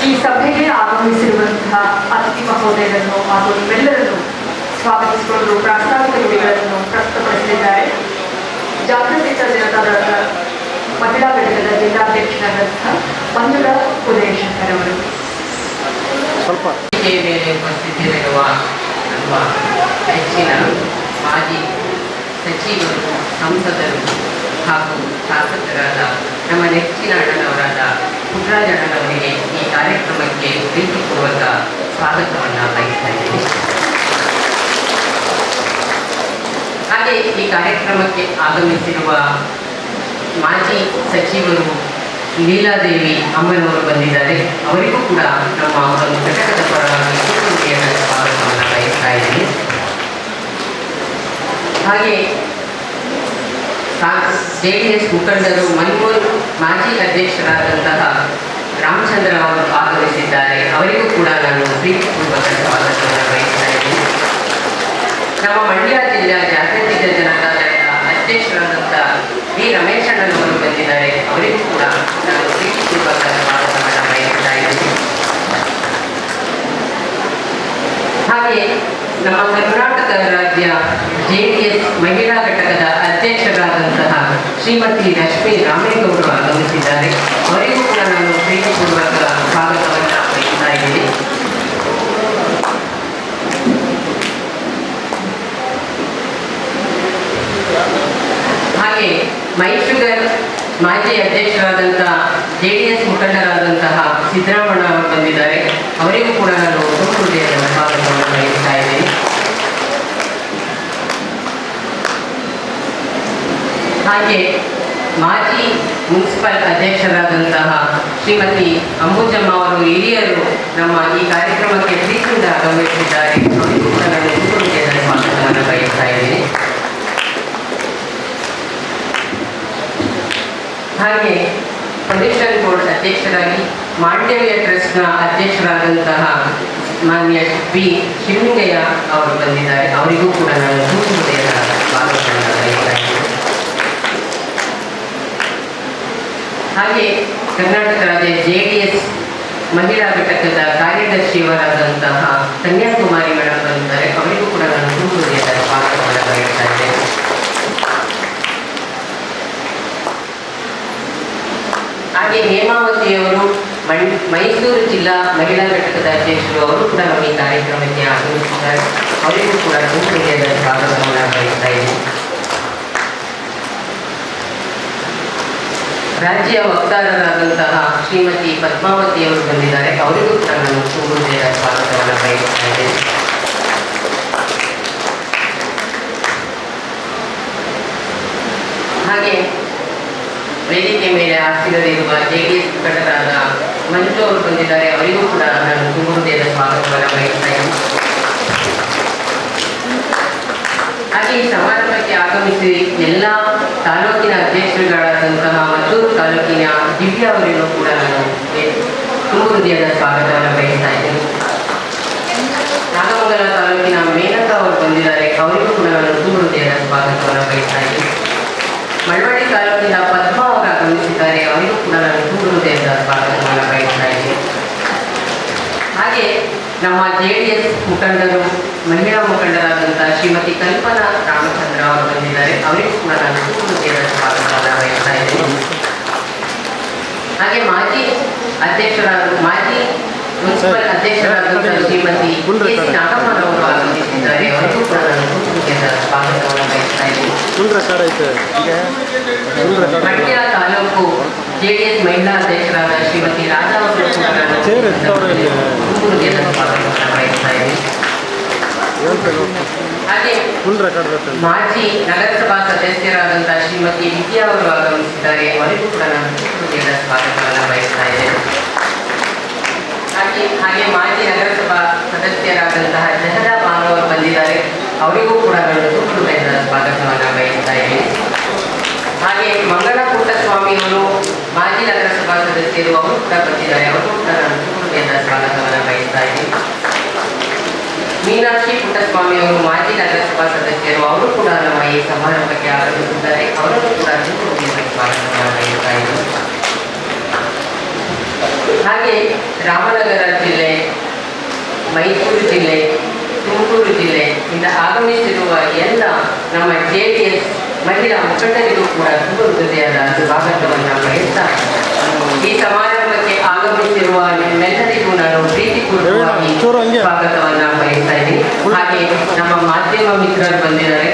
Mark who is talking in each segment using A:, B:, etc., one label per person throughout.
A: ಈ ಸಭೆಗೆ ಆಗಮಿಸಿರುವಂತಹ ಅತಿಥಿ ಮಹೋದಯರನ್ನು ಹಾಗೂ ನಿಮ್ಮೆಲ್ಲರನ್ನು ಸ್ವಾಗತಿಸಿಕೊಂಡು ಪ್ರಾಸ್ತಾವಿಕ ನುಡಿಗಳನ್ನು ಪ್ರಸ್ತುತಪಡಿಸಲಿದ್ದಾರೆ. ಜಾತ್ಯತೀತ ಜನತಾದಳದ ಮಹಿಳಾ ಘಟಕದ ಜಿಲ್ಲಾಧ್ಯಕ್ಷರಾದಂತಹ ಮಂಜುಳಾ ಉದಯಶಂಕರ್ ಅವರು.
B: ಮೇಲೆ ಉಪಸ್ಥಿತರಿರುವ ನಮ್ಮ ಹೆಚ್ಚಿನ ಮಾಜಿ ಸಚಿವರು, ಸಂಸದರು ಹಾಗೂ ಶಾಸಕರಾದ ನಮ್ಮ ನೆಚ್ಚಿನ ಅಣ್ಣನವರಾದ ಪುಟ್ಟರಾಜ ಅಣ್ಣನವರಿಗೆ ಈ ಕಾರ್ಯಕ್ರಮಕ್ಕೆ ಪ್ರೀತಿಪೂರ್ವಕ ಸ್ವಾಗತವನ್ನು ಬಯಸ್ತಾ ಇದ್ದೀನಿ. ಹಾಗೆ ಈ ಕಾರ್ಯಕ್ರಮಕ್ಕೆ ಆಗಮಿಸಿರುವ ಮಾಜಿ ಸಚಿವರು ಲೀಲಾದೇವಿ ಅಮ್ಮನವರು ಬಂದಿದ್ದಾರೆ. ಅವರಿಗೂ ಕೂಡ ನಮ್ಮ ಒಂದು ಘಟಕದ ಪರವಾಗಿ ಸ್ವಾಗತವನ್ನು ಬಯಸ್ತಾ ಇದ್ದೀನಿ. ಹಾಗೆ JDS ಮುಖಂಡರು ಮನ್ಮೂಲ್ ಮಾಜಿ ಅಧ್ಯಕ್ಷರಾದಂತಹ ರಾಮಚಂದ್ರ ಅವರು ಆಗಮಿಸಿದ್ದಾರೆ. ಅವರಿಗೂ ಕೂಡ ನಾನು ಪ್ರೀತಿಪೂರ್ವಕ ಸ್ವಾಗತವನ್ನು ಬಯಸ್ತಾ ಇದ್ದೀನಿ. ನಮ್ಮ ಮಂಡ್ಯ ಜಿಲ್ಲೆಯ ಜಾತ್ಯತೀತ ಜನತಾದಳದ ಅಧ್ಯಕ್ಷರಾದಂತಹ ವಿ ರಮೇಶಣ್ಣನವರು ಬಂದಿದ್ದಾರೆ. ಅವರಿಗೂ ಕೂಡ ನಾನು ಪ್ರೀತಿಪೂರ್ವಕ ಸ್ವಾಗತವನ್ನು ಬಯಸ್ತಾ ಇದ್ದೀನಿ. ಹಾಗೆ ನಮ್ಮ ಕರ್ನಾಟಕ ರಾಜ್ಯ JDS ಮಹಿಳಾ ಘಟಕದ ಅಧ್ಯಕ್ಷರಾದಂತಹ ಶ್ರೀಮತಿ ರಶ್ಮಿ ರಾಮೇಗೌಡರು ಆಗಮಿಸಿದ್ದಾರೆ. ಅವರಿಗೂ ಕೂಡ ನಾನು ಪ್ರೀತಿಪೂರ್ವಕ ಸ್ವಾಗತವನ್ನು ಬಯಸ್ತಾ ಇದ್ದೀನಿ. ಹಾಗೆ ಮೈಶುಗರ್ ಮಾಜಿ ಅಧ್ಯಕ್ಷರಾದಂತಹ JDS ಮುಖಂಡರಾದಂತಹ ಸಿದ್ದರಾಮಣ್ಣ ಅವರು ಬಂದಿದ್ದಾರೆ. ಅವರಿಗೂ ಕೂಡ ನಾನು ಹೃದಯದ ಸ್ವಾಗತವನ್ನು ಬಯಸ್ತಾ ಇದ್ದೀನಿ. ಹಾಗೆ ಮಾಜಿ ಮುನ್ಸಿಪಲ್ ಅಧ್ಯಕ್ಷರಾದಂತಹ ಶ್ರೀಮತಿ ಅಂಬುಜಮ್ಮ ಅವರು ಹಿರಿಯರು ನಮ್ಮ ಈ ಕಾರ್ಯಕ್ರಮಕ್ಕೆ ಪ್ರೀತಿಯಿಂದ ಆಗಮಿಸಿದ್ದಾರೆ. ಅವರಿಗೂ ಕೂಡ ನಾನು ಹೃದಯದ ಸ್ವಾಗತವನ್ನು ಬಯಸ್ತಾ ಇದ್ದೀನಿ. ಹಾಗೆ ಫೌಂಡೇಶನ್ ಬೋರ್ಡ್ ಅಧ್ಯಕ್ಷರಾಗಿ ಮಾಂಡವ್ಯ ಟ್ರಸ್ಟ್ನ ಅಧ್ಯಕ್ಷರಾದಂತಹ ಮಾನ್ಯ ಬಿ ಶಿವಲಿಂಗಯ್ಯ ಅವರು ಬಂದಿದ್ದಾರೆ. ಅವರಿಗೂ ಕೂಡ ನಾನು ಹೃದಯದ ಸ್ವಾಗತವನ್ನು ಬಯಸ್ತಾ ಇದ್ದೀನಿ. ಹಾಗೆ ಕರ್ನಾಟಕ ರಾಜ್ಯ JDS ಮಹಿಳಾ ಘಟಕದ ಕಾರ್ಯದರ್ಶಿಯವರಾದಂತಹ ಕನ್ಯಾಕುಮಾರಿ ಮೇಡಮ್ ಬಂದಿದ್ದಾರೆ. ಅವರಿಗೂ ಕೂಡ ನಾನು ಹೃದಯದ ಸ್ವಾಗತವನ್ನು ಬಯಸ್ತಾ ಇದ್ದೇನೆ. ಹಾಗೆ ಹೇಮಾವತಿಯವರು ಮೈಸೂರು ಜಿಲ್ಲಾ ಮಹಿಳಾ ಘಟಕದ ಅಧ್ಯಕ್ಷರು, ಅವರು ಕೂಡ ನಮ್ಮ ಈ ಕಾರ್ಯಕ್ರಮಕ್ಕೆ ಆಗಮಿಸಿದ್ದಾರೆ. ಅವರಿಗೂ ಕೂಡ ಹೃದಯದ ಸ್ವಾಗತವನ್ನು ಬಯಸ್ತಾ ಇದ್ದೀನಿ. ರಾಜ್ಯ ವಕ್ತಾರರಾದಂತಹ ಶ್ರೀಮತಿ ಪದ್ಮಾವತಿಯವರು ಬಂದಿದ್ದಾರೆ. ಅವರಿಗೂ ಕೂಡ ನಾನು ಹೃದಯದ ಸ್ವಾಗತವನ್ನು ಬಯಸ್ತಾ ಇದ್ದೇನೆ. ಹಾಗೆ ವೇದಿಕೆ ಮೇಲೆ ಆಸೀನರಿರುವ JDS ಮುಖಂಡರಾದ ಮಂಜು ಅವರು ಬಂದಿದ್ದಾರೆ. ಅವರಿಗೂ ಕೂಡ ನಾನು ಹೃದಯದ ಸ್ವಾಗತವನ್ನು ಬಯಸ್ತಾ ಇದ್ದೀನಿ. ಹಾಗೆ ಈ ಸಮಾರಂಭಕ್ಕೆ ಆಗಮಿಸಿ ಎಲ್ಲ ತಾಲೂಕಿನ ಅಧ್ಯಕ್ಷರುಗಳಾದಂತಹ ಮದ್ದೂರು ತಾಲೂಕಿನ ದಿವ್ಯಾ ಅವರಿಗೂ ಕೂಡ ನಾನು ಹೃದಯದ ಸ್ವಾಗತವನ್ನು ಬಯಸ್ತಾ ಇದ್ದೀನಿ. ನಾಗಮಂಗಲ ತಾಲೂಕಿನ ಮೇನಕಾ ಅವರು ಬಂದಿದ್ದಾರೆ. ಅವರಿಗೂ ಕೂಡ ನಾನು ಹೃದಯದ ಸ್ವಾಗತವನ್ನು ಬಯಸ್ತಾ ಇದ್ದೀನಿ. ಮಳವಳ್ಳಿ ತಾಲೂಕಿನ ಪದ್ಮ ಅವರು ಆಗಮಿಸಿದ್ದಾರೆ. ಅವರಿಗೂ ಕೂಡ ನಾನು ಹೃದಯದ ಸ್ವಾಗತವನ್ನು ಬಯಸ್ತಾ ಇದ್ದೀನಿ. ಹಾಗೆ ನಮ್ಮ JDS ಮುಖಂಡರು ಮಹಿಳಾ ಮುಖಂಡರಾದಂತಹ ಶ್ರೀಮತಿ ಕಲ್ಪನಾ ರಾಮಚಂದ್ರ ಅವರು ಬಂದಿದ್ದಾರೆ. ಅವರಿಗೂ ಕೂಡ ನಾನು ಹೃದಯದ ಸ್ವಾಗತವನ್ನು ಬಯಸ್ತಾ ಇದ್ದೀನಿ. ಹಾಗೆ ಮಾಜಿ ಮುನ್ಸಿಪಲ್ ಅಧ್ಯಕ್ಷರಾದಂತಹ ಶ್ರೀಮತಿ ನಾಗಮ್ಮನವರು ಆಗಮಿಸಿದ್ದಾರೆ. ಅವರಿಗೂ ಕೂಡ ನಾನು ಹೃದಯದ ಸ್ವಾಗತವನ್ನು ಬಯಸ್ತಾ ಇದ್ದೀನಿ. ಮಂಡ್ಯ ತಾಲೂಕು JDS ಮಹಿಳಾ ಅಧ್ಯಕ್ಷರಾದ ಶ್ರೀಮತಿ ರಾಧಾ ಅವರು ಹೃದಯದ ಸ್ವಾಗತವನ್ನು ಬಯಸ್ತಾ ಇದ್ದೀನಿ. ಹಾಗೆ ಮಾಜಿ ನಗರಸಭಾ ಸದಸ್ಯರಾದಂತಹ ಶ್ರೀಮತಿ ವಿದ್ಯಾ ಅವರು ಆಗಮಿಸಿದ್ದಾರೆ. ಅವರಿಗೂ ಕೂಡ ನಾನು ಹೃದಯದ ಸ್ವಾಗತವನ್ನು ಬಯಸ್ತಾ ಇದ್ದೇನೆ. ಹಾಗೆ ಮಾಜಿ ನಗರಸಭಾ ಸದಸ್ಯರಾದಂತಹ ಜಹರಾ ಬಾನು ಅವರು ಬಂದಿದ್ದಾರೆ. ಅವರಿಗೂ ಕೂಡ ನಾನು ಹೃದಯದ ಸ್ವಾಗತವನ್ನು ಬಯಸ್ತಾ ಇದ್ದೀನಿ. ಹಾಗೆ ಮಂಗಳ ಪುಟ್ಟಸ್ವಾಮಿಯವರು ಮಾಜಿ ನಗರಸಭಾ ಸದಸ್ಯರು, ಅವರು ಕೂಡ ಬಂದಿದ್ದಾರೆ. ಅವರು ಕೂಡ ನಾನು ಹೃದಯದ ಸ್ವಾಗತವನ್ನು ಬಯಸ್ತಾ ಇದ್ದೀನಿ. ಮೀನಾಕ್ಷಿ ಪುಟ್ಟಸ್ವಾಮಿಯವರು ಮಾಜಿ ನಗರಸಭಾ ಸದಸ್ಯರು, ಅವರು ಕೂಡ ನಮ್ಮ ಈ ಸಮಾರಂಭಕ್ಕೆ ಆಗಮಿಸಿದ್ದಾರೆ. ಅವರನ್ನು ಕೂಡ ಹೃದಯದ ಸ್ವಾಗತವನ್ನು ಬಯಸ್ತಾ ಇದ್ದೀನಿ. ಹಾಗೆ ರಾಮನಗರ ಜಿಲ್ಲೆ, ಮೈಸೂರು ಜಿಲ್ಲೆ, ತುಮಕೂರು ಜಿಲ್ಲೆ ಇಂದ ಆಗಮಿಸಿರುವ ಎಲ್ಲ ನಮ್ಮ JDS ಮಹಿಳಾ ಮುಖಂಡರಿಗೂ ಕೂಡ ತುಂಬ ಹೃದಯದ ಸ್ವಾಗತವನ್ನು ಬಯಸ್ತಾ ಈ ಸಮಾರಂಭಕ್ಕೆ ಆಗಮಿಸಿರುವ ನಿಮ್ಮೆಲ್ಲರಿಗೂ ನಾನು ಪ್ರೀತಿಪೂರ್ವಕವಾಗಿ ಸ್ವಾಗತವನ್ನು ಬಯಸ್ತಾ ಇದ್ದೀನಿ. ಹಾಗೆ ನಮ್ಮ ಮಾಧ್ಯಮ ಮಿತ್ರರು ಬಂದಿದ್ದಾರೆ,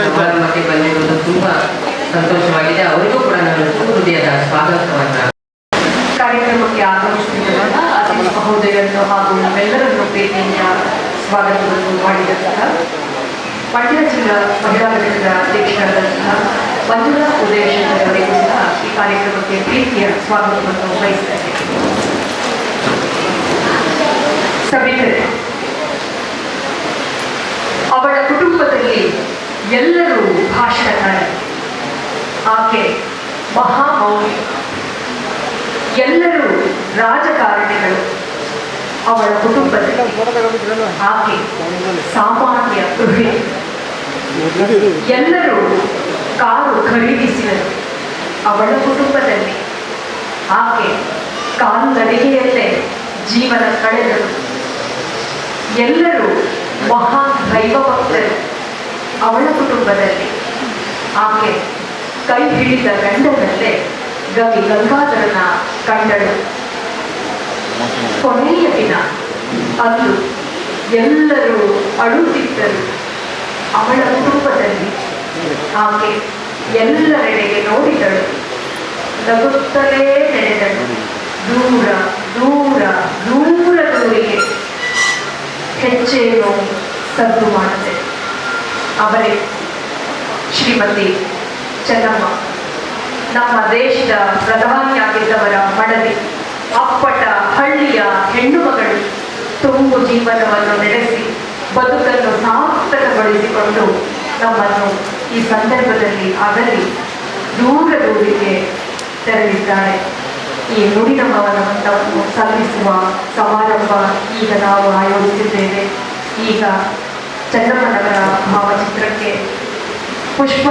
B: ಸಮಾರಂಭಕ್ಕೆ ಬಂದಿರುವುದು ತುಂಬಾ ಸಂತೋಷವಾಗಿದೆ. ಅವರಿಗೂ ಕೂಡ ನಾನು ತುಂಬ ಹೃದಯದ ಸ್ವಾಗತವನ್ನು.
A: ಕಾರ್ಯಕ್ರಮಕ್ಕೆ ಆಗಮಿಸಿದ ಅತಿಥಿ ಮಹೋದಯರನ್ನು ಹಾಗೂ ನಮ್ಮೆಲ್ಲರನ್ನು ಪ್ರೀತಿಯಿಂದ ಸ್ವಾಗತವನ್ನು ಮಾಡಿದಂತಹ ಮಂಡ್ಯ ಜಿಲ್ಲಾ ಮಹಿಳಾ ಘಟಕದ ಅಧ್ಯಕ್ಷರಾದಂತಹ ಮಂಜುಳಾ ಉದಯಶಂಕರ್ ಅವರಿಗೂ ಸಹ ಈ ಕಾರ್ಯಕ್ರಮಕ್ಕೆ ಪ್ರೀತಿಯ ಸ್ವಾಗತವನ್ನು ಬಯಸುತ್ತೇನೆ. ಸಭಿಕರೇ, ಅವಳ ಕುಟುಂಬದಲ್ಲಿ ಎಲ್ಲರೂ ಭಾಷಣಕಾರಿ, ಆಕೆ ಮಹಾಮೌನಿ, ಎಲ್ಲರೂ ರಾಜಕಾರಣಿಗಳು. ಅವಳ ಕುಟುಂಬದಲ್ಲಿ ಆಕೆ ಸಾಮಾನ್ಯ ಗೃಹಿಣಿ. ಎಲ್ಲರೂ ಕಾರು ಖರೀದಿಸಿದರು. ಅವಳ ಕುಟುಂಬದಲ್ಲಿ ಆಕೆ ಕಾಲ್ನಡಿಗೆಯಲ್ಲೇ ಜೀವನ ಕಳೆದರು. ಎಲ್ಲರೂ ಮಹಾ ದೈವಭಕ್ತರು. ಅವಳ ಕುಟುಂಬದಲ್ಲಿ ಆಕೆ ಕೈ ಹಿಡಿದ ಗಂಡನಲ್ಲೇ ಗವಿ ಗಂಗಾಧರನ ಕಂಡಳು. ಕೊನೆಯ ದಿನ ಅಂದು ಎಲ್ಲರೂ ಅಳುತ್ತಿದ್ದರು. ಅವಳ ಕುಟುಂಬದಲ್ಲಿ ಆಕೆ ಎಲ್ಲರೆಡೆಗೆ ನೋಡಿದಳು, ನಗುತ್ತಲೇ ನಡೆದಳು. ದೂರ ದೂರ ದೂರ ದೂರಿಗೆ ಹೆಜ್ಜೆಯನ್ನು ಸದ್ದು ಮಾಡದೆ ಅವರೇ ಶ್ರೀಮತಿ ಚೆನ್ನಮ್ಮ, ನಮ್ಮ ದೇಶದ ಪ್ರಧಾನಿಯಾಗಿದ್ದವರ ಮಡದಿ, ಅಪ್ಪಟ ಹಳ್ಳಿಯ ಹೆಣ್ಣು ಮಗಳು. ತುಂಬು ಜೀವನವನ್ನು ನಡೆಸಿ ಬದುಕನ್ನು ಸಾರ್ಥಕಗೊಳಿಸಿಕೊಂಡು ನಮ್ಮನ್ನು ಈ ಸಂದರ್ಭದಲ್ಲಿ ಆಗಲಿ ದೂರ ದೂರಿಗೆ ತೆರಳಿದ್ದಾರೆ. ಈ ನುಡಿನಮನವನ್ನು ಸಲ್ಲಿಸುವ ಸಮಾರಂಭ ಈಗ ನಾವು ಆಯೋಜಿಸಿದ್ದೇವೆ. ಈಗ ಚೆನ್ನಮ್ಮನವರ ಭಾವಚಿತ್ರಕ್ಕೆ ಪುಷ್ಪ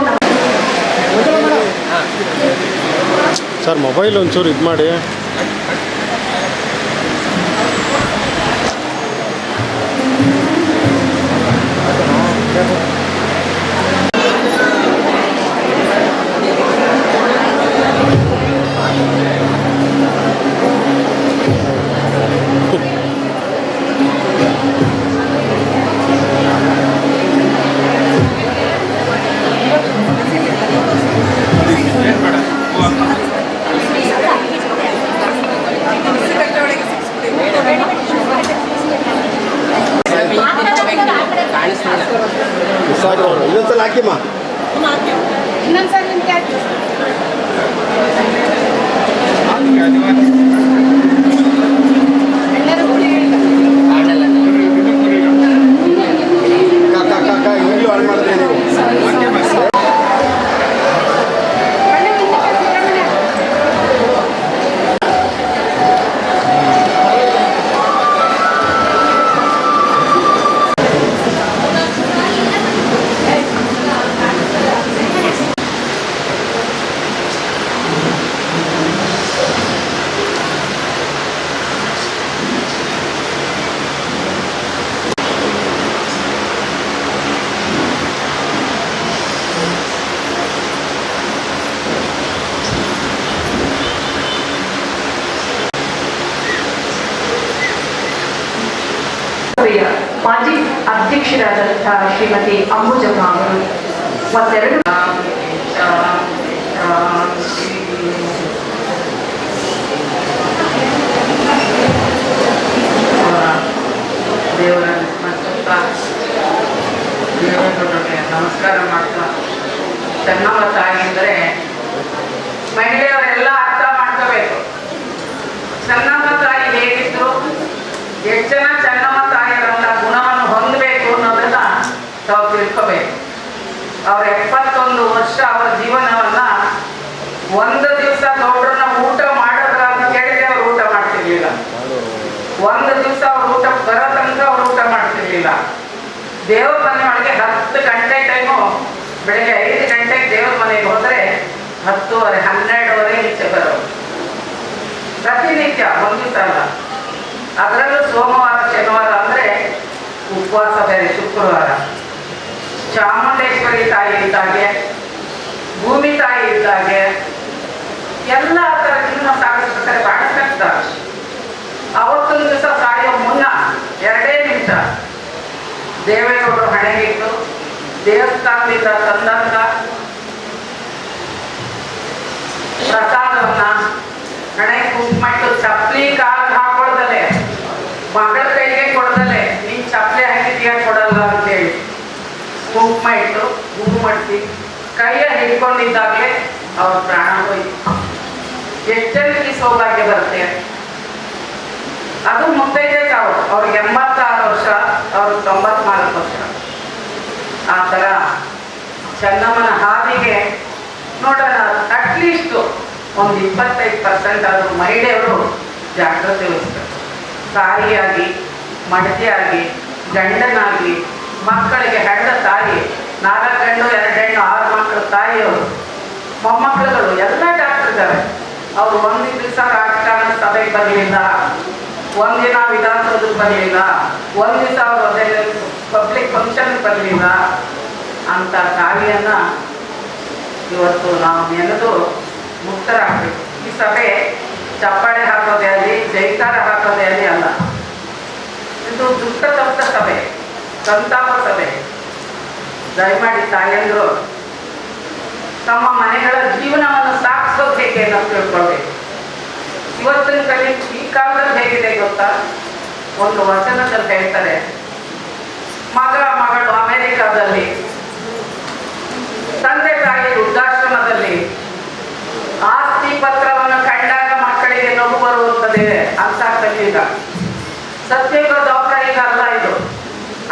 C: ಸರ್ ಮೊಬೈಲ್ ಒಂಚೂರು ಇದು ಮಾಡಿ. ಇನ್ನೊಂದ್ಸಲ ಹಾಕಿಮ್ಮ.
D: ಇನ್ನೊಂದ್ಸಲ ನಿಮ್ಗೆ ಎಲ್ಲರೂ ಕೂಡಿ
C: ಈಗಲೂ ಆನ್ ಮಾಡಿದ್ರೆ ನೀವು
A: ಮಾಜಿ ಅಧ್ಯಕ್ಷರಾದಂತಹ ಶ್ರೀಮತಿ ಅಂಬುಜಮ್ಮ ಅವರು ಒಂದೆರಡು
B: ದೇವರ ನಮಸ್ಕಾರ ಮಾಡ್ತಾ, ಚೆನ್ನಮ್ಮ ತಾಯಿ ಅಂದರೆ ಮಹಿಳೆಯರೆಲ್ಲ ಅರ್ಥ ಮಾಡ್ಕೋಬೇಕು. ಚೆನ್ನಮ್ಮ ತಾಯಿ ಹೇಗಿದ್ರು, ಎಷ್ಟು ಜನ ಚೆನ್ನಮ್ಮ ತಾಯಿಯರಂತ ಗುಣವನ್ನು ಹೊಂದಬೇಕು ಅನ್ನೋದನ್ನ ತಾವು ತಿಳ್ಕೋಬೇಕು. ಅವ್ರ 71 ವರ್ಷ ಅವರ ಜೀವನವನ್ನ ಒಂದು ದಿವಸ ಗೌಡ್ರನ್ನ ಊಟ ಮಾಡೋದ್ರ ಅಂತ ಕೇಳಿದ್ರೆ ಅವ್ರು ಊಟ ಮಾಡ್ತಿರ್ಲಿಲ್ಲ. ಒಂದು ದಿವಸ ಅವ್ರು ಊಟ ಬರೋ ತನಕ ಅವ್ರು ಊಟ ಮಾಡ್ತಿರ್ಲಿಲ್ಲ. ದೇವ್ರ ಮನೆ ಒಳಗೆ 10 ಗಂಟೆ ಟೈಮು, ಬೆಳಗ್ಗೆ 5 ಗಂಟೆಗೆ ದೇವ್ರ ಮನೆಗೆ ಹೋದ್ರೆ 10:30, 12:30 ಈಚೆ ಬರೋರು. ಪ್ರತಿನಿತ್ಯ, ಒಂದು ದಿವಸ ಅಲ್ಲ.
E: ಉಪವಾಸ ಬೇರೆ ಶುಕ್ರವಾರ. ಚಾಮುಂಡೇಶ್ವರಿ ತಾಯಿ ಇದ್ದಾಗೆ, ಭೂಮಿ ತಾಯಿ ಇದ್ದಾಗೆ ಎಲ್ಲ ಥರ ಜೀವನ ಸಾಗಿಸ್ಬೇಕಾದ್ರೆ ಬಹಳ ಕಷ್ಟ. ಅವತ್ತೊಂದು ದಿವಸ ಸಾಯೋ ಮುನ್ನ 2 ನಿಮಿಷ ದೇವೇಗೌಡರು ಹಣೆಗಿಟ್ಟು ದೇವಸ್ಥಾನದಿಂದ ತಂದಂತ ಪ್ರಸಾದವನ್ನ ಹಣೆ ಕುಂಕುಮ ಇಟ್ಟು ಚಪ್ಪಲಿ ಕಾಲು ಹಾಕೊಳ್ದಲೆ, ಮಗಳ ಕೈಗೆ ಕೊಡದಲೆ, ನೀನ್ ಚಪ್ಪಲಿ ಹಾಕಿದೀಯ ಕೊಡಲ್ಲ ಅಂತೇಳಿ ಕುಂಕುಮ ಇಟ್ಟು ಹೂವು ಮಾಡಿಸಿ ಕೈಯ ಹಿಡ್ಕೊಂಡಿದ್ದಾಗಲೇ ಅವ್ರ ಪ್ರಾಣ ಹೋಯ್ತು. ಎಷ್ಟು ಜನಕ್ಕೆ ಸೌಭಾಗ್ಯ ಬರುತ್ತೆ? ಅದು ಮುತ್ತೈದೆ ತಾವು. ಅವ್ರಿಗೆ 86 ವರ್ಷ, ಅವ್ರಿಗೆ 94 ವರ್ಷ. ಆ ಥರ ಚೆನ್ನಮ್ಮನ ಹಾದಿಗೆ ನೋಡೋಣ, ಅಟ್ಲೀಸ್ಟು ಒಂದು 25% ಆದರೂ ಮಹಿಳೆಯರು ಜಾಗೃತಿ ವಹಿಸ್ತಾರೆ. ತಾಯಿಯಾಗಿ, ಮಡದಿಯಾಗಿ, ಗಂಡನಾಗಿ, ಮಕ್ಕಳಿಗೆ ಹೆಣ್ಣ ತಾಯಿ, 4 ಗಂಡು 2 ಹೆಣ್ಣು 6 ಮಕ್ಕಳು ತಾಯಿಯವರು, ಮೊಮ್ಮಕ್ಕಳುಗಳು ಎಲ್ಲ ಡಾಕ್ಟರ್ ಇದ್ದಾರೆ. ಅವರು ಒಂದು ದಿವಸ ರಾಜಕಾರಣ ಸಭೆಗೆ ಬರಲಿಲ್ಲ, ಒಂದಿನ ವಿಧಾನಸೌಧಕ್ಕೆ ಬರಲಿಲ್ಲ, ಒಂದು ದಿವಸ ಅವರು ಅದೇ ಪಬ್ಲಿಕ್ ಫಂಕ್ಷನ್ಗೆ ಬರಲಿಲ್ಲ. ಅಂತ ತಾಯಿಯನ್ನು ಇವತ್ತು ನಾವು ನೆನೆದು ಮುಕ್ತರಾಗಬೇಕು. ಈ ಸಭೆ ಚಪ್ಪಾಳೆ ಹಾಕೋದೇ ಆಗಲಿ, ಜೈಕಾರ ಹಾಕೋದೇ ಆಗಲಿ ಅಲ್ಲ. ಇದು ದುಃಖ ತಪ್ಪ ಸಭೆ, ಸಂತಾಪ ಸಭೆ. ದಯಮಾಡಿ ತಾಯಂದರು ತಮ್ಮ ಮನೆಗಳ ಜೀವನವನ್ನು ಸಾಗಿಸೋದು ಹೇಗೆ ಅಂತ ತಿಳ್ಕೊಳ್ಬೇಕು. ಇವತ್ತಿನ ಕಲಿ ಈ ಕಾಲದಲ್ಲಿ ಹೇಗಿದೆ ಗೊತ್ತಾ? ಒಂದು ವಚನದಲ್ಲಿ ಹೇಳ್ತಾರೆ, ಮಗಳು ಅಮೆರಿಕಾದಲ್ಲಿ, ತಂದೆ ತಾಯಿ ವೃದ್ಧಾಶ್ರಮದಲ್ಲಿ, ಆಸ್ತಿ ಪತ್ರವನ್ನು ಕಂಡಾಗ ಮಕ್ಕಳಿಗೆ ನಗು ಬರುತ್ತದೆ ಅಂತ ಕಲಿಯುಗ. ಸತ್ಯುಗ ದ್ವಾಪರಯುಗ ಅಲ್ಲ ಇದು.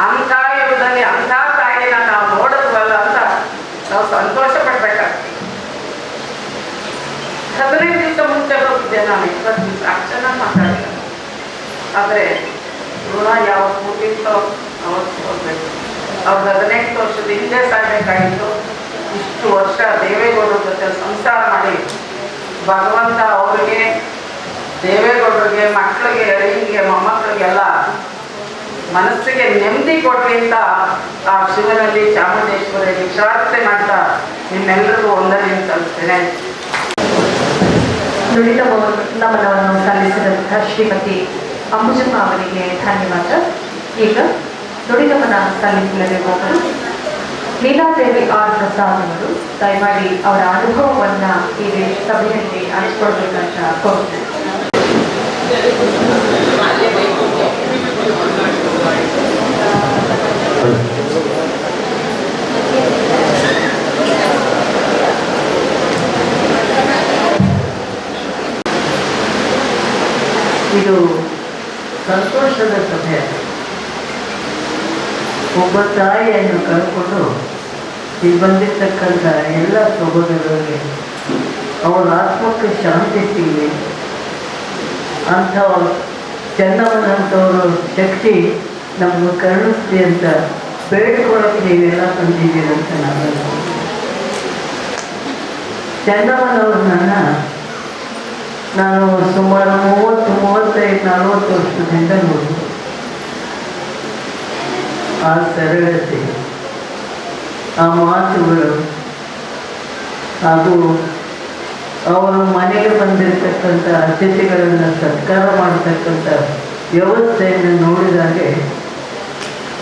E: ಅಂಥ ಯುಗದಲ್ಲಿ ಅಂಥ ತಾಯಿನ ನಾವು ನೋಡಿದ್ವಲ್ಲ ಅಂತ ನಾವು ಸಂತೋಷ ಪಡ್ಬೇಕಾಗ್ತದೆ. 15 ದಿವಸ ಮುಂಚೆ ಹೋಗಿದ್ದೆ ನಾನು, 20 ದಿವಸ ಅಕ್ಷರ ಮಾತಾಡಿದೆ. ಆದರೆ ಋಣ ಯಾವತ್ತು ಮುಗಿತೋ ಅವತ್ತು ಹೋಗ್ಬೇಕು. ಅವ್ರು 18 ವರ್ಷದ ಹಿಂದೆ ಸಾಗಬೇಕಾಗಿತ್ತು. ಇಷ್ಟು ವರ್ಷ ದೇವೇಗೌಡರ ಜೊತೆ ಸಂಸಾರ ಮಾಡಿ ಭಗವಂತ ಅವರಿಗೆ, ದೇವೇಗೌಡರಿಗೆ, ಮಕ್ಕಳಿಗೆ, ಅಳಿಗೆ, ಮೊಮ್ಮಕ್ಕಳಿಗೆಲ್ಲ ಮನಸ್ಸಿಗೆ ನೆಮ್ಮದಿ ಕೊಡ್ಲಿ ಅಂತ ಆ ಶಿವನಲ್ಲಿ, ಚಾಮುಂಡೇಶ್ವರಿಗೆ ಪ್ರಾರ್ಥನೆ ಮಾಡ್ತಾ ನಿಮ್ಮೆಲ್ಲರಿಗೂ ವಂದನೆ ಸಲ್ಲಿಸ್ತೇನೆ.
A: ನುಡಿದ ನಮನವನ್ನು ಸಲ್ಲಿಸಿದಂತಹ ಶ್ರೀಮತಿ ಅಂಬುಜಮ್ಮ ಅವರಿಗೆ ಧನ್ಯವಾದ. ಈಗ ನುಡಿದಮನ ಸಲ್ಲಿಸಲಿರುವವರು ಲೀಲಾದೇವಿ ಆರ್ ಪ್ರಸಾದ್ ಅವರು. ದಯಮಾಡಿ ಅವರ ಅನುಭವವನ್ನು ಈ ಸಭೆಯಲ್ಲಿ ಹಂಚಿಕೊಳ್ಬೇಕಂತ ಕೋರುತ್ತೇನೆ.
F: ಇದು ಸಂತೋಷದ ಸಭೆ. ಒಬ್ಬ ತಾಯಿಯನ್ನು ಕಳ್ಕೊಂಡು ಇಲ್ಲಿ ಬಂದಿರ್ತಕ್ಕಂಥ ಎಲ್ಲ ಸಹೋದರರಿಗೆ ಅವರ ಆತ್ಮಕ್ಕೆ ಶಾಂತಿ ಸಿಗಲಿ ಅಂಥ ಚೆನ್ನಮ್ಮನಂಥವರು ಶಕ್ತಿ ನಮಗೆ ಕರುಣಿಸ್ಲಿ ಅಂತ ಬೇಡ್ಕೊಳ್ಳೋಕೆ ನೀವೆಲ್ಲ ಬಂದಿದ್ದೀರಿ ಅಂತ ನಾನು ಚೆನ್ನಮ್ಮನವ್ರನ್ನ ನಾನು ಸುಮಾರು 30-35-40 ವರ್ಷದಿಂದ ನೋಡಿದೆ. ಆ ಸರಳತೆ, ಆ ಮಾತುಗಳು, ಹಾಗೂ ಅವರು ಮನೆಗೆ ಬಂದಿರತಕ್ಕಂಥ ಅತಿಥಿಗಳನ್ನು ಸತ್ಕಾರ ಮಾಡತಕ್ಕಂಥ ವ್ಯವಸ್ಥೆಯನ್ನು ನೋಡಿದಾಗೆ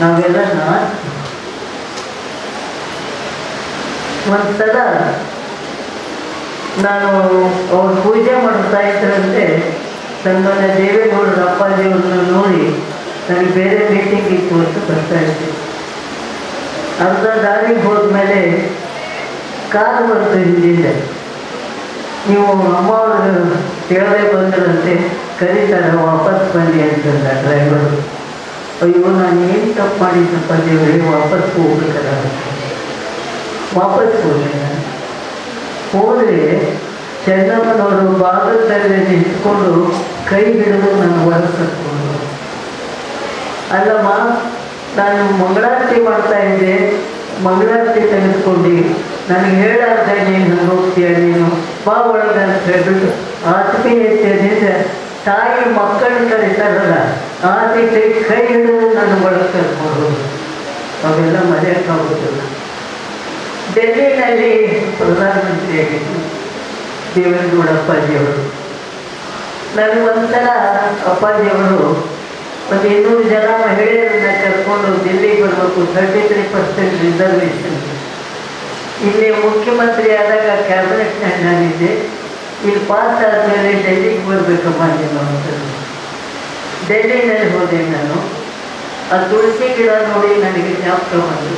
F: ನಾವೆಲ್ಲ ಒಂದ್ಸಲ ನಾನು ಅವ್ರು ಪೂಜೆ ಮಾಡ್ತಾ ಇದ್ರಂತೆ ಸನ್ಮಾನ್ಯ ದೇವೇಗೌಡರ ಅಪ್ಪಾಜಿಯವ್ರನ್ನ ನೋಡಿ ನನಗೆ ಬೇರೆ ಮೀಟಿಂಗ್ ಇತ್ತು ಅಂತ ಬರ್ತಾ ಇದ್ದೆ. ಅರ್ಧ ದಾರಿಗೆ ಹೋದ್ಮೇಲೆ ಕಾರು ಬಂತು ಹಿಂದಿಂದ. ನೀವು ಅಮ್ಮವ್ರು ಕೇಳದೆ ಬಂದ್ರಂತೆ, ಕರೀತಾರೆ ವಾಪಸ್ ಬನ್ನಿ ಅಂತಂದ ಡ್ರೈವರು. ಅಯ್ಯೋ ನಾನು ಏನು ತಪ್ಪು ಮಾಡಿದ್ದಪ್ಪ ದೇವರಿಗೆ, ವಾಪಸ್ ಹೋಗ್ಬೇಕಲ್ಲ. ವಾಪಸ್ ಹೋದೆ. ಹೋದರೆ ಚೆನ್ನಮ್ಮನವರು ಬಾಗಲದಲ್ಲಿ ನಿಂತ್ಕೊಂಡು ಕೈ ಹಿಡಿದು ನಾನು ಹೊರಸತ್ಕೊಂಡು, ಅಲ್ಲಮ್ಮ ನಾನು ಮಂಗಳಾರತಿ ಮಾಡ್ತಾ ಇದ್ದೆ, ಮಂಗಳಾರತಿ ತೆಗೆದುಕೊಂಡು ನನಗೆ ಹೇಳಾರ್ದೆ ನೀನು ಹಂಗೆ ಹೋಗ್ತೀಯ, ನೀನು ಬಾ ಒಳಗೆ ಅಂತ ಹೇಳ್ಬಿಟ್ಟು ಆತ್ಮೀಯತೆಯಿಂದ ತಾಯಿ ಮಕ್ಕಳನ್ನ ಕರೀತಾರಲ್ಲ ಆಚೆ ಕೈ ಹಿಡಿದು ನನ್ನ ಒಳಗೆ ಕರ್ಕೊಂಡು ಅವೆಲ್ಲ ಮರೆಯೋಕ್ಕಾಗೋದಿಲ್ಲ. ಡೆಲ್ಲಿನಲ್ಲಿ ಪ್ರಧಾನಮಂತ್ರಿಯಾಗಿದ್ದು ದೇವೇಗೌಡ ಅಪ್ಪಾಜಿಯವರು. ನನಗೊಂಥರ ಅಪ್ಪಾಜಿಯವರು ಒಂದು 200 ಜನ ಮಹಿಳೆಯರನ್ನ ಕರ್ಕೊಂಡು ದಿಲ್ಲಿಗೆ ಬರಬೇಕು, 33% ರಿಸರ್ವೇಷನ್. ಇಲ್ಲಿ ಮುಖ್ಯಮಂತ್ರಿ ಆದಾಗ ಕ್ಯಾಬಿನೆಟ್ನಲ್ಲಿ ನಾನಿದ್ದೆ. ಇಲ್ಲಿ ಪಾಸ್ ಆದಮೇಲೆ ಡೆಲ್ಲಿಗೆ ಬರಬೇಕಮ್ಮ ನೀನು ಅಂತ ಡೆಲ್ಲಿನಲ್ಲಿ ಹೋದೆ ನಾನು. ಆ ತುಳಸಿ ಗಿಡ ನೋಡಿ ನನಗೆ ಜ್ಞಾಪಕ ಬಂದು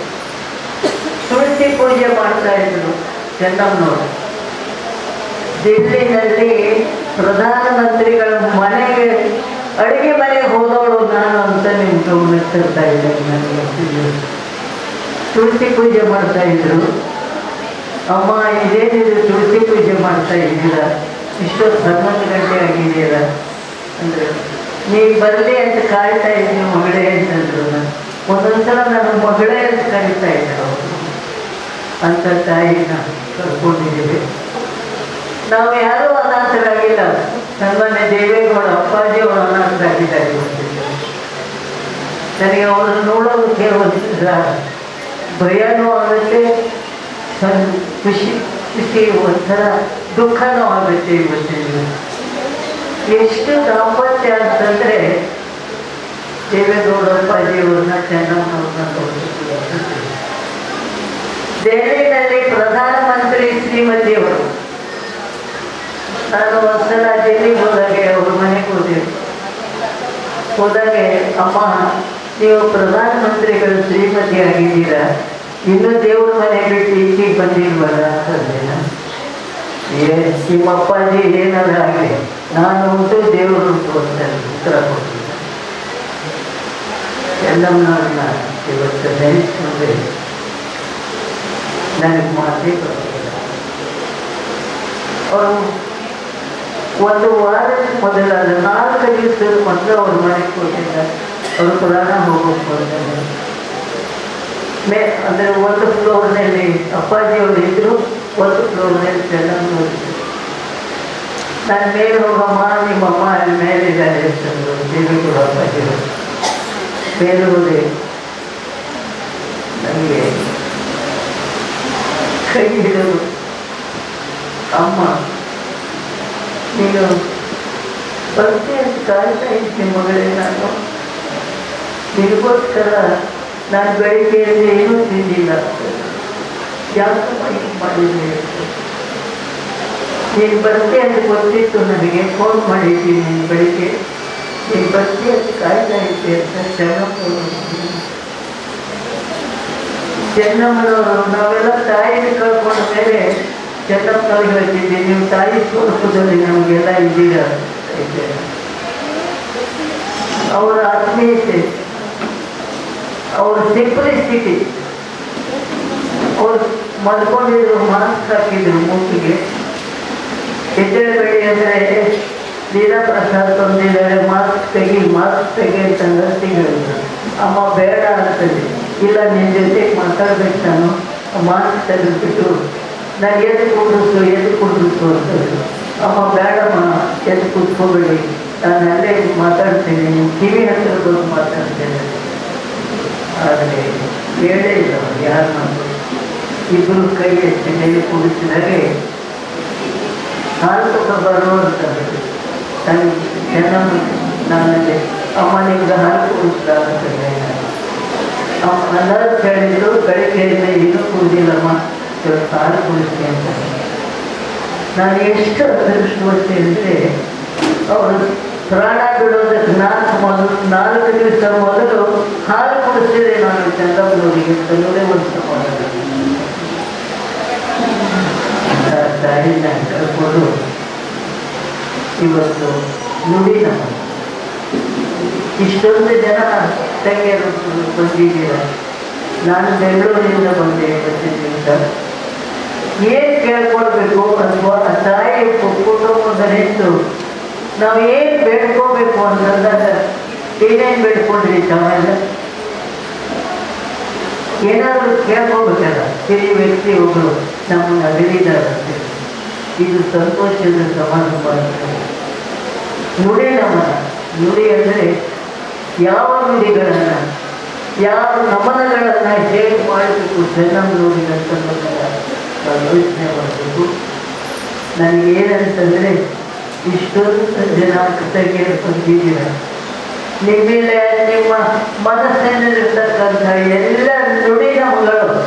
F: ತುಳಸಿ ಪೂಜೆ ಮಾಡ್ತಾ ಇದ್ರು ಚೆನ್ನಮ್ಮನವರು. ದಿಲ್ಲಿನಲ್ಲಿ ಪ್ರಧಾನಮಂತ್ರಿಗಳ ಮನೆಗೆ ಅಡುಗೆ ಮನೆಗೆ ಹೋದವಳು ನಾನು ಅಂತ ನಿಮ್ಮ ಗಮನಕ್ಕೆ ತರ್ತಾ ಇದ್ದೇನೆ. ನನಗೆ ತುಳಸಿ ಪೂಜೆ ಮಾಡ್ತಾ ಇದ್ರು. ಅಮ್ಮ ಇದೇನಿದು ತುಳಸಿ ಪೂಜೆ ಮಾಡ್ತಾ ಇದ್ದೀರ, ಇಷ್ಟೊತ್ತು 11 ಗಂಟೆ ಆಗಿದೆಯಲ್ಲ ಅಂದರೆ ನೀವು ಬರಲಿ ಅಂತ ಕಾಯ್ತಾ ಇದ್ದೀನಿ ಮಗಳೇ ಅಂತಂದ್ರು. ನಾನು ಒಂದೊಂದ್ಸಲ ನನ್ನ ಮಗಳೇ ಅಂತ ಕರೀತಾ ಇದ್ದರು ಅವರು. ಅಂತ ತಾಯಿನ ಕರ್ಕೊಂಡಿದ್ದೀವಿ. ನಾವು ಯಾರೂ ಅನಾಥರಾಗಿಲ್ಲ. ಸನ್ಮಾನ್ಯ ದೇವೇಗೌಡ ಅಪ್ಪಾಜಿಯವರು ಅನಾಥರಾಗಿದ್ದಾರೆ. ನನಗೆ ಅವರನ್ನು ನೋಡೋದಕ್ಕೆ ಒಂಥರ ಭಯನೂ ಆಗುತ್ತೆ, ಖುಷಿ ಒಂಥರ ದುಃಖನೂ ಆಗುತ್ತೆ. ಇವತ್ತಿನ ಎಷ್ಟು ದಾಂಪತ್ಯ ಅಂತಂದರೆ ದೇವೇಗೌಡ ಅಪ್ಪಾಜಿಯವ್ರನ್ನ ಚೆನ್ನಮ್ಮನವ್ರನ್ನ ನೋಡ್ತಿದ್ದೀವಿ. ದೆಹಲಿನಲ್ಲಿ ಪ್ರಧಾನಮಂತ್ರಿ ಶ್ರೀಮತಿಯವರು. ನಾನು ಒಂದ್ಸಲ ಡೆಲ್ಲಿಗೆ ಹೋದಾಗೆ ಅವ್ರ ಮನೆಗೆ ಹೋದಾಗೆ ಅಮ್ಮ ನೀವು ಪ್ರಧಾನಮಂತ್ರಿಗಳು ಶ್ರೀಮತಿ ಆಗಿದ್ದೀರಾ, ಇನ್ನೂ ದೇವ್ರ ಮನೆ ಬಿಟ್ಟು ಈಚೆಗೆ ಬಂದಿಲ್ವಲ್ಲ ಅಂತಂದೆ. ನಿಮ್ಮ ಅಪ್ಪಾಜಿ ಏನಾದ್ರು ಆಗಲಿ ನಾನು ಉಂಟು ದೇವರು ಉಂಟು ಅಂತ ಉತ್ತರ ಕೊಡ್ತೀನಿ. ಚೆನ್ನಮ್ಮನವ್ರನ್ನ ಇವತ್ತು ನೆನೆಸ್ಕೊಂಡ್ರೆ ನನಗೆ ಮಾತೇ ಬರೋದಿಲ್ಲ. ಅವರು ಒಂದು ವಾರದ ಮೊದಲ 4 ದಿವಸದ ಮೊದಲು ಅವ್ರ ಮನೆಗೆ ಹೋಗಿದ್ದ. ಅವರು ಪುರಾಣ ಹೋಗೋಕ್ಕೆ ಹೋಗಿದ್ದಾರೆ. ಅಂದರೆ ಒಂದು ಫ್ಲೋರ್ನಲ್ಲಿ ಅಪ್ಪಾಜಿಯವರು ಇದ್ದರು, ಒಂದು ಫ್ಲೋರ್ನಲ್ಲಿ ಚೆನ್ನಮ್ಮನವರು ಇದ್ದರು. ನಾನು ಮೇಲೆ ಹೋಗಮ್ಮ ನಿಮ್ಮಮ್ಮ ಅಲ್ಲಿ ಮೇಲಿದ್ದಾರೆ ಅಂತಂದರು ದೇವೇಗೌಡ ಅಪ್ಪಾಜಿಯವರು. ಮೇಲೆ ಹೋದೆ. ನನಗೆ ಕೈ ಹಿಡಿದು ಅಮ್ಮ ನೀನು ಬರ್ತೆ ಅಂತ ಕಾಯ್ತಾ ಇದ್ದೀನಿ ಮಗಳೇ. ನಾನು ನಿನಗೋಸ್ಕರ ನಾನು ಬೆಳಿಗ್ಗೆಯಲ್ಲಿ ಏನೂ ತಿಂದಿಲ್ಲ. ಯಾಕಮ್ಮ ಇದು ಮಾಡಿದ್ದೆ? ನೀನು ಬರ್ತೆ ಅಂತ ಗೊತ್ತಿತ್ತು ನನಗೆ. ಫೋನ್ ಮಾಡಿದ್ದೀನಿ ನೀನು ಬೆಳಿಗ್ಗೆ. ನೀನು ಬರ್ತೆ ಅಂತ ಕಾಯ್ತಾ ಇದ್ದೆ ಅಂತ ಚೆನ್ನಮ್ಮನವರು ನಾವೆಲ್ಲ ತಾಯಿನ ಕಳ್ಕೊಂಡ ಮೇಲೆ ಚೆನ್ನಪ್ಪನವ್ರಿಗೆ ಹೇಳ್ತಿದ್ದೆ, ನೀವು ತಾಯಿ ಸ್ವರೂಪದಲ್ಲಿ ನಮಗೆಲ್ಲ ಇದ್ದೀರ. ಅವರ ಆತ್ಮೀಯತೆ, ಅವರ ಸಿಂಪ್ಲಿಸಿಟಿ. ಅವರು ಮಲ್ಕೊಂಡಿದ್ರು, ಮಾಸ್ಕ್ ಹಾಕಿದ್ರು ಮೂಗಿಗೆ. ಎದ್ದೇಳಬೇಡಿ ಅಂದರೆ ಲೀಲಾ ಪ್ರಸಾದ್ ತಂದಿದ್ದಾರೆ, ಮಾಸ್ಕ್ ತೆಗಿ ಅಂತ ನರ್ಸಿಗೆ ಹೇಳಿದ್ರು. ಅಮ್ಮ ಬೇಡ ಅಂತಂದೆ. ಇಲ್ಲ ನಿನ್ನ ಜೊತೆಗೆ ಮಾತಾಡ್ಬೇಕು ನಾನು, ಮಾಸ್ಕ್ ತೆಗೆದುಬಿಟ್ಟು ನಾನು ಎದ್ದು ಕುಂಡ್ರಿಸು ಅಂತಂದ್ರು. ಅಮ್ಮ ಬೇಡಮ್ಮ, ಎದ್ದು ಕೂತ್ಕೋಬೇಡಿ, ನಾನು ಅಲ್ಲೇ ಮಾತಾಡ್ತೇನೆ, ನಿಮ್ಮ ಕಿವಿ ಹತ್ತಿರ ಬಂದು ಮಾತಾಡ್ತೇನೆ. ಆದರೆ ಹೇಳೇ ಇಲ್ಲ ಅವರು ಯಾರು ಮಾತು. ಇಬ್ಬರು ಕೈ ಎತ್ತಿ ಮೇಲೆ ಕೂಡಿಸಿದಾಗೆ ಹಾಲು ತಗೊಬಾರು ಅಂತಂದ್ರು. ನಾನು ಚೆನ್ನಮ್ಮ ನಾನಲ್ಲಿ ಅಮ್ಮ ನಿಮ್ಗೆ ಹಾಲು ಕೂಡಿಸ್ಲ ಅಂತಂದೆ. ಎಲ್ಲರೂ ಕೇಳಿದ್ರು, ಬೆಳಿಗ್ಗೆಯಿಂದ ಇನ್ನೂ ಕೂಡಿಲ್ಲಮ್ಮ, ಇವತ್ತು ಹಾಲು ಕುಡಿಸ್ತೀನಿ ಅಂತ. ನಾನು ಎಷ್ಟು ಅದೃಷ್ಟವರ್ತಿ ಅಂದರೆ ಅವರು ಪ್ರಾಣ ಬಿಡೋದಕ್ಕೆ 4 ದಿವಸ ಮೊದಲು ಹಾಲು ಕುಡಿಸಿದೆ ನಾನು ಚಂದ್ರಪ್ಪನವರಿಗೆ. ತನ್ನೂರೇ ಒಂದು ಸಮಾಧಾನ. ತಾಯಿನ ಕರ್ಕೊಂಡು ಇವತ್ತು ನುಡಿ ನಮ್ಮ ಇಷ್ಟೊಂದು ಜನ ತಂಗಿಯರು ಬಂದಿದ್ದೀರ. ನಾನು ಬೆಂಗಳೂರಿನಿಂದ ಬಂದೆ ಇವತ್ತಿನ. ಏನು ಕೇಳ್ಕೊಳ್ಬೇಕು ಅಥವಾ ಆ ತಾಯಿ ಕುಟುಂಬದ ಹೆಸರು ನಾವು ಏನು ಬೇಡ್ಕೋಬೇಕು ಅಂತಂದಾಗ ಏನೇನು ಬೇಡ್ಕೊಂಡ್ರಿ ತಾವೆಲ್ಲ? ಏನಾದರೂ ಕೇಳ್ಕೋಬೇಕಲ್ಲ. ಹಿರಿಯ ವ್ಯಕ್ತಿ ಒಬ್ಬರು ನಮ್ಮನ್ನು ಅಗಲಿದಾರಂತೆ. ಇದು ಸಂತೋಷದ ಸಮಾರಂಭ. ನುಡಿ ನಮ್ಮನ ನುಡಿ ಅಂದರೆ ಯಾವ ನುಡಿಗಳನ್ನು ಯಾವ ನಮನಗಳನ್ನು ಹೇಗೆ ಮಾಡಬೇಕು ಚೆನ್ನಮ್ಮನವರಿಗಂತನ್ನೋದನ್ನು ನಾವು ಯೋಚನೆ ಮಾಡಬೇಕು. ನನಗೇನಂತಂದರೆ ಇಷ್ಟೊಂದು ಜನ ಕೃತಜ್ಞರು ಬಂದಿದ್ದೀರ. ನಿಮ್ಮಿಲ್ಲ ನಿಮ್ಮ ಮನಸ್ಸಿನಲ್ಲಿರ್ತಕ್ಕಂಥ ಎಲ್ಲ ನುಡಿನ ಮಗಳು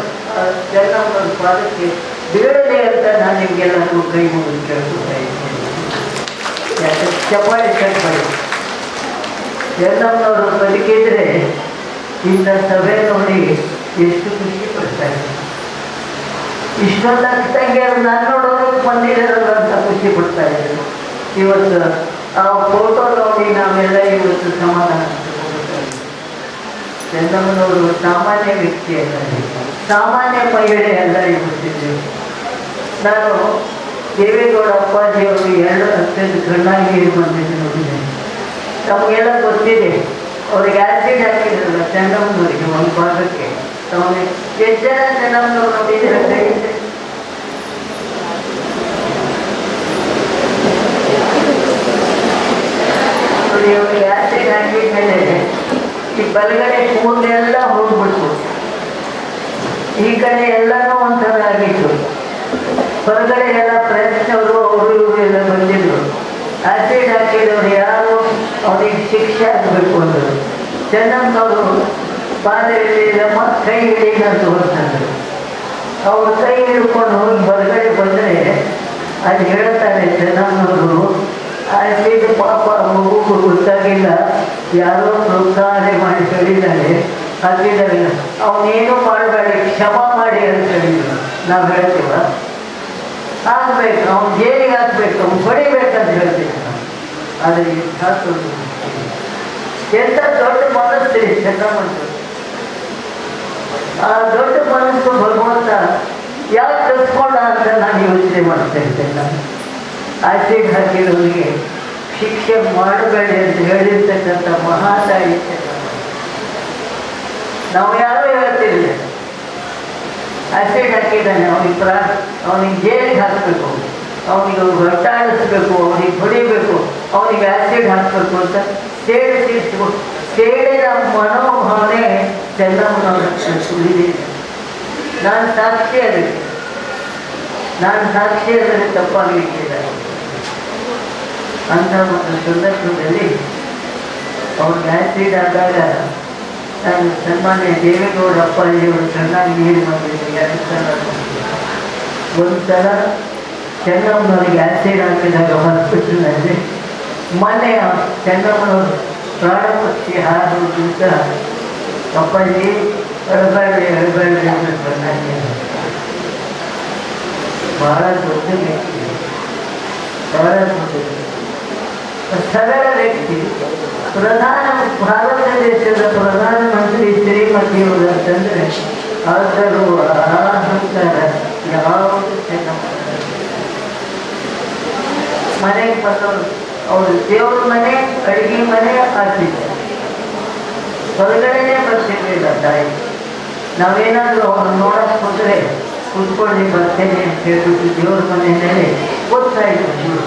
F: ಚೆನ್ನಮ್ಮನ ಪಾದಕ್ಕೆ ಬೀಳಲಿ ಅಂತ ನಾನು ನಿಮಗೆಲ್ಲರಿಗೂ ಕೈ ಮುಗಿದು ಕೇಳ್ಕೊತಾ ಇದ್ದೀನಿ. ಯಾಕೆ ಚಪ್ಪಾಳಿ ಚೆನ್ನಮ್ಮನವರು ಬದುಕಿದ್ರೆ ಇಂಥ ಸಭೆ ನೋಡಿ ಎಷ್ಟು ಖುಷಿ ಪಡ್ತಾರೆ. ಇಷ್ಟೊಂದು ತಂಗಿಯರು ನಾನು ನೋಡೋದಕ್ಕೆ ಬಂದಿದ್ದಾರಲ್ಲ ಅಂತ ಖುಷಿ ಪಡ್ತಾ ಇದ್ರು. ಇವತ್ತು ಆ ಫೋಟೋ ನೋಡಿ ನಾವೆಲ್ಲ ಇವತ್ತು ಸಮಾಧಾನ ಚೆನ್ನಮ್ಮನವರು ಸಾಮಾನ್ಯ ವ್ಯಕ್ತಿ ಅಲ್ಲ, ಸಾಮಾನ್ಯ ಮಹಿಳೆ ಅಲ್ಲ. ಇವತ್ತಿದ್ರು ನಾನು ದೇವೇಗೌಡ ಅಪ್ಪಾಜಿಯವರು 2 ಅತ್ಯಂತ ಕಣ್ಣಾಗಿ ಬಂದಿದ್ದು ನೋಡಿದ್ದೇನೆ. ನಮಗೆಲ್ಲ ಗೊತ್ತಿದೆ, ಅವ್ರಿಗೆ ಆ್ಯಸಿಡ್ ಹಾಕಿದ್ರಲ್ಲ ಚೆನ್ನಮ್ಮನವರಿಗೆ ಒಂದು ಭಾಗಕ್ಕೆ. ಅವನಿಗೆ ಎಷ್ಟು ಜನ ಚೆನ್ನಮ್ಮನವ್ರು ನೋಡಿದ್ದೀರ ಕೈಯಿದೆ? ಅವ್ರಿಗೆ ಆ್ಯಸಿಡ್ ಹಾಕಿದ್ಮೇಲೆ ಈ ಬಲಗಡೆ ಕೂದಲೆಲ್ಲ ಹೋಗ್ಬಿಡ್ತು, ಈ ಕಡೆ ಎಲ್ಲನೂ ಒಂಥರ ಆಗಿತ್ತು. ಹೊರಗಡೆ ಎಲ್ಲ ಫ್ರೆಂಡ್ಸ್ನವರು ಅವರು ಇವರು ಎಲ್ಲ ಬಂದಿದ್ರು. ಆ್ಯಸಿಡ್ ಹಾಕಿದವರು ಯಾರು ಅವ್ರಿಗೆ ಶಿಕ್ಷೆ ಆಗಬೇಕು ಅಂದರು. ಚೆನ್ನಮ್ಮನವರು ಬಾಧೆಯಲ್ಲಿ ನಮ್ಮ ಕೈ ಹಿಡಿದ ಅಂತ ಹೊರಟಂದರು. ಅವ್ರ ಕೈ ಹಿಡ್ಕೊಂಡು ಹೋಗಿ ಹೊರಗಡೆ ಬಂದರೆ ಅದು ಹೇಳ್ತಾರೆ ಚೆನ್ನಮ್ಮನವರು, ಆ್ಯಸಿಡ್ ಪಾಪ ಮಗು ಗೊತ್ತಾಗಿಲ್ಲ, ಯಾರೋ ಪ್ರೋತ್ಸಾಹನೆ ಮಾಡಿ ಹೇಳಿದ್ದಾರೆ, ಹಾಕಿದ್ದಾರೆ, ಅವನೇನು ಮಾಡಬೇಡಿ ಕ್ಷಮಾ ಮಾಡಿ ಅಂತ ಹೇಳಿದ್ರು. ನಾವು ಹೇಳ್ತೀವ ಹಾಕ್ಬೇಕು, ಅವ್ನು ಜೈಲಿಗೆ ಹಾಕ್ಬೇಕು, ಅವ್ನು ಹೊಡಿಬೇಕಂತ ಹೇಳ್ತೀವಿ. ಆದರೆ ಎಂಥ ದೊಡ್ಡ ಮನಸ್ಸು ಚೆನ್ನಮ್ಮನದು. ಆ ದೊಡ್ಡ ಮನಸ್ಸು ಭಗವಂತ ಯಾಕೆ ಕಲ್ಸ್ಕೊಂಡ ಅಂತ ನಾನು ಯೋಚನೆ ಮಾಡ್ತಾ ಇದ್ದೇನೆ. ಆ್ಯಸಿಡ್ ಹಾಕಿರೋರಿಗೆ ಶಿಕ್ಷೆ ಮಾಡಬೇಡಿ ಅಂತ ಹೇಳಿರ್ತಕ್ಕಂಥ ಮಹಾತಾಯಿ ನಾವು ಯಾರೂ ಹೇಳ್ತಿರಲಿಲ್ಲ. ಆ್ಯಸಿಡ್ ಹಾಕಿದ್ದಾನೆ, ಅವನಿಗೆ ಜೈಲಿಗೆ ಹಾಕಬೇಕು, ಅವನಿಗೆ ಹೊಟ್ಟಾಡಿಸ್ಬೇಕು, ಅವನಿಗೆ ಹೊಡಿಬೇಕು, ಅವನಿಗೆ ಆ್ಯಸಿಡ್ ಹಾಕಬೇಕು ಅಂತ ಸೇಡಿನ ಮನೋಭಾವನೆ ಚೆನ್ನಮ್ಮನವರ ಸುಳಿದಿದೆ. ನಾನು ಸಾಕ್ಷಿ ಅದಕ್ಕೆ ತಪ್ಪಾಗಲಿಕ್ಕಿಲ್ಲ. ಅಂತ ಒಂದು ಸಂದರ್ಭದಲ್ಲಿ ಅವ್ರಿಗೆ ಆ್ಯಸಿಡ್ ಆದಾಗ ನಾನು ಸನ್ಮಾನ್ಯ ದೇವೇಗೌಡ ಅಪ್ಪಾಜಿಯವರು ಚೆನ್ನಾಗಿ ನೀರು ಬಂದಿದ್ದೆ. ಒಂದು ಸಲ ಚೆನ್ನಮ್ಮನವರಿಗೆ ಆ್ಯಸಿಡ್ ಹಾಕಿದಾಗ ಹಾಸ್ಪಿಟಲ್ನಲ್ಲಿ ಮೊನ್ನೆ ಚೆನ್ನಮ್ಮನವರು ಪ್ರಾಣ ಪಕ್ಷಿ ಹಾರೋದ್ರಿಂದ ಅಪ್ಪಾಜಿ ಅಳಬೇಡ್ರಿ ಅಂತ ಬಂದಾಗೆ ಬಹಳ ದೊಡ್ಡ ವ್ಯಕ್ತಿ, ಬಹಳ ದೊಡ್ಡ ಸರಳ ವ್ಯಕ್ತಿ. ಭಾರತ ದೇಶದ ಪ್ರಧಾನಮಂತ್ರಿ ಶ್ರೀಮತಿಯವರು ಅಂತಂದರೆ ಆದರೂ ಅಹಂಕಾರ ಯಾವುದು ಚೆನ್ನಮ್ಮ. ಮನೆಗೆ ಬಂದವರು ಅವರು ದೇವ್ರ ಮನೆ, ಅಡುಗೆ ಮನೆ ಹಾಕಿದ್ದಾರೆ, ಹೊರಗಡೆನೇ ಬರ್ತಿರ್ಲಿಲ್ಲ ತಾಯಿ. ನಾವೇನಾದರೂ ಅವ್ರನ್ನ ನೋಡಕ್ಕೆ ಹೋದರೆ ಕೂತ್ಕೊಳ್ಳಿ ಬರ್ತೇನೆ ಅಂತ ಹೇಳ್ಬಿಟ್ಟು ದೇವ್ರ ಮನೆಯಲ್ಲೇ ಓದ್ತಾ ಇದ್ರು.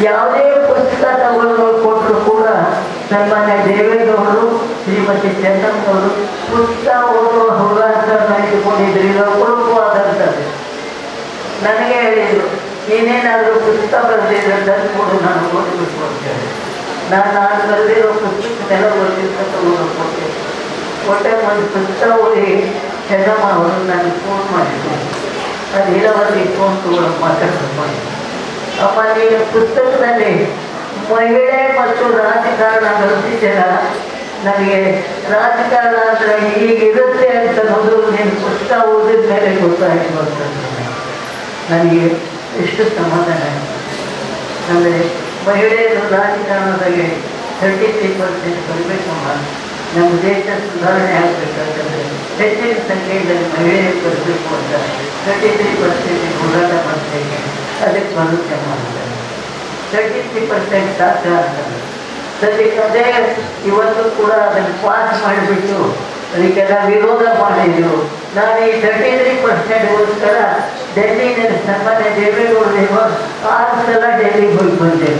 F: ಯಾವುದೇ ಪುಸ್ತಕ ತಗೊಂಡು ಕೊಟ್ಟರು ಕೂಡ ಸನ್ಮಾನ್ಯ ದೇವೇಗೌಡರು ಶ್ರೀಮತಿ ಚೆನ್ನಮ್ಮನವರು ಪುಸ್ತಕ ಓದುವ ಹವ್ಯಾಸನ ಇಟ್ಕೊಂಡಿದ್ರು. ಇದು ಅಪರೂಪವಾದಂಥದ್ದು. ನನಗೆ ಹೇಳಿದರು, ನೀನೇನಾದರೂ ಪುಸ್ತಕ ಬರೆದಿದ್ರೆ ತಂದು ಕೊಡು, ನಾನು ಓದಬೇಕು ಅಂತೇಳಿ. ನಾನು ಬರೆದಿರೋ ಪುಸ್ತಕನೆಲ್ಲ ಓದಿರ್ತಕ್ಕ ಓದಕ್ಕೆ ಒಟ್ಟೆ ಒಂದು ಪುಸ್ತಕ ಓದಿ ಚೆನ್ನಮ್ಮ ಅವರು ನನಗೆ ಫೋನ್ ಮಾಡಿದ್ರು. ಅದು ಇಲ್ಲವಲ್ಲಿ ಫೋನ್ ತಗೊಳ್ಳೋಕೆ ಮಾತಾಡ್ಕೊಂಡು, ಅಮ್ಮ ನೀನು ಪುಸ್ತಕದಲ್ಲಿ ಮಹಿಳೆ ಮತ್ತು ರಾಜಕಾರಣ ಬರೆದಿದ್ದೀರ, ನನಗೆ ರಾಜಕಾರಣ ಅಂದರೆ ಹೀಗಿರುತ್ತೆ ಅಂತ ಮೊದಲು ನೀನು ಪುಸ್ತಕ ಓದಿದ ಮೇಲೆ ಗೊತ್ತಾಯಿತು ಅಂತಂದ್ರೆ ನನಗೆ ಎಷ್ಟು ಸಮಾಧಾನ. ಅಂದರೆ ಮಹಿಳೆಯರು ರಾಜಕಾರಣದಲ್ಲಿ 33% ಬರಬೇಕಮ್ಮ. ನಮ್ಮ ದೇಶ ಸುಧಾರಣೆ ಆಗಬೇಕಂತಂದರೆ ಹೆಚ್ಚಿನ ಸಂಖ್ಯೆಯಲ್ಲಿ ಮಹಿಳೆಯರು ಬರಬೇಕು ಅಂತ 33% ಹೋರಾಟ ಮಾಡ್ತಾ ಇದ್ದೇನೆ. ಅದಕ್ಕೆ ಬರುತ್ತೆ ಮಾಡ್ತಾರೆ. 33% ಸಾಧ್ಯ ಆಗ್ತದೆ. ಸದ್ಯಕ್ಕೆ ಅದೇ ಇವತ್ತು ಕೂಡ ಅದನ್ನು ಪಾಸ್ ಮಾಡಿಬಿಟ್ಟು ಅದಕ್ಕೆಲ್ಲ ವಿರೋಧ ಮಾಡಿದ್ರು. ನಾನು ಈ 33%ಗೋಸ್ಕರ ಡೆಲ್ಲಿನಲ್ಲಿ ಸನ್ಮಾನ್ಯ ದೇವೇಗೌಡರು 6 ಸಲ ಡೆಲ್ಲಿಗೆ ಹೋಗಿ ಬಂದೆ.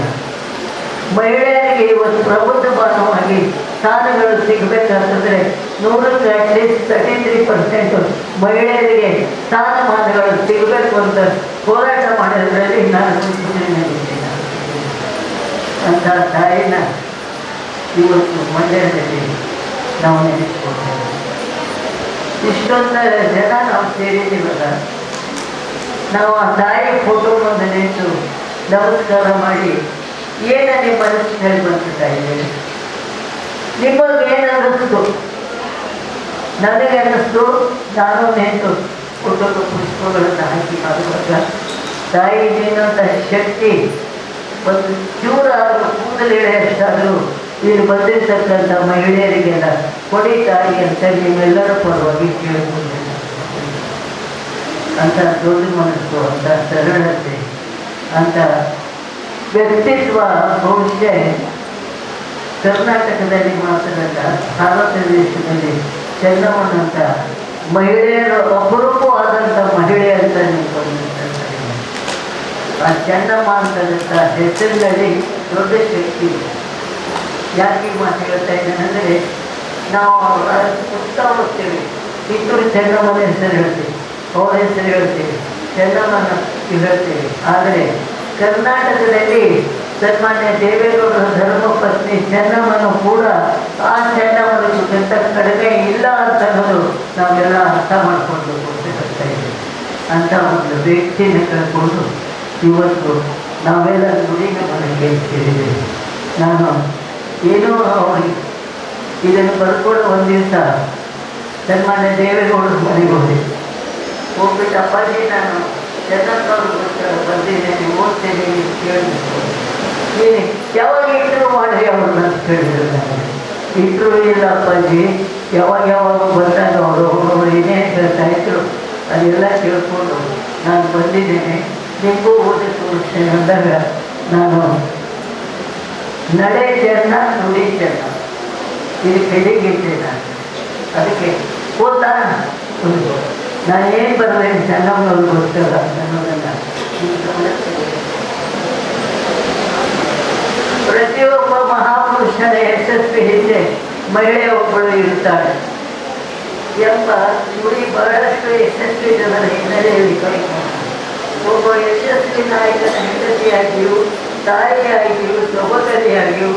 F: ಮಹಿಳೆಯರಿಗೆ ಇವತ್ತು ಪ್ರಬುದ್ಧ ಭಾನುವಾರ ಸಮಾನವಾಗಿ ಸ್ಥಾನಗಳು ಸಿಗಬೇಕಂತಂದರೆ 100ಕ್ಕೆ ಅಟ್ಲೀಸ್ಟ್ 33% ಮಹಿಳೆಯರಿಗೆ ಸ್ಥಾನಮಾನಗಳು ಸಿಗಬೇಕು ಅಂತ ಹೋರಾಟ ಮಾಡೋದ್ರಲ್ಲಿ ನಾನು ಖುಷಿಯಾಗಿದ್ದೇನೆ. ಅಂತ ತಾಯಿನ ಇವತ್ತು ಮಂಡ್ಯದಲ್ಲಿ ನಾವು ನೆನೆಸ್ಕೊಳ್ತೇವೆ. ಇಷ್ಟೊಂದು ಜನ ನಾವು ಸೇರಿದ್ದೀವಲ್ಲ, ನಾವು ಆ ತಾಯಿ ಫೋಟೋ ಮುಂದೆ ನಿಂತು ನಮಸ್ಕಾರ ಮಾಡಿ ಏನ ನಿಮ್ಮ ಮನಸ್ಸಿನಲ್ಲಿ ಬಂತು ತಾಯಿಗೆ? ನಿಮಗೆ ಏನು ಅನ್ನಿಸ್ತು? ನನಗೆ ಅನ್ನಿಸ್ತು, ನಾನು ನಿಂತು ಫೋಟೋಗೆ ಪುಷ್ಪಗಳನ್ನು ಹಾಕಿ ಮಾಡುವಾಗ ತಾಯಿಗೇನಂತ ಶಕ್ತಿ ಒಂದು ಚೂರಾದರೂ ಕೂದಲಿಳೆಯಷ್ಟಾದರೂ ಇಲ್ಲಿ ಬಂದಿರ್ತಕ್ಕಂಥ ಮಹಿಳೆಯರಿಗೆಲ್ಲ ಕೊಡಿ ತಾಯಿ ಅಂತ ನಿಮ್ಮೆಲ್ಲರ ಪರವಾಗಿ ಕೇಳಿಕೊಂಡಿದ್ದೇನೆ. ಅಂತ ದೊಡ್ಡ ಮನಸ್ಸು, ಅಂತ ಸರಳತೆ, ಅಂತ ವ್ಯಕ್ತಿತ್ವ ಬಹುಶಃ ಕರ್ನಾಟಕದಲ್ಲಿ ಮಾತ್ರವಲ್ಲ, ಭಾರತ ದೇಶದಲ್ಲಿ ಚೆನ್ನಮ್ಮನಂತ ಮಹಿಳೆಯರು ಅಪರೂಪವಾದಂಥ ಮಹಿಳೆ ಅಂತ ನಿಂತ್ಕೊಂಡಿರ್ತಾರೆ. ಆ ಚೆನ್ನಮ್ಮ ಅಂತಕ್ಕಂಥ ಹೆಸರಿನಲ್ಲಿ ದೊಡ್ಡ ಶಕ್ತಿ ಇದೆ. ಯಾಕೆ ಮಾತು ಹೇಳ್ತಾ ಇದ್ದೇನೆಂದರೆ, ನಾವು ಅವರ ಪುಸ್ತಕ ಓದ್ತೇವೆ, ಕಿತ್ತೂರು ಚೆನ್ನಮ್ಮನ ಹೆಸರು ಹೇಳ್ತೀವಿ, ಅವರ ಹೆಸರು ಹೇಳ್ತೇವೆ, ಚೆನ್ನಮ್ಮನ ಹೇಳ್ತೇವೆ. ಆದರೆ ಕರ್ನಾಟಕದಲ್ಲಿ ಸನ್ಮಾನ್ಯ ದೇವೇಗೌಡರ ಧರ್ಮಪತ್ನಿ ಚೆನ್ನಮ್ಮನು ಕೂಡ ಆ ಚೆನ್ನಮ್ಮನಿಗಿಂತ ಕಡಿಮೆ ಇಲ್ಲ ಅಂತ ಅನ್ನೋದು ನಾವೆಲ್ಲ ಅರ್ಥ ಮಾಡಿಕೊಂಡು ಹೋಗ್ತಾ ಇದ್ದೀವಿ. ಅಂತ ಒಂದು ವ್ಯಕ್ತಿನ ಕಳ್ಕೊಂಡು ಇವತ್ತು ನಾವೆಲ್ಲ ನುಡಿಗೆ ಮನೆಗೆ ಸೇರಿದ್ದೇವೆ. ನಾನು ಏನೋ ಅವರಿಗೆ ಇದನ್ನು ಬರ್ಕೊಂಡು ಒಂದು ದಿವಸ ಸನ್ಮಾನ್ಯ ದೇವೇಗೌಡರ ಮನೆಗೆ ಹೋಗ್ಬಿಟ್ಟು ಅಪ್ಪಾಜಿ ನಾನು ಚೆನ್ನಮ್ಮನವ್ರಿಗೋಸ್ಕರ ಬಂದಿದ್ದೇನೆ, ಓದ್ತೇನೆ ನೀವು ಕೇಳಬೇಕು. ನೀನು ಯಾವಾಗ ಇಂಟರ್ವ್ಯೂ ಮಾಡಿ ಅವ್ರನ್ನ ಕೇಳಿದ್ರು. ನಾನು ಇಂಟರ್ವ್ಯೂ ಇಲ್ಲ ಅಪ್ಪಾಜಿ, ಯಾವಾಗ ಬಂದಾಗ ಅವರು ಏನೇ ಹೇಳ್ತಾ ಇದ್ರು ಅದೆಲ್ಲ ಕೇಳ್ಕೊಂಡು ನಾನು ಬಂದಿದ್ದೇನೆ, ನಿಮಗೂ ಓದಿ ತೋರಿಸ್ತೇನೆ ಅಂದಾಗ ನಾನು ನಡೆ ಚೆನ್ನ ನುಡಿ ಚೆನ್ನ ಇದು ಬೆಳಿಗ್ಗೆ ನಾನು ಅದಕ್ಕೆ ಓದ್ತಾ ನಾನು ಏನು ಬರಲೇನು ಚೆನ್ನಮ್ಮನವ್ರಿಗೆ ಗೊತ್ತಿಲ್ಲ ಅನ್ನೋದನ್ನು ಪ್ರತಿಯೊಬ್ಬ ಮಹಾಪುರುಷನ ಯಶಸ್ವಿ ಹಿಂದೆ ಮಹಿಳೆ ಒಬ್ಬಳು ಇರ್ತಾಳೆ ಎಂಬ ನುಡಿ ಬಹಳಷ್ಟು ಯಶಸ್ವಿ ಜನರ ಹಿನ್ನೆಲೆಯಲ್ಲಿ ಕೈಗೊಂಡು ಒಬ್ಬ ಯಶಸ್ವಿ ನಾಯಕನ ಹೆಂಡತಿಯಾಗಿಯೂ ತಾಯಿಯಾಗಿಯೂ ಸಹೋದರಿಯಾಗಿಯೂ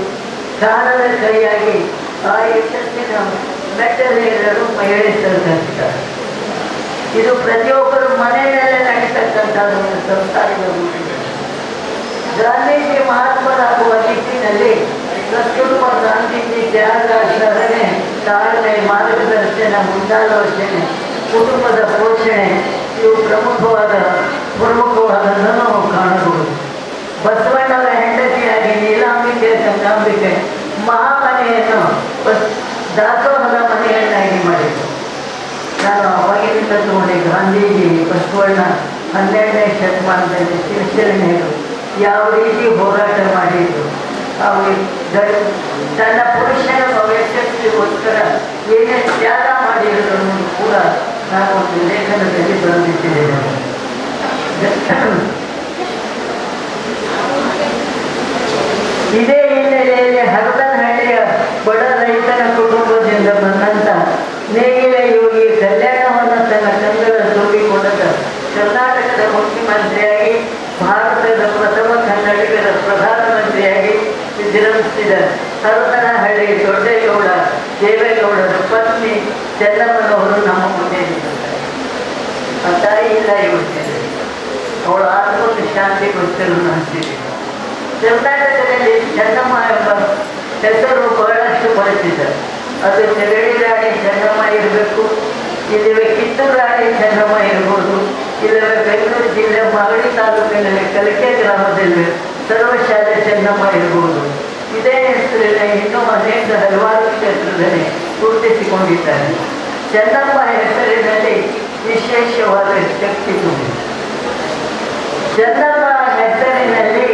F: ಕಾಲದ ಕೈಯಾಗಿ ಆ ಯಶಸ್ಸಿನ ಮೆಟ್ಟಲೇರಲು ಮಹಿಳೆ ಸಹಕರಿಸ್ತಾರೆ. ಇದು ಪ್ರತಿಯೊಬ್ಬರು ಮನೆಯಲ್ಲೇ ನಡೀತಕ್ಕಂಥ ಒಂದು ಸಂಸಾರದ ರೂಢಿ. ಗಾಂಧೀಜಿ ಮಹಾತ್ಮರಾಗುವ ನಿಟ್ಟಿನಲ್ಲಿ ಕಸ್ತೂರ್ಬಾ ಗಾಂಧೀಜಿ ತ್ಯಾಗ, ಶರಣೆ, ತಾಳ್ಮೆ, ಮಾರ್ಗದರ್ಶನ, ಮುಂದಾಲೋಚನೆ, ಕುಟುಂಬದ ಪೋಷಣೆ ಇವು ಪ್ರಮುಖವಾದನ್ನು ನಾವು ಕಾಣಬಹುದು. ಬಸವಣ್ಣವರ ಹೆಂಡತಿಯಾಗಿ ನೀಲಾಂಬಿಕೆ ಗಂಗಾಂಬಿಕೆ ಮಹಾಮನೆಯನ್ನು ದಾಸೋಹದ ಮನೆಯನ್ನಾಗಿ ಮಾಡಿದರು. ನಾನು ಅವಾಗಿನಿಂದ ನೋಡಿ ಗಾಂಧೀಜಿ, ಬಸವಣ್ಣ 12ನೇ ಶತಮಾನದಲ್ಲಿ ಶಿವಶರಣರು ಯಾವ ರೀತಿ ಹೋರಾಟ ಮಾಡಿದ್ರು, ಅವರು ತನ್ನ ಪುರುಷನ ಯಶಸ್ಸಿಗೋಸ್ಕರ ಏನೇ ತ್ಯಾಗ ಮಾಡಿದ್ರು ಅನ್ನೋದು ಕೂಡ ನಾನು ಒಂದು ಲೇಖನದಲ್ಲಿ ಬರೆದಿದ್ದೇನೆ. ಇದೇ ಹಿನ್ನೆಲೆಯಲ್ಲಿ ಹರದನಹಳ್ಳಿಯ ಬಡ ರೈತನ ಕುಟುಂಬದಿಂದ ಬಂದಂಥ ನೇಗಿಲ ಯೋಗಿ ಕಲ್ಯಾಣವನ್ನು ತನ್ನ ಕಂದರ ತುಂಬಿಕೊಂಡ ಕರ್ನಾಟಕದ ಮುಖ್ಯಮಂತ್ರಿಯಾಗಿ ಭಾರತದ ಪ್ರಥಮ ಕನ್ನಡಿಗರ ಪ್ರಧಾನಮಂತ್ರಿಯಾಗಿ ವಿಜೃಂಭಿಸಿದ ಹರದನಹಳ್ಳಿ ದೊಡ್ಡೇಗೌಡ ದೇವೇಗೌಡರ ಪತ್ನಿ ಚೆನ್ನಮ್ಮನವರು ನಮ್ಮ ಮುಂದೆ ನಿಂತಿದ್ದಾರೆ. ಆ ತಾಯಿ ಇಲ್ಲ ಇವತ್ತಿದೆ, ಅವಳ ಆತ್ಮಕ್ಕೆ ಶಾಂತಿಗೋಸ್ಕರ ನಡೆಸಿದೆ. ಕರ್ನಾಟಕದಲ್ಲಿ ಚೆನ್ನಮ್ಮ ಎಂಬ ಹೆಸರು ಬಹಳಷ್ಟು ಬಳಸಿದ. ಅದು ಚೆರಡಿ ರಾಣಿ ಚೆನ್ನಮ್ಮ ಇರಬೇಕು, ಇಲ್ಲವೇ ಕಿತ್ತೂರು ರಾಣಿ ಚೆನ್ನಮ್ಮ ಇರ್ಬೋದು, ಇಲ್ಲವೇ ಬೆಂಗಳೂರು ಜಿಲ್ಲೆ ಮಾಗಡಿ ತಾಲೂಕಿನಲ್ಲಿ ಕಲಿಕೆ ಗ್ರಾಮದಲ್ಲಿ ಸರ್ವಶಾಲೆ ಚೆನ್ನಮ್ಮ ಇರ್ಬೋದು. ಇದೇ ಹೆಸರಿನ ಇನ್ನೂ ಅನೇಕ ಹಲವಾರು ಕ್ಷೇತ್ರದಲ್ಲಿ ಗುರುತಿಸಿಕೊಂಡಿದ್ದಾರೆ. ಚೆನ್ನಮ್ಮ ಹೆಸರಿನಲ್ಲಿ ವಿಶೇಷವಾದ ಶಕ್ತಿ ತುಂಬಿದೆ. ಚೆನ್ನಮ್ಮ ಹೆಸರಿನಲ್ಲಿ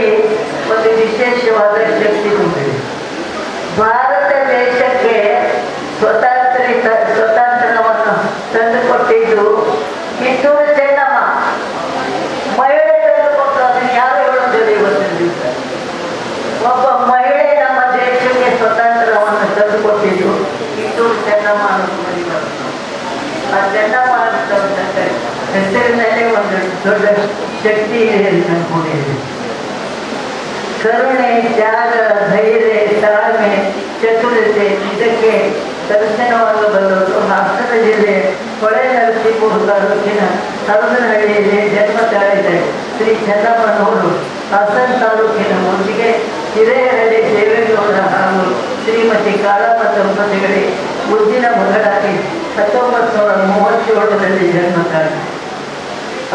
F: ಒಂದು ವಿಶೇಷವಾದ ಶಕ್ತಿ ತುಂಬಿದೆ. ಭಾರತ ದೇಶಕ್ಕೆ ಸ್ವತಂತ್ರವನ್ನು ತಂದುಕೊಟ್ಟಿದ್ದು ಕಿತ್ತೂರು ಚೆನ್ನಮ್ಮ. ಮಹಿಳೆ ತಂದುಕೊಟ್ಟು ಅದನ್ನು ಯಾರು ಹೇಳೋದಿಲ್ಲ ಇವತ್ತಿನ ದಿವಸ. ಒಬ್ಬ ಮಹಿಳೆ ನಮ್ಮ ದೇಶಕ್ಕೆ ಸ್ವತಂತ್ರವನ್ನು ಮನುಷ್ಯರಲ್ಲೇ ಒಂದು ದೊಡ್ಡ ಶಕ್ತಿ ಇದೆ ಅಂತ ಅನ್ಕೊಂಡಿದ್ದೀನಿ. ಕರುಣೆ, ತ್ಯಾಗ, ಧೈರ್ಯ, ತಾಳ್ಮೆ, ಚತುರತೆ ಇದಕ್ಕೆ ದರ್ಶನವಾಗಬಲ್ಲವರು ಹಾಸನ ಜಿಲ್ಲೆ ಹೊಳೆ ನರಸೀಪುರ ತಾಲೂಕಿನ ಹರದನಹಳ್ಳಿಯಲ್ಲಿ ಜನ್ಮ ತಾಳಿದ್ದಾರೆ ಶ್ರೀ ಚೆನ್ನಮ್ಮನವರು ಹಾಸನ ತಾಲೂಕಿನ ಮುಂದಿಗೆ ಹಿರೇಹಳ್ಳಿ ದೇವೇಗೌಡ ಹಾಗೂ ಶ್ರೀಮತಿ ಕಾಳಮ್ಮ ದಂಪತಿಗಳಿಗೆ ಮುದ್ದಿನ ಮಗಳಾಗಿ 1937ರಲ್ಲಿ ಜನ್ಮ ತಾಳಿ.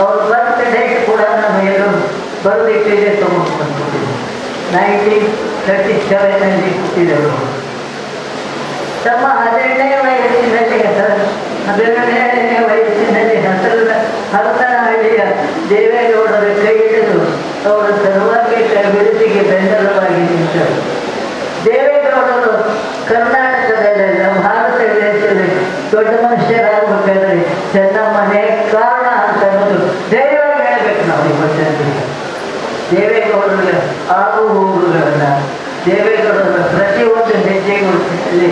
F: ಅವ್ರ ಬರ್ತ್ ಡೇಟ್ ಕೂಡ ನಾನು ಏನು ಬರೆದಿಟ್ಟಿದೆ ತಗೊಂಡು ಬಂದ್ಬಿಟ್ಟಿದ್ದೆ. 1937ರಲ್ಲಿ ಹುಟ್ಟಿದವರು. ತಮ್ಮ 12ನೇ ವಯಸ್ಸಿನಲ್ಲಿ ಹರದನಹಳ್ಳಿಯ ದೇವೇಗೌಡರ ಕೈ ಹಿಡಿದು ಅವರ ಸರ್ವಾಂಗೀಣ ಅಭಿವೃದ್ಧಿಗೆ ಬೆಂಬಲವಾಗಿ ನಿಂತರು. ದೇವೇಗೌಡರು ಕರ್ನಾಟಕದಲ್ಲೆಲ್ಲ ಭಾರತ ದೇಶದಲ್ಲಿ ದೊಡ್ಡ ಮನುಷ್ಯರಾಗಬೇಕಾದ್ರೆ ಚೆನ್ನಮ್ಮನೇ ಕಾರಣ ಅಂತ ಅನ್ನೋದು ಧೈರ್ಯವಾಗಿ ಹೇಳಬೇಕು ನಾವು ಇವತ್ತಿನ. ದೇವೇಗೌಡರ ಆಗು ಹೋಗುಗಳನ್ನ, ದೇವೇಗೌಡರ ಪ್ರತಿಯೊಂದು ಹೆಜ್ಜೆಗಳಲ್ಲಿ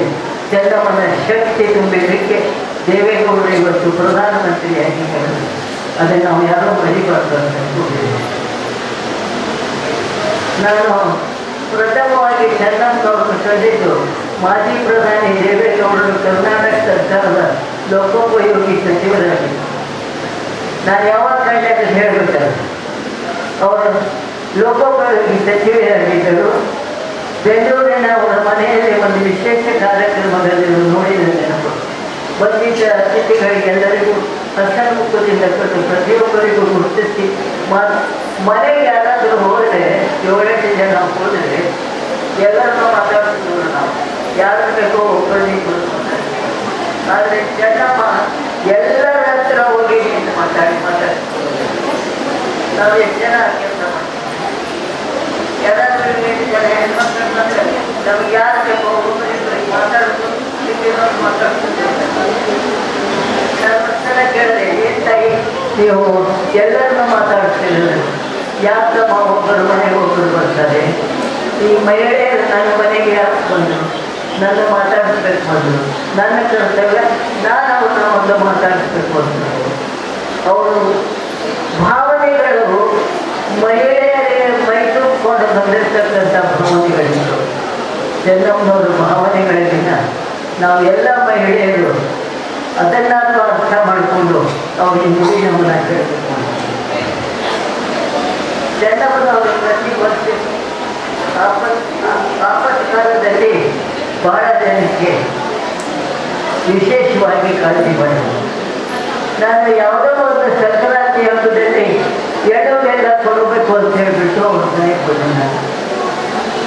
F: ಚೆನ್ನಮ್ಮನ ಶಕ್ತಿ ತುಂಬಿದ್ದಕ್ಕೆ ದೇವೇಗೌಡರು ಇವತ್ತು ಪ್ರಧಾನಮಂತ್ರಿಯಾಗಿ ಅದನ್ನು ನಾವು ಯಾರೋ ಮರಿಬಾರ್ದು ಅಂತ ಅನ್ಕೊಂಡಿದ್ದೀವಿ. ನಾನು ಪ್ರಥಮವಾಗಿ ಚೆನ್ನಮ್ಮನವ್ರನ್ನು ಕಂಡಿದ್ದು ಮಾಜಿ ಪ್ರಧಾನಿ ದೇವೇಗೌಡರು ಕರ್ನಾಟಕ ಸರ್ಕಾರದ ಲೋಕೋಪಯೋಗಿ ಸಚಿವರಾಗಿ. ನಾನು ಯಾವಾಗ ಕಂಡೆ ಅಂತ ಹೇಳ್ಬೇಕಾದ್ರೆ ಅವರು ಲೋಕೋಪಯೋಗಿ ಸಚಿವರಾಗಿದ್ದರು. ಬೆಂಗಳೂರಿನ ಅವರ ಮನೆಯಲ್ಲಿ ಒಂದು ವಿಶೇಷ ಕಾರ್ಯಕ್ರಮದಲ್ಲಿ ನೋಡಿದ ನೆನಪು. ಬಂದಿದ್ದ ಅತಿಥಿಗಳಿಗೆಲ್ಲರಿಗೂ ಹಸನ್ಮುಖದಿಂದ ಕೊಟ್ಟು ಪ್ರತಿಯೊಬ್ಬರಿಗೂ ಗುರುತಿಸಿ ಮನೆಗೆ ಯಾರಾದರೂ ಹೋದರೆ 7-8 ಜನ ಹೋದರೆ ಎಲ್ಲರನ್ನೂ ಮಾತಾಡ್ತಿದ್ರು. ನಾವು ಯಾರು ಬೇಕೋ ಒಬ್ಬರಿಗೆ ಆದರೆ ಚೆನ್ನಮ್ಮ ಎಲ್ಲರ ಹತ್ರ ಹೋಗಿ ನಿಂತು ಮಾತಾಡಿ ನಾವು ಎಷ್ಟು ಜನ ಕೆಲಸ ಮಾಡ್ತೀವಿ. ಯಾರಾದರೂ 7 ಜನ ಹೆಣ್ಮಕ್ಳು ಬಂದರೆ ನಮ್ಗೆ ಯಾರು ಬೇಕೋ ಒಬ್ಬರಿಗೆ ಮಾತಾಡ್ಬೋದು, ನಾನು ಕೇಳಿದೆ, ಏನು ತಾಯಿ ನೀವು ಎಲ್ಲರನ್ನೂ ಮಾತಾಡ್ತಿರಲಿಲ್ಲ, ಯಾಕಮ್ಮ ಒಬ್ಬರು ಮನೆಗೆ ಒಬ್ಬರು ಬರ್ತಾರೆ? ಈ ಮಹಿಳೆಯರು ನನ್ನ ಮನೆಗೆ ಯಾಕೆ ಬಂದರು? ನನ್ನ ಮಾತಾಡಿಸ್ಬೇಕು ಬಂದರು. ನನ್ನ ಕರ್ತವ್ಯ ನಾನು ಅವ್ರನ್ನ ಒಂದು ಮಾತಾಡಿಸ್ಬೇಕು ಅಂತ. ಅವರು ಭಾವನೆಗಳು ಮಹಿಳೆಯರೇ ಮೈತೂಕೊಂಡು ಬಂದಿರ್ತಕ್ಕಂಥ ಭಾವನೆಗಳಿತ್ತು. ಚೆನ್ನಮ್ಮನವರು ಭಾವನೆಗಳಿಂದ ನಾವು ಎಲ್ಲ ಮಹಿಳೆಯರು ಅದನ್ನಾದರೂ ಅರ್ಥ ಮಾಡಿಕೊಂಡು ಅವ್ರಿಗೆ ನುಡಿ ನಮ್ಮನ್ನ ಕೇಳಬೇಕು. ಚೆನ್ನಮ್ಮನವರು ಪ್ರತಿ ವರ್ಷ ಆಪತ್ಕಾಲದಲ್ಲಿ ಬಹಳ ಜನಕ್ಕೆ ವಿಶೇಷವಾಗಿ ಕಾಳಜಿ ಮಾಡಿದರು. ನಾನು ಯಾವುದೋ ಒಂದು ಸಂಕ್ರಾಂತಿ ಹಬ್ಬದಲ್ಲಿ ಎಳ್ಳು ಬೆಲ್ಲ ಕೊಡಬೇಕು ಅಂತ ಹೇಳಿಬಿಟ್ಟು ಅವ್ರ ಮನೆಗೆ ಬಂದೆ. ನಾನು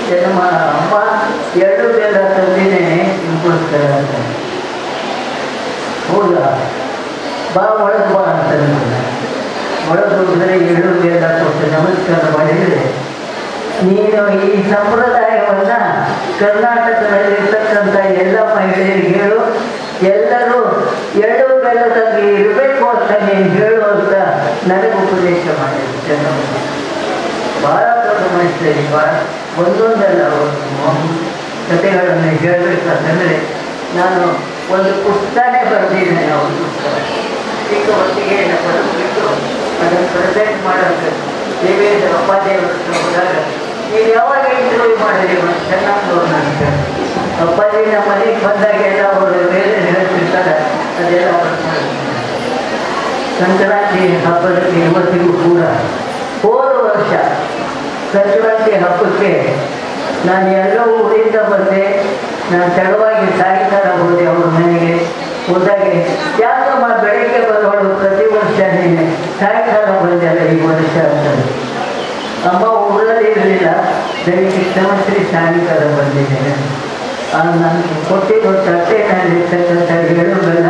F: ಚೆನ್ನಮ್ಮ ಅಮ್ಮ ಎಳ್ಳು ಬೆಲ್ಲ ತಂದಿನೇ ನಿಮ್ಗೋಸ್ಕರ ಅಂತ. ಹೌದಾ, ಬಾ ಒಳಗೆ ಬಾ ಅಂತ ಒಳಗೆ ಹೋದರೆ ಎಳ್ಳು ಬೆಲ್ಲ ಕೊಟ್ಟು ನಮಸ್ಕಾರ ಮಾಡಿದರೆ, ನೀನು ಈ ಸಂಪ್ರದಾಯವನ್ನು ಕರ್ನಾಟಕದಲ್ಲಿರ್ತಕ್ಕಂಥ ಎಲ್ಲ ಮಹಿಳೆಯರಿಗೆ ಹೇಳು, ಎಲ್ಲರೂ ಎಳ್ಳು ಬೆಲ್ಲದಲ್ಲಿ ಇರಬೇಕು ಅಂತ ನೀನು ಹೇಳು ಅಂತ ನನಗೆ ಉಪದೇಶ ಮಾಡಿದ್ರು ಚೆನ್ನಮ್ಮ. ಭಾಳ ದೊಡ್ಡ ಮನುಷ್ಯರಿಗೆ ಭಾಳ ಒಂದೊಂದಲ್ಲ ಕಥೆಗಳನ್ನು ಹೇಳಬೇಕಂತಂದರೆ ನಾನು ಒಂದು ಪುಸ್ತಕನೇ ಬರೆದಿದ್ದೇನೆ. ಅವ್ರ ಪುಸ್ತಕ ಚಿಕ್ಕ ಹೊತ್ತಿಗೆ ಬರೆದ್ಬಿಟ್ಟು ಅದನ್ನು ಪ್ರೆಸೆಂಟ್ ಮಾಡೋಕ್ಕೆ ದೇವೇಂದ್ರ ಅಪ್ಪಾಜಿಯವ್ರ ಹತ್ರ ಹೋದಾಗ, ನೀವು ಯಾವಾಗ ಇಂಟರ್ವ್ಯೂ ಮಾಡಿದ್ರಿ ಚೆನ್ನಮ್ಮನವ್ರನ್ನ ಅಂತ. ಅಪ್ಪಾಜಿ ನಮ್ಮ ಮನೆಗೆ ಬಂದಾಗೆಲ್ಲ ಅವರು ಬೇರೆ ಹೇಳ್ತಿರ್ತಾರೆ, ಅದೆಲ್ಲ ಬರ್ತಾರೆ. ಸಂಕ್ರಾಂತಿ ಹಬ್ಬದಲ್ಲಿ ಇವತ್ತಿಗೂ ಕೂಡ ಹೋದ ವರ್ಷ ಸಂಕ್ರಾಂತಿ ಹಬ್ಬಕ್ಕೆ ನಾನು ಎಲ್ಲೋ ಊರಿಂದ ಬಂದೆ. ನಾನು ತಡವಾಗಿ ಸಾಯಂಕಾಲ ಹೋದೆ ಅವ್ರ ಮನೆಗೆ. ಹೋದಾಗೆ ಯಾಕಮ್ಮ ಬೆಳಗ್ಗೆ ಬರೋಳು ಪ್ರತಿ ವರ್ಷ ನೀನೆ ಸಾಯಂಕಾಲ ಬಂದೆಲ್ಲ ಈ ವರ್ಷ ಅಂತಂದು. ಅಮ್ಮ ಊರಲ್ಲಿ ಇರಲಿಲ್ಲ, ಬೆಳಿಗ್ಗೆ ಕ್ಷಮಶ್ರೀ ಸಾಯಂಕಾಲ ಬಂದಿದ್ದೇನೆ. ನನಗೆ ಕೊಟ್ಟಿದ್ದು ತಟ್ಟೆನಲ್ಲಿರ್ತಕ್ಕಂಥ ಎಳ್ಳು ಬೆಲ್ಲ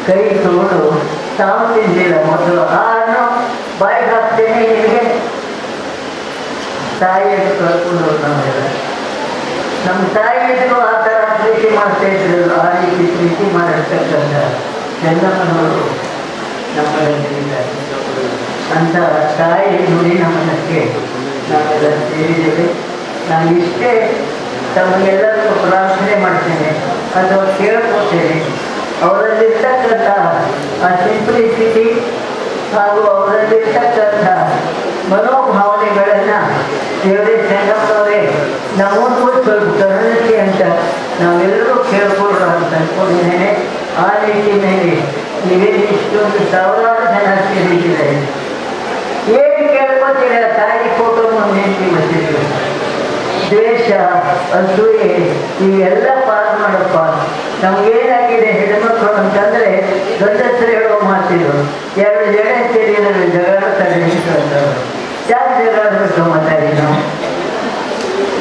F: ಕೈ ತಗೊಂಡು ತಾವು ತಿಂದಿಲ್ಲ. ಮೊದಲು ಹಣ್ಣು ಬಾಯಿಗೆ ಹಾಕ್ತೇನೆ, ನಿನಗೆ ತಾಯಿಯನ್ನು ಕಳ್ಕೊಂಡು ನಾವೆಲ್ಲ ನಮ್ಮ ತಾಯಿಗೂ ಆ ಥರ ಪ್ರೀತಿ ಮಾಡ್ತಾ ಇದ್ರು. ಆ ರೀತಿ ಪ್ರೀತಿ ಮಾಡಿರ್ತಕ್ಕಂಥ ಚೆನ್ನಮ್ಮನವರು ನಮ್ಮಲ್ಲಿದ್ದಾರೆ. ಅಂತ ತಾಯಿ ನುಡಿ ನಮ್ಮನಕ್ಕೆ ನಾವೆಲ್ಲ ಸೇರಿದ್ದೇವೆ. ನಾನು ಇಷ್ಟೇ ತಮಗೆಲ್ಲರಿಗೂ ಪ್ರಾರ್ಥನೆ ಮಾಡ್ತೇನೆ ಅಥವಾ ಕೇಳ್ಕೊತೇನೆ. ಅವರಲ್ಲಿರ್ತಕ್ಕಂಥ ಆ ಸಿಂಪ್ಲಿಸಿಟಿ, ಹಾಗೂ ಅವರಲ್ಲಿರ್ತಕ್ಕಂಥ ಮನೋಭಾವನೆಗಳನ್ನು ದೇವರೇ ಸಂಗಮದವರೇ ನಮಗೂ ಸ್ವಲ್ಪ ಕರುಣಿಸಿ ಅಂತ ನಾವೆಲ್ಲರೂ ಕೇಳ್ಕೊಳ್ಳೋಣ ಅಂತ ಅಂದ್ಕೊಂಡಿದ್ದೇನೆ. ಆ ನಿಟ್ಟಿನಲ್ಲಿ ನೀವೇನು ಇಷ್ಟೊಂದು ಸಾವಿರಾರು ಜನ ಸೇರಿದ್ದೀರಿ, ಏನು ಕೇಳ್ಕೊತೀರ? ತಾಯಿ ಫೋಟೋ ಮುಂದೆ ಬರ್ತಿದ್ರು. ದ್ವೇಷ, ಅಸೂಯೆ ಇವೆಲ್ಲ ಪಾರು ಮಾಡಪ್ಪ. ನಮಗೇನಾಗಿದೆ ಹೆಣ್ಮಕ್ಳು ಅಂತಂದರೆ ಗಂಡಸರು ಹೇಳೋ ಮಾತಿದ್ರು, ಎರಡು ಜನ ಸೇರಿ ನನಗೆ ಜಗಳಾಡ್ತಾರೆ ಅಂತಂದ್ರು. ಯಾಕೆ ಜಗಳಾಡಬೇಕು ಮಾತಾಡಿ? ನಾವು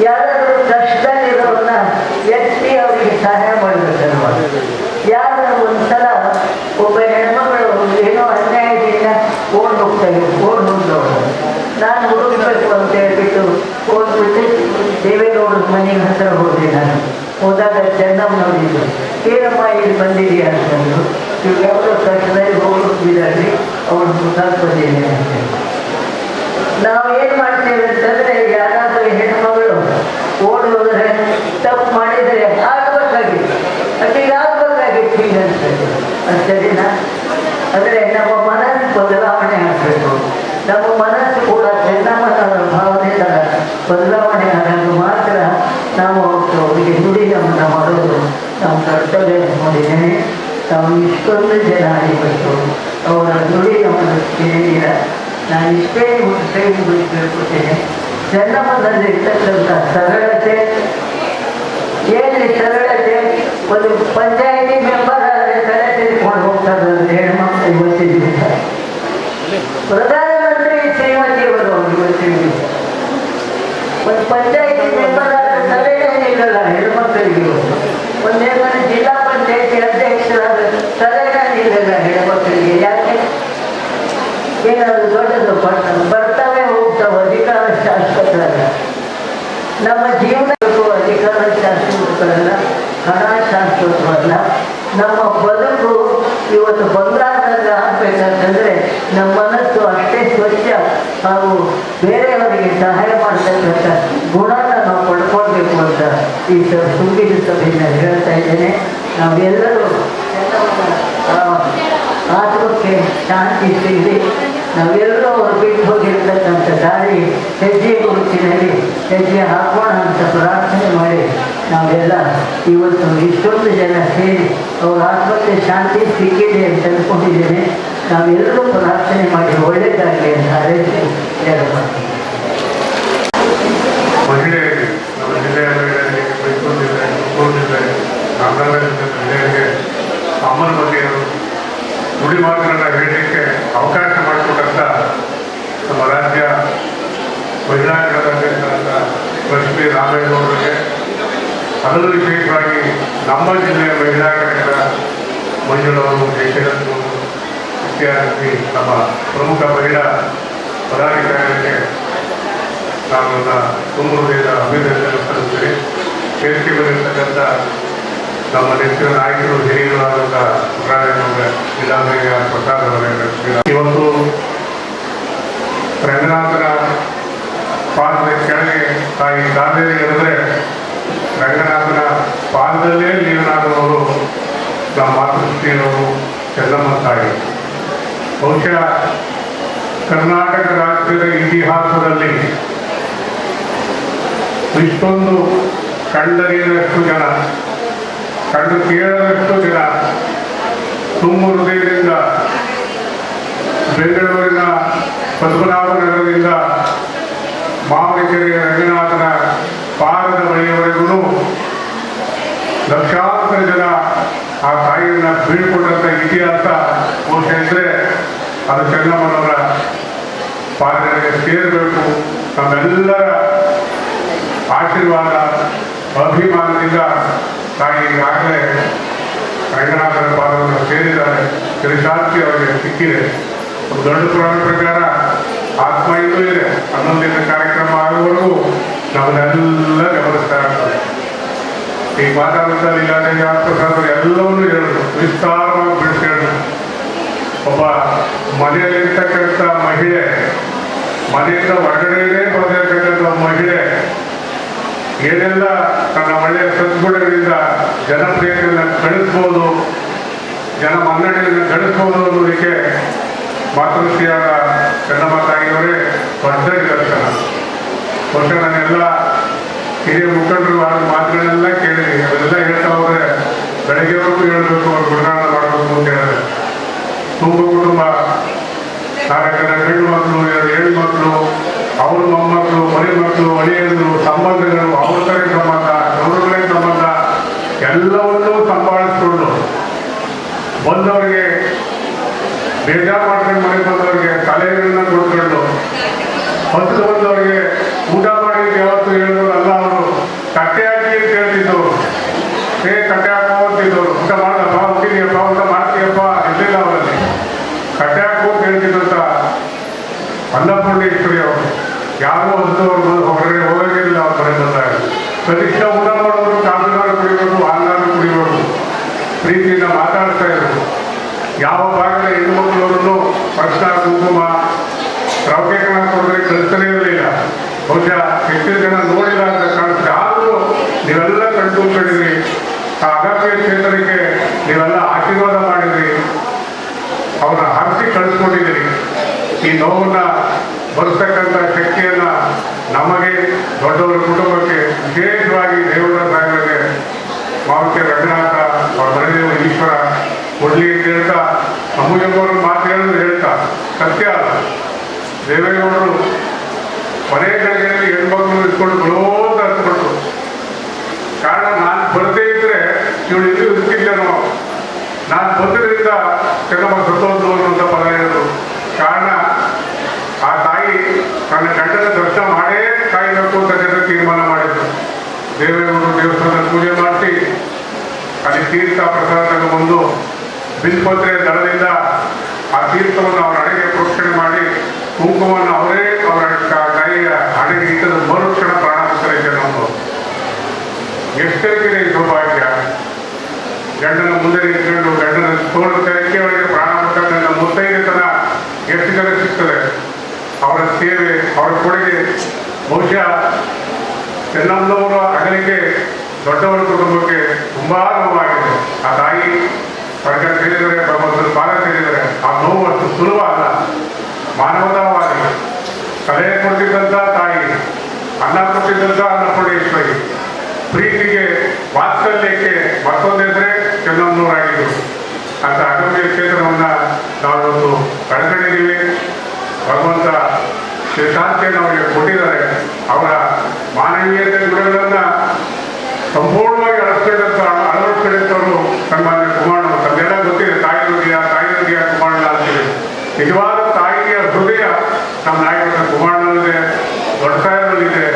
F: ಯಾರಾದರೂ ಕಷ್ಟದಲ್ಲಿರೋರನ್ನ ಎತ್ತಿ ಅವರಿಗೆ ಸಹಾಯ ಮಾಡಬೇಕಲ್ವ? ಯಾರು ಒಂದ್ಸಲ ಒಬ್ಬ ಹೆಣ್ಮಗಳು ಏನೋ ಅನ್ಯಾಯದಿಂದ ಓಡ್ ಹೋಗ್ತಾರೆ, ಓಡ್ ಹೋದವರು ನಾನು ಹುಡುಕಬೇಕು ಅಂತ ಹೇಳ್ಬಿಟ್ಟು ಹೋಗ್ಬಿಟ್ಟು ದೇವೇಗೌಡರ ಮನೆಗೆ ಹತ್ತಿರ ಹೋದೆ. ನಾನು ಹೋದಾಗ ಚೆನ್ನಮ್ಮ ನೋಡಿದ್ರು, ಏನಮ್ಮ ಇಲ್ಲಿ ಬಂದಿದೆಯಾ ಅಂತಂದ್ರು. ಇವ್ರು ಯಾವುದೋ ಕಷ್ಟದಲ್ಲಿ ಹೋಗಿದ್ದಾರೆ, ಅವ್ರು ಸುತ್ತಾಕ್ ಬಂದಿದ್ದೇನೆ ಅಂತ. ನಾವು ಏನು ಮಾಡ್ತೇವೆ ಅಂತಂದರೆ, ಯಾರಾದರೂ ಹೆಣ್ಮಗಳು ಓಡಿ ಹೋದರೆ ತಪ್ಪು ಮಾಡಿದರೆ ಆಗಬೇಕಾಗಿತ್ತು, ಅಲ್ಲಿಗೆ ಆಗಬೇಕಾಗಿತ್ತು ಈಗ ಅನ್ಸುತ್ತೆ. ಅದು ಸರಿನಾ? ಅಂದರೆ ನಮ್ಮ ಮನಸ್ಸು ಬದಲಾವಣೆ ಆಗಬೇಕು. ನಮ್ಮ ಮನಸ್ಸು ಕೂಡ ಚೆನ್ನಮ್ಮನವರ ಭಾವನೆ ಥರ ಬದಲಾವಣೆ ಆದಾಗ ಮಾತ್ರ ನಾವು ಅವರಿಗೆ ನುಡಿ ನಮ್ಮನ್ನು ಮಾಡೋದು ನಾವು ಕರ್ತವ್ಯ ನೋಡಿದ್ದೇನೆ. ನಾವು ಇಷ್ಟೊಂದು ಜನ ಆಗಿಬಿಟ್ಟು ಅವರ ನುಡಿ ನಮ್ಮನ್ನು ಕೇಳಿಲ್ಲ. ನಾನು ಇಷ್ಟೇ ಕೈ ಕೇಳ್ಕೊತೇನೆ. ಚೆನ್ನಮ್ಮನಲ್ಲಿ ಇರ್ತಕ್ಕಂಥ ಸರಳತೆ, ಏನ್ರಿ ಸರಳತೆ? ಒಂದು ಪಂಚಾಯಿತಿ ಮೆಂಬರ್ ಆದರೆ ತಲೆ ತೆಗೆದುಕೊಂಡು ಹೋಗ್ತಾರೆ ಹೆಣ್ಮಕ್ಳು ಇವತ್ತಿದ್ದೀವಿ. ಪ್ರಧಾನಮಂತ್ರಿ ಶ್ರೀಮತಿಯವರು ಇವತ್ತಿದ್ದೀವಿ. ಒಂದು ಪಂಚಾಯಿತಿ ಮೆಂಬರ್ ಆದರೆ ತಲೆನೇ ನಿಲ್ಲಲ್ಲ ಹೆಣ್ಮಕ್ಳಿಗೆ. ಒಂದೇನೋ ಜಿಲ್ಲಾ ಪಂಚಾಯಿತಿ ಅಧ್ಯಕ್ಷರಾದ ತಲೆನೇ ನಿಲ್ಲಲ್ಲ ಹೆಣ್ಮಕ್ಳಿಗೆ. ಯಾಕೆ? ಏನಾದರೂ ದೊಡ್ಡದು ಬರ್ತವೆ ಹೋಗ್ತಾವೆ, ಅಧಿಕಾರ ಶಾಶ್ವತರಲ್ಲ. ನಮ್ಮ ಜೀವನ ಅಧಿಕಾರ ಶಾಶ್ವತರಲ್ಲ, ಹಣ ಶಾಶ್ವತವಲ್ಲ. ನಮ್ಮ ಬದುಕು ಇವತ್ತು ಬಂಗಾರದಲ್ಲಿ ಆಗಬೇಕಂತಂದರೆ ನಮ್ಮ ಮನಸ್ಸು ಅಷ್ಟೇ ಸ್ವಚ್ಛ ಹಾಗೂ ಬೇರೆಯವರಿಗೆ ಸಹಾಯ ಮಾಡತಕ್ಕಂಥ ಗುಣನ ನಾವು ಪಡ್ಕೊಳ್ಬೇಕು ಅಂತ ಈ ತುಂಬಿದ ಸಭೆಯನ್ನು ಹೇಳ್ತಾ ಇದ್ದೇನೆ. ನಾವೆಲ್ಲರೂ ಆತ್ಮಕ್ಕೆ ಶಾಂತಿ ಸಿಗಲಿ. ನಾವೆಲ್ಲರೂ ಅವರು ಬಿಟ್ಟು ಹೋಗಿರ್ತಕ್ಕಂಥ ದಾರಿ ಹೆಜ್ಜೆ ಗುರುತಿನಲ್ಲಿ ಹೆಜ್ಜೆ ಹಾಕೋಣ ಅಂತ ಪ್ರಾರ್ಥನೆ ಮಾಡಿ ನಾವೆಲ್ಲ ಇವತ್ತು ಇಷ್ಟೊಂದು ಜನ ಸೇರಿ ಅವರ ಆತ್ಮಕ್ಕೆ ಶಾಂತಿ ಸಿಕ್ಕಿದೆ ಅಂತ ಅಂದ್ಕೊಂಡಿದ್ದೇನೆ. ನಾವೆಲ್ಲರೂ ಪ್ರಾರ್ಥನೆ ಮಾಡಿ ಒಳ್ಳೆಯದಾಗಲಿ ಅಂತ ಹಾರೈಸಿ ಹೇಳ್ಬೋದು.
G: ಮಹಿಳೆಯರಿಗೆ ನಮ್ಮ ಜಿಲ್ಲೆಯ ಮಹಿಳೆಯರಿಗೆ, ಮೈಸೂರು ಜಿಲ್ಲೆ, ತುಮಕೂರು ಜಿಲ್ಲೆ, ರಾಮನಗರ ಜಿಲ್ಲೆಯರಿಗೆ ಅಮ್ಮನ ಬಗ್ಗೆ ನುಡಿ ಮಾತುಗಳನ್ನ ಹೇಳಲಿಕ್ಕೆ ಅವಕಾಶ ಮಾಡಿಕೊಟ್ಟಂಥ ನಮ್ಮ ರಾಜ್ಯ ಮಹಿಳಾ ಘಟಕದ ಲಕ್ಷ್ಮೀ ರಾಮೇಗೌಡರಿಗೆ, ಅದರಲ್ಲೂ ವಿಶೇಷವಾಗಿ ನಮ್ಮ ಜಿಲ್ಲೆಯ ಮಹಿಳಾ ಘಟಕದ ಮಂಜುಳವರು, ಜಯಶೀಲರವರು ಇತ್ಯಾದಿ ನಮ್ಮ ಪ್ರಮುಖ ಮಹಿಳಾ ಪದಾಧಿಕಾರಿಗಳಿಗೆ ನಾನು ನನ್ನ ತುಂಬ ಹೃದಯದ ಅಭಿನಂದನೆ ಸಲ್ಲಿಸ್ತೀನಿ. ವೇದಿಕೆ ಬಂದಿರತಕ್ಕಂಥ ನಮ್ಮ ನೆಚ್ಚಿನ ನಾಯಕರು, ಹಿರಿಯರು ಆದಂಥ ಜಿಲ್ಲಾಧ್ಯಕ್ಷ ಪ್ರಸಾದ್ ಅವರೇ, ಇವತ್ತು ರಂಗನಾಥನ ಪಾದದ ಕೆಳಗೆ ತಾಯಿ ಕಾವೇರಿ ಹೇಳಿದ್ರೆ ರಂಗನಾಥನ ಪಾದದಲ್ಲೇ ಲೀನನಾದವರು ನಮ್ಮ ಮಾತೃಶ್ರೀಯವರು ಚೆನ್ನಮ್ಮ ತಾಯಿ. ಬಹುಶಃ ಕರ್ನಾಟಕ ರಾಜ್ಯದ ಇತಿಹಾಸದಲ್ಲಿ ಇಷ್ಟೊಂದು ಕಂಡರಿಯದಷ್ಟು ಜನ, ಕಂಡು ಕೇಳದಷ್ಟು ಜನ ತುಂಬ ಹೃದಯದಿಂದ ಬೆಂಗಳೂರಿನ ಪದ್ಮನಾಭನಗರದಿಂದ ಮಾವನಕೆರೆಯ ರಂಗನಾಥನ ಪಾದದ ಬಳಿಯವರೆಗೂ ಲಕ್ಷಾಂತರ ಜನ ಆ ತಾಯಿಯನ್ನು ಬೀಳ್ಕೊಂಡಂಥ ಇತಿಹಾಸ ಬಹುಶಃ ಇದ್ದರೆ ಅದು ಚೆನ್ನಮ್ಮನವರ ಪಾದಗಳಿಗೆ ಸೇರಬೇಕು. ನಮ್ಮೆಲ್ಲರ ಆಶೀರ್ವಾದ ಅಭಿಮಾನದಿಂದ ತಾಯಿ ಈಗಾಗಲೇ ರಂಗನಾಥನ ಪಾದವನ್ನು ಸೇರಿದ್ದಾರೆ. ತಿರುಶಾಂತಿ ಅವರಿಗೆ ಸಿಕ್ಕಿದೆ. ಒಂದು ದೊಡ್ಡ ಪುರಾಣ ಪ್ರಕಾರ ಆತ್ಮ ಇನ್ನೂ ಇದೆ. 11 ಕಾರ್ಯಕ್ರಮ ಆಗುವವರೆಗೂ ನಮ್ಮನ್ನೆಲ್ಲ ಗಮನಿಸ್ತಾ ಇರ್ತಾರೆ. ಈ ಮಾತಾಡುತ್ತಾ ಇಲಾಖೆಗೆ ಪ್ರಸಾದರು ಎಲ್ಲವನ್ನೂ ಹೇಳಿದ್ರು, ವಿಸ್ತಾರವಾಗಿ ಬಿಡಿಸಿ ಹೇಳಿದ್ರು. ಒಬ್ಬ ಮನೆಯಲ್ಲಿರ್ತಕ್ಕಂಥ ಮಹಿಳೆ, ಮನೆಯಿಂದ ಹೊರಗಡೆಯೇ ಬಂದಿರತಕ್ಕಂಥ ಮಹಿಳೆ ಏನೆಲ್ಲ ತನ್ನ ಒಳ್ಳೆಯ ಸದ್ಗುಣಗಳಿಂದ ಜನಪ್ರಿಯತೆಯನ್ನು ಗಳಿಸ್ಬೋದು, ಜನ ಮನ್ನಣೆಯನ್ನು ಗಳಿಸ್ಬೋದು ಅನ್ನೋದಕ್ಕೆ ಮಾತೃಶ್ರೀಯಾದ ಚೆನ್ನಮ್ಮ ತಾಯಿಯವರೇ ದೊಡ್ಡ ನಿದರ್ಶನ. ಬಹುಶಃ ನಾನೆಲ್ಲ ಹಿರಿಯ ಮುಖಂಡರು ಆದ ಮಾತುಗಳನ್ನೆಲ್ಲ ಕೇಳಿದ್ದೀನಿ. ಅದೆಲ್ಲ ಹೇಳ್ತಾ ಹೋದರೆ ಬೆಳಗ್ಗೆವರೆಗೂ ಹೇಳಬೇಕು, ಅವ್ರು ಗುಣಗಾನ ಮಾಡಬೇಕು ಅಂತ ಹೇಳಿದ್ರೆ ತುಂಬ ಕುಟುಂಬ, 4 ಜನ ಗಂಡು ಮಕ್ಕಳು, 2 ಹೆಣ್ಣು ಮಕ್ಕಳು, ಅವ್ರ ಮೊಮ್ಮಕ್ಕಳು, ಮನೆ ಮಕ್ಕಳು, ಅಳಿಯಂದ್ರು, ಸಂಬಂಧಗಳು, ಅವ್ರ ಕಡೆ ಸಂಬಂಧ, ಗೌರವಗಳೇ ಸಂಬಂಧ ಎಲ್ಲವನ್ನೂ ಸಂಭಾಳಿಸ್ಕೊಂಡು ಬಂದವರಿಗೆ ಬೇಜಾರು ಮಾಡ್ಕೊಂಡು ಮನೆಗೆ ಬಂದವರಿಗೆ ಸಲಹೆಗಳನ್ನ ಕೊಡ್ಕೊಂಡು ಹೊತ್ತು ಬಂದವರಿಗೆ ಊಟ ಮಾಡಿದ್ದು ಯಾವತ್ತು ಹೇಳಿದ್ರು ಅಲ್ಲ. ಅವರು ತಟ್ಟೆ ಹಾಕಿ ಅಂತ ಹೇಳ್ತಿದ್ದವರು, ತಟ್ಟೆ ಹಾಕೋತಿದ್ದವರು. ಊಟ ಮಾಡಪ್ಪ, ಹುಟ್ಟಿದೆಯಪ್ಪ, ಊಟ ಮಾಡ್ತೀಯಪ್ಪ ಇರಲಿಲ್ಲ ಅವರಲ್ಲಿ. ತಟ್ಟೆ ಹಾಕೋ ಅಂತ ಹೇಳ್ತಿದ್ದಂತ ಅನ್ನಪೂರ್ಣೇಶ್ವರಿ ಅವರು ಯಾರೋ ಹೊಸದವರು ಹೊರಗಡೆ ಹೋಗಿರಲಿಲ್ಲ. ಅವ್ರ ಮನೆ ಬಂದಾಗ ಕನಿಷ್ಠ ಊಟ ಮಾಡೋರು ಕಾಫಿನಾರು ಕುಡಿಬೇಕು, ಹಾಲಾರು ಕುಡಿಬೇಕು, ಪ್ರೀತಿಯಿಂದ ಮಾತಾಡ್ತಾ ಇದ್ರು. ಯಾವ ಭಾಗದ ಹೆಣ್ಣುಮಕ್ಕಳವರನ್ನು ಅರ್ಶನ, ಕುಂಕುಮ, ದ್ರವ್ಯಕರಣ ಕೊಡೋದ್ರೆ ಕಲಿಸಲೇ ಇರಲಿಲ್ಲ. ಬಹುಶಃ ಹೆಚ್ಚಿನ ಜನ ನೋಡಿಲ್ಲ ಅಂತ ಕಾಣಿಸ್ತದೆ. ಆದರೂ ನೀವೆಲ್ಲ ಕಣ್ತುಂಬಿಡಿದ್ರಿ. ಆ ಅಗತ್ಯ ಕ್ಷೇತ್ರಕ್ಕೆ ನೀವೆಲ್ಲ ಆಶೀರ್ವಾದ ಮಾಡಿದ್ರಿ, ಅವನ್ನ ಹರಿಸಿ ಕಳಿಸ್ಕೊಂಡಿದ್ದೀರಿ. ಈ ನೋವನ್ನ ಬರ್ತಕ್ಕಂಥ ಶಕ್ತಿಯನ್ನ ನಮಗೆ, ದೊಡ್ಡವರ ಕುಟುಂಬಕ್ಕೆ, ವಿಶೇಷವಾಗಿ ದೇವರ ಸಾಹೇಬರಿಗೆ, ಮಾವಕ್ಕೆ ರಂಗನಾಥ, ಅವರ ಮನೆದೇವರು ಈಶ್ವರ ಕೊಡ್ಲಿ ಅಂತ ಹೇಳ್ತಾ, ಅಮ್ಮಯ್ಯವರು ಮಾತು ಹೇಳಿದ್ರು ಹೇಳ್ತಾ ಸತ್ಯ ಅಲ್ಲ. ದೇವೇಗೌಡರು ಮನೆ ಕಡೆಗಳಲ್ಲಿ ಹೆಣ್ಮಕ್ಳು ಇಟ್ಕೊಂಡು ಬರೋದು ಅರ್ಥಪಟ್ಟು. ಕಾರಣ ನಾನು ಬರದೇ ಇದ್ರೆ ಇವಳು ಎಲ್ಲೂ ಇರ್ತಿದ್ದೇನೋ, ನಾನು ಬಂದ್ರಿಂದ ಚೆನ್ನಮ್ಮ ಸತ್ತೋದು ಅನ್ನುವಂಥ ಪದ ಹೇಳಿದ್ರು. ಕಾರಣ ಆ ತಾಯಿ ತನ್ನ ಗಂಡನ ದರ್ಶನ ಮಾಡೇ ಕಾಯಬೇಕು ಅಂತ ಜನ ತೀರ್ಮಾನ ಮಾಡಿದ್ರು. ದೇವೇಗೌಡರು ದೇವಸ್ಥಾನದಲ್ಲಿ ಪೂಜೆ ಮಾಡಿಸಿ ಅಲ್ಲಿ ತೀರ್ಥ ಪ್ರಸಾದ ತಗೊಂಡು ಬಿಲ್ಪತ್ರೆ ದಳದಿಂದ ಆ ತೀರ್ಥವನ್ನು ಅವರ ಹಣೆಗೆ ಪ್ರೋಕ್ಷಣೆ ಮಾಡಿ ಕುಂಕುಮವನ್ನು ಅವರೇ ಅವರ ತಾಯಿಯ ಹಣೆಗೆ ಇಟ್ಟದ ಮರುಕ್ಷಣ ಪ್ರಾಣ ಬಿಟ್ಟರೆ ನಮ್ಮದು. ಎಷ್ಟರಿಗೆ ಸೌಭಾಗ್ಯ. ಗಂಡನ ಮುಂದೆ ನಿಂತ್ಕೊಂಡು ಗಂಡನ ತೋಳು ತೆರಕೆ ಒಳಗೆ ಪ್ರಾಣ ಬಿಟ್ಟಂತ ಮುತ್ತೈದೆತನ ಎಷ್ಟು ಜನ ಸಿಗ್ತದೆ. ಅವರ ಸೇವೆ, ಅವರ ಕೊಡುಗೆ ಬಹುಶಃ ಚೆನ್ನಮ್ಮನವರ ಅಗಲಿಕೆ ದೊಡ್ಡವರ ಕುಟುಂಬಕ್ಕೆ ತುಂಬಾ ನೋವಾಗಿದೆ. ಆ ತಾಯಿ ಸ್ವರ್ಗ ಸೇರಿದರೆ, ಭಗವಂತನ ಪಾದ ಸೇರಿದರೆ ಆ ನೋವು ಅಷ್ಟು ಸುಲಭ ಅಲ್ಲ. ಮಾನವತಾವಾದಿ ಸಲಹೆ ಕೊಡ್ತಿದ್ದಂಥ ತಾಯಿ, ಅನ್ನ ಕೊಟ್ಟಿದ್ದಂಥ ಅನ್ನಪೂರ್ಣೇಶ್ವರಿ, ಪ್ರೀತಿಗೆ, ವಾತ್ಸಲ್ಯಕ್ಕೆ ಮತ್ತೊಂದು ಹೆಸರೇ ಚೆನ್ನಮ್ಮನವರಾಗಿದ್ದರು. ಅಂತ ಅಗಮ್ಯ ಕ್ಷೇತ್ರವನ್ನು ನಾವಿವತ್ತು ಕಳ್ಕೊಂಡಿದ್ದೀವಿ. ಭಗವಂತ ಶಾಂತಿಯನ್ನು ಅವರಿಗೆ ಕೊಟ್ಟಿದ್ದಾರೆ. ಅವರ ಮಾನವೀಯತೆ ಗುಣಗಳನ್ನು ಸಂಪೂರ್ಣವಾಗಿ ಅಳವಡಿಸ್ಕೊಂಡಂಥವರು ಸನ್ಮಾನ್ಯ ಕುಮಾರಣ್ಣ. ತಮ್ಮೆಲ್ಲ ಗೊತ್ತಿದೆ, ತಾಯಿ ಹೃದಯ ಕುಮಾರಣ್ಣ ಅಂತೀವಿ. ನಿಜವಾದ ತಾಯಿಯ ಹೃದಯ ನಮ್ಮ ನಾಯಕರ ಕುಮಾರಣ್ಣನಿದೆ, ದೊಡ್ಡ ಸಾಹೇಬರಲ್ಲಿದೆ.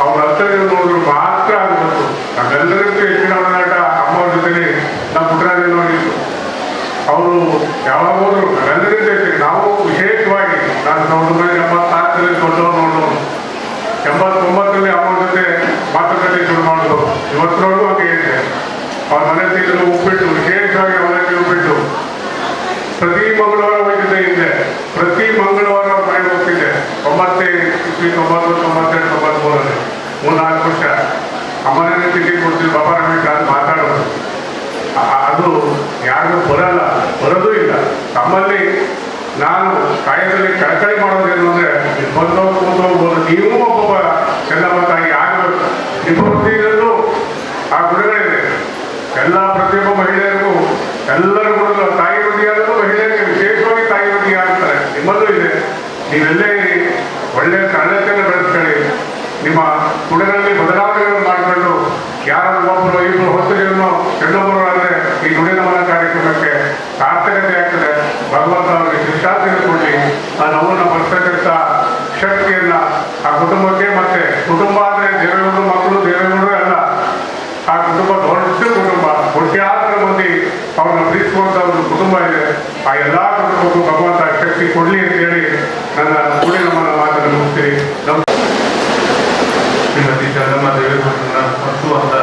G: ಅವ್ರ ಹತ್ತಿರ ನೋಡಿದ್ರು ಮಾತ್ರ ಆಗಬೇಕು. ನಮ್ಮೆಲ್ಲರಿಗೂ ಹೆಚ್ಚಿನ ಒಡನಾಟ ಅಮ್ಮವ್ರ ಜೊತೆಲಿ ನಮ್ಮ ಪುಟ್ಟರಾಜ ನೋಡಿತ್ತು. ಅವರು ಯಾವಾಗ ಹೋದ್ರು ನಾವೆಲ್ಲರಿಂದ ಹೆಚ್ಚಿಗೆ. ನಾವು ವಿಶೇಷವಾಗಿ ನಾನು 1984ರಲ್ಲಿ ದೊಡ್ಡವ್ರು ನೋಡೋದು, 89ರಲ್ಲಿ ಅಮ್ಮವ್ರ ಜೊತೆ ಮಾತುಕತೆ ಶುರು ಮಾಡೋದು. ಇವತ್ತರವರೆಗೂ ಹಾಗೆ ಇದೆ. ಅವ್ರ ಮನೆ ತಿಂಗಳು ಉಪ್ಪಿಟ್ಟು, ವಿಶೇಷವಾಗಿ ಅವಲಕ್ಕಿ ಉಪ್ಪಿಟ್ಟು ಪ್ರತಿ ಮಂಗಳವಾರ ಹೋಗ್ತಿದ್ದೆ. ಹಿಂದೆ ಪ್ರತಿ ಮಂಗಳವಾರ ಅವ್ರ ಮನೆಗೆ ಹೋಗ್ತಿದ್ದೆ. 90, 92, 93ರಲ್ಲಿ 3-4 ವರ್ಷ ಅಮ್ಮನೇ ತಿಂಡಿ ಕೊಡ್ತೀವಿ. ಬಾಬಾ ರಮೇಶ್ ಅಂತ ಮಾತಾಡೋದು. ಅದು ಯಾರಿಗೂ ಬರೋದೂ ಇಲ್ಲ. ತಮ್ಮಲ್ಲಿ ನಾನು ಕಾಯದಲ್ಲಿ ಕಳಕಳಿ ಮಾಡೋದೇನು ಅಂದರೆ, ಬಂದೋಗಿ ಕೂತೋಗ್ಬೋದು, ನೀವು ಒಬ್ಬೊಬ್ಬ ಚೆನ್ನಮ್ಮ ತಾಯಿ ಆಗಬೇಕು. ನಿಮ್ಮ ವೃತ್ತಿಗಳಲ್ಲೂ ಆ ಗುಣಗಳಿದೆ. ಎಲ್ಲ ಪ್ರತಿಯೊಬ್ಬ ಮಹಿಳೆಯರಿಗೂ ಎಲ್ಲರ ಗುಣಗಳು ತಾಯಿ ವೃತ್ತಿಯಾದರೂ ಮಹಿಳೆಯರಿಗೆ ವಿಶೇಷವಾಗಿ ತಾಯಿ ವೃತ್ತಿ ಆಗ್ತಾರೆ. ನಿಮ್ಮಲ್ಲೂ ಇದೆ. ನೀವೆಲ್ಲೇ ಇರಿ, ಒಳ್ಳೆಯ ಸರಳತೆಯನ್ನು ಬೆಳೆಸ್ಕೊಳ್ಳಿ. ನಿಮ್ಮ ಗುಣಗಳಲ್ಲಿ ಬದಲಾವಣೆಗಳನ್ನು ಮಾಡಿಕೊಂಡು ಯಾರು ಒಬ್ಬರು 5 ಹೊಸಗಳನ್ನು ಚೆನ್ನಮ್ಮನವರಾದರೆ ಈ ನುಡಿನಮನ ಕಾರ್ಯಕ್ರಮಕ್ಕೆ ಸಾರ್ಥಕತೆ ಆಗ್ತದೆ. ಭಗವಂತ ಅವರಿಗೆ ಶಿಷ್ಟಾಂತವನ್ನು ಕೊಡಲಿ. ಆ ನೋವನ್ನು ಬರ್ತಕ್ಕಂಥ ಶಕ್ತಿಯನ್ನ ಆ ಕುಟುಂಬಕ್ಕೆ, ಮತ್ತೆ ಕುಟುಂಬ ಅಂದರೆ ದೇವೇಗೌಡರು ಮಕ್ಕಳು ದೇವೇಗೌಡರೇ ಅಲ್ಲ, ಆ ಕುಟುಂಬ ದೊಡ್ಡ ಕುಟುಂಬ, ಕೋಟ್ಯಾಂತರ ಮಂದಿ ಅವ್ರನ್ನ ಪ್ರೀತಿಸುವಂಥ ಒಂದು ಕುಟುಂಬ ಇದೆ. ಆ ಎಲ್ಲ ಕುಟುಂಬಕ್ಕೂ ಭಗವಂತ ಶಕ್ತಿ ಕೊಡಲಿ ಅಂತೇಳಿ ನನ್ನ ನುಡಿನಮನ ಮಾತನ್ನು ಮುಗಿಸ್ತೀನಿ.
H: ಶ್ರೀಮತಿ ಚೆನ್ನಮ್ಮ ದೇವೇಗೌಡರನ್ನ ಹೊತ್ತುವಂಥ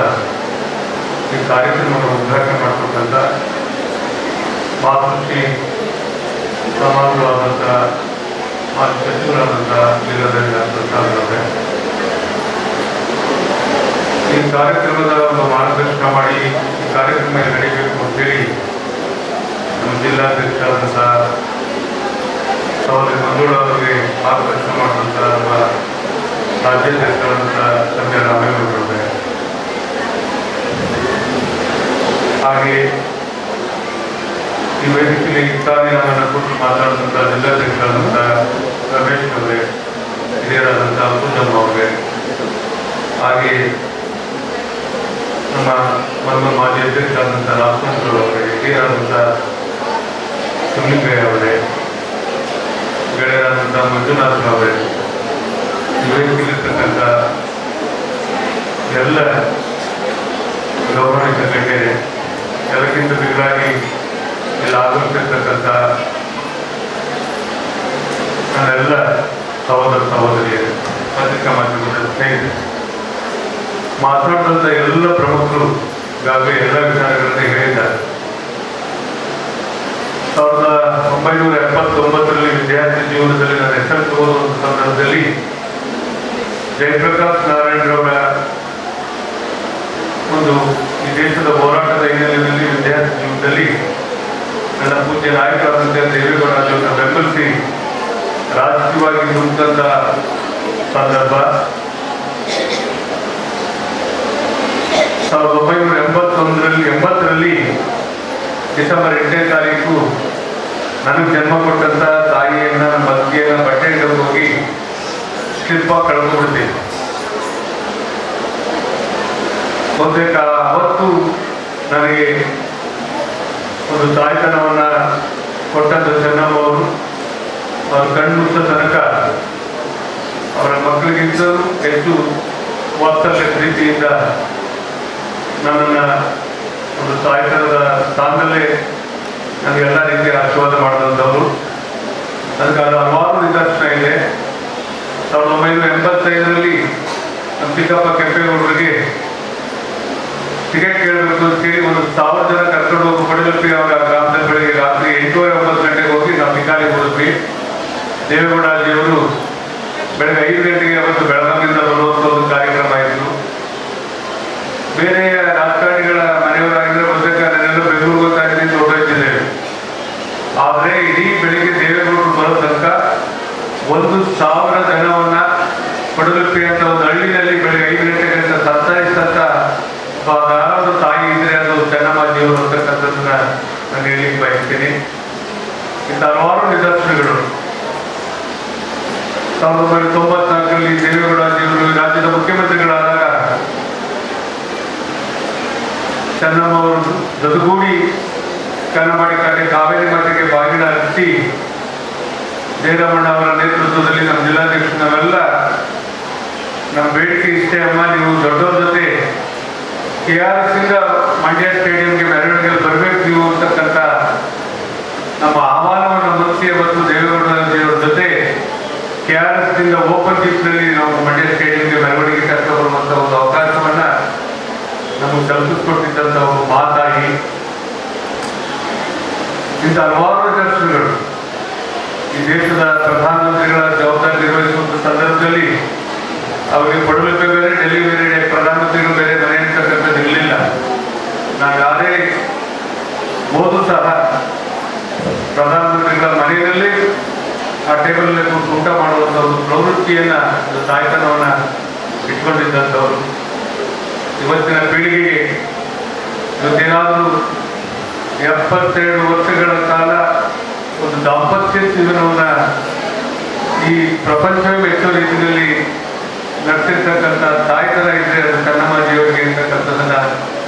H: ಈ ಕಾರ್ಯಕ್ರಮವನ್ನು ಉದ್ಘಾಟನೆ ಮಾಡಿಕೊಟ್ಟಂಥ ಮಾತೃಶ್ರೀ ಸಮಾಜವಾದಂಥ ಮಾಜಿ ಸಚಿವರಾದಂಥ ಲೀಲಾದೇವಿ ಪ್ರಸಾದ್ ಅವರೇ, ಈ ಕಾರ್ಯಕ್ರಮದ ಒಂದು ಮಾರ್ಗದರ್ಶನ ಮಾಡಿ ಈ ಕಾರ್ಯಕ್ರಮ ನಡೀಬೇಕು ಅಂತೇಳಿ ನಮ್ಮ ಜಿಲ್ಲಾಧ್ಯಕ್ಷರಾದಂಥ ಸಹೋದರಿ ಮಂಜುಳ ಅವರಿಗೆ ಮಾರ್ಗದರ್ಶನ ಮಾಡಿದಂಥ ನಮ್ಮ ರಾಜ್ಯಾಧ್ಯಕ್ಷರಾದಂಥ ಸಂಜಯ್ ರಾಮೇಗೌಡರವರೇ, ಹಾಗೆ ಈ ವೇದಿಕೆಯಲ್ಲಿ ಇತ್ಯಾದಿ ನಮ್ಮನ್ನು ಕುರಿತು ಮಾತಾಡಿದಂಥ ಜಿಲ್ಲಾಧ್ಯಕ್ಷರಾದಂಥ ರಮೇಶ್ ಅವರೇ, ಹಿರಿಯರಾದಂಥ ಪೂಜಮ್ಮ ಅವರೇ, ಹಾಗೆ ನಮ್ಮ ಮಾಜಿ ಅಧ್ಯಕ್ಷರಾದಂಥ ರಾಮಚಂದ್ರ ಅವರೇ, ಹಿರಿಯರಾದಂಥ ಸುನಿಲ್ ಅವರೇ, ಗೆಳೆಯರಾದಂಥ ಮಂಜುನಾಥ್ ಅವರೇ, ಈ ವೇದಿಕೆಯಲ್ಲಿರ್ತಕ್ಕಂಥ ಎಲ್ಲ ಗೌರವಾನ್ವಿತ ಗಣ್ಯರೇ, ಎಲ್ಲಕ್ಕಿಂತ ಬಿಗ್ರಾಗಿ ಇಲ್ಲಿ ಆಗಮಿಸಿರ್ತಕ್ಕಂಥ ನನ್ನೆಲ್ಲ ಸಹೋದರ ಸಹೋದರಿಯರು, ಪತ್ರಿಕಾ ಮಾಧ್ಯಮದ ಸ್ನೇಹಿತರು, ಮಾತನಾಡಿದಂಥ ಎಲ್ಲ ಪ್ರಮುಖರು ಈಗಾಗಲೇ ಎಲ್ಲ ವಿಚಾರಗಳನ್ನು ಹೇಳಿದ್ದಾರೆ. 1979ರಲ್ಲಿ ವಿದ್ಯಾರ್ಥಿ ಜೀವನದಲ್ಲಿ ನನ್ನ ಹೆಸರು ಓದುವ ಸಂದರ್ಭದಲ್ಲಿ ಜಯಪ್ರಕಾಶ್ ನಾರಾಯಣರವರ ಒಂದು ಈ ದೇಶದ ಹೋರಾಟದ ಹಿನ್ನೆಲೆಯಲ್ಲಿ ವಿದ್ಯಾರ್ಥಿ ಜೀವನದಲ್ಲಿ ನನ್ನ ಪೂಜ್ಯ ನಾಯಕರಾದಂತೆ ದೇವೇಗೌಡರನ್ನು ಬೆಂಬಲಿಸಿ ರಾಜಕೀಯವಾಗಿ ನುಗ್ಗಂತ ಸಂದರ್ಭ 1980ರಲ್ಲಿ ಡಿಸೆಂಬರ್ 8ನೇ ತಾರೀಕು ನನಗೆ ಜನ್ಮ ಕೊಟ್ಟಂತ ತಾಯಿಯನ್ನ, ನಮ್ಮ ಅತ್ತಿಗೆಯನ್ನ ಬಟ್ಟೆ ಇಡಕ್ಕೆ ಹೋಗಿ ಸ್ಲಿಪ್ ಕಳ್ಕೊಂಡ್ಬಿಡ್ತೀನಿ. ಬಹುತೇಕ ಅವತ್ತು ನನಗೆ ಒಂದು ತಾಯ್ತನವನ್ನ ಕೊಟ್ಟಂತ ಚೆನ್ನಮ್ಮ ಅವರು ಅವ್ರ ಕಣ್ಣುತ್ತ ತನಕ ಅವರ ಮಕ್ಕಳಿಗಿಂತಲೂ ಹೆಚ್ಚು ವಾತ್ಸಲ್ಯ ಪ್ರೀತಿಯಿಂದ ನನ್ನನ್ನು ಒಂದು ತಾಯ್ತನದ ಸ್ಥಾನದಲ್ಲೇ ನನಗೆಲ್ಲ ರೀತಿಯ ಆಶೀರ್ವಾದ ಮಾಡಿದಂಥವ್ರು. ಅದಕ್ಕೆ ಅದು ಹಲವಾರು ನಿದರ್ಶನ ಇದೆ. 1985ರಲ್ಲಿ ನಮ್ಮ ಚಿಕ್ಕಪ್ಪ ಕೆಂಪೇಗೌಡರಿಗೆ ಟಿಕೆಟ್ ಕೇಳಬೇಕು ಅಂತೇಳಿ 1,000 ಜನ ಕರ್ಕೊಂಡು ಹೋಗಿ ಪಡೆದಪ್ಪಿ ಅವರ ಗ್ರಾಮದ ಬೆಳಿಗ್ಗೆ ರಾತ್ರಿ 8:30-9 ಗಂಟೆಗೆ ಹೋಗಿ ನಾವು ಪಿಕಾಲಿಗೆ ಹೋದ್ವಿ. ದೇವೇಗೌಡಜಿಯವರು ಬೆಳಗ್ಗೆ 5 ಗಂಟೆಗೆ ಅವತ್ತು ಬೆಳಗಾವಿಯಿಂದ ಬರುವಂಥ ಒಂದು ಕಾರ್ಯಕ್ರಮ ಇತ್ತು. ಬೇರೆ ರಾಜಕಾರಣಿಗಳ ಮನೆಯವರಾಗಿದ್ದರೆ ಬಹುತೇಕ ನಾನೆಲ್ಲ ಬೆಂಗಳೂರು ಗೊತ್ತಾಗಿದೆ ಅಂತ ಹೊರಟಿದ್ದೇವೆ. ಆದರೆ ಇಡೀ ಬೆಳಿಗ್ಗೆ ದೇವೇಗೌಡರು ಬರೋ ತನಕ 1,000 ಜನವನ್ನ ಪಡುಲಪ್ಪಿ ಅಂತ ಒಂದು ಹಳ್ಳಿನಲ್ಲಿ ಬೆಳಿಗ್ಗೆ 5 ಗಂಟೆಗೆ ಅಂತ ಸತ್ತಾಯಿಸ್ತಂತ ಯಾರಾದ್ರೂ ತಾಯಿ ಇದ್ರೆ ಅದು ಚೆನ್ನಮ್ಮಾಜಿಯವರು ಅಂತಕ್ಕಂಥದ್ದನ್ನ ನಾನು ಹೇಳಿಕ್ಕೆ ಬಯಸ್ತೀನಿ. ಇಂಥ ಹಲವಾರು ನಿದರ್ಶನಗಳು 1994ರಲ್ಲಿ ದೇವೇಗೌಡಜಿಯವರು ರಾಜ್ಯದ ಮುಖ್ಯಮಂತ್ರಿಗಳಾದಾಗ ಚೆನ್ನಮ್ಮ ಅವರು ಜೊತೆಗೂಡಿ ಕನ್ನಂಬಾಡಿ ಕಾಟೆ ಕಾವೇರಿ ಮಠಕ್ಕೆ ಬಾಗಿನ ಹಚ್ಚಿ ಜಯರಾಮಣ್ಣ ಅವರ ನೇತೃತ್ವದಲ್ಲಿ ನಮ್ಮ ಜಿಲ್ಲಾಧ್ಯಕ್ಷರು ನಾವೆಲ್ಲ ನಮ್ಮ ಬೇಡಿಕೆ ಇಷ್ಟೇ ಅಮ್ಮ, ನೀವು ದೊಡ್ಡವ್ರ ಜೊತೆ KRS ಇಂದ ಮಂಡ್ಯ ಸ್ಟೇಡಿಯಂಗೆ ಮೆರವಣಿಗೆಯಲ್ಲಿ ಬರಬೇಕು ನೀವು ಅಂತಕ್ಕಂಥ ನಮ್ಮ ಆಹ್ವಾನವನ್ನು ಮನಸ್ಸಿಗೆ ಮತ್ತು ದೇವೇಗೌಡರ ಜೊತೆ KRS ಇಂದ ಓಪನ್ ಜಿಪ್ನಲ್ಲಿ ನಾವು ಮಂಡ್ಯ ಸ್ಟೇಡಿಯಂಗೆ ಮೆರವಣಿಗೆ ಕರ್ಕೊಂಡು ಬರುವಂಥ ಒಂದು ಅವಕಾಶವನ್ನ ನಮಗೆ ಕಲ್ಪಿಸ್ಕೊಟ್ಟಿದ್ದಂಥ ಒಂದು ಮಾತಾಗಿ ಇಂಥ ಹಲವಾರು ನಿದರ್ಶನಗಳು ಈ ದೇಶದ ಪ್ರಧಾನಮಂತ್ರಿಗಳ ಜವಾಬ್ದಾರಿ ನಿರ್ವಹಿಸುವಂಥ ಸಂದರ್ಭದಲ್ಲಿ ಅವರಿಗೆ ಪಡುಲಪ್ಪೆ ಬೇರೆ, ಡೆಲ್ಲಿ ಬೇರೆ, ಪ್ರಧಾನಮಂತ್ರಿಗಳು ಬೇರೆ ಮನೆ ಅಂತಕ್ಕಂಥದ್ದು ಇರಲಿಲ್ಲ. ನಾವು ಯಾವುದೇ ಓದು ಸಹ ಪ್ರಧಾನಮಂತ್ರಿಗಳ ಮನೆಯಲ್ಲಿ ಆ ಟೇಬಲ್ ಊಟ ಮಾಡುವಂಥ ಒಂದು ಪ್ರವೃತ್ತಿಯನ್ನ, ಒಂದು ತಾಯ್ತನವನ್ನ ಇಟ್ಕೊಂಡಿದ್ದಂಥವ್ರು. ಇವತ್ತಿನ ಪೀಳಿಗೆಗೆ ಇವತ್ತೇನಾದರೂ 72 ವರ್ಷಗಳ ಕಾಲ ಒಂದು ದಾಂಪತ್ಯ ಜೀವನವನ್ನ ಈ ಪ್ರಪಂಚವೇ ಮೆಚ್ಚೋ ರೀತಿಯಲ್ಲಿ ನಡೆಸಿರ್ತಕ್ಕಂಥ ತಾಯ್ತನ ಇದ್ರೆ ಅದು ಚೆನ್ನಮ್ಮಾಜಿಯವರಿಗೆ ಇರ್ತಕ್ಕಂಥದ್ದನ್ನ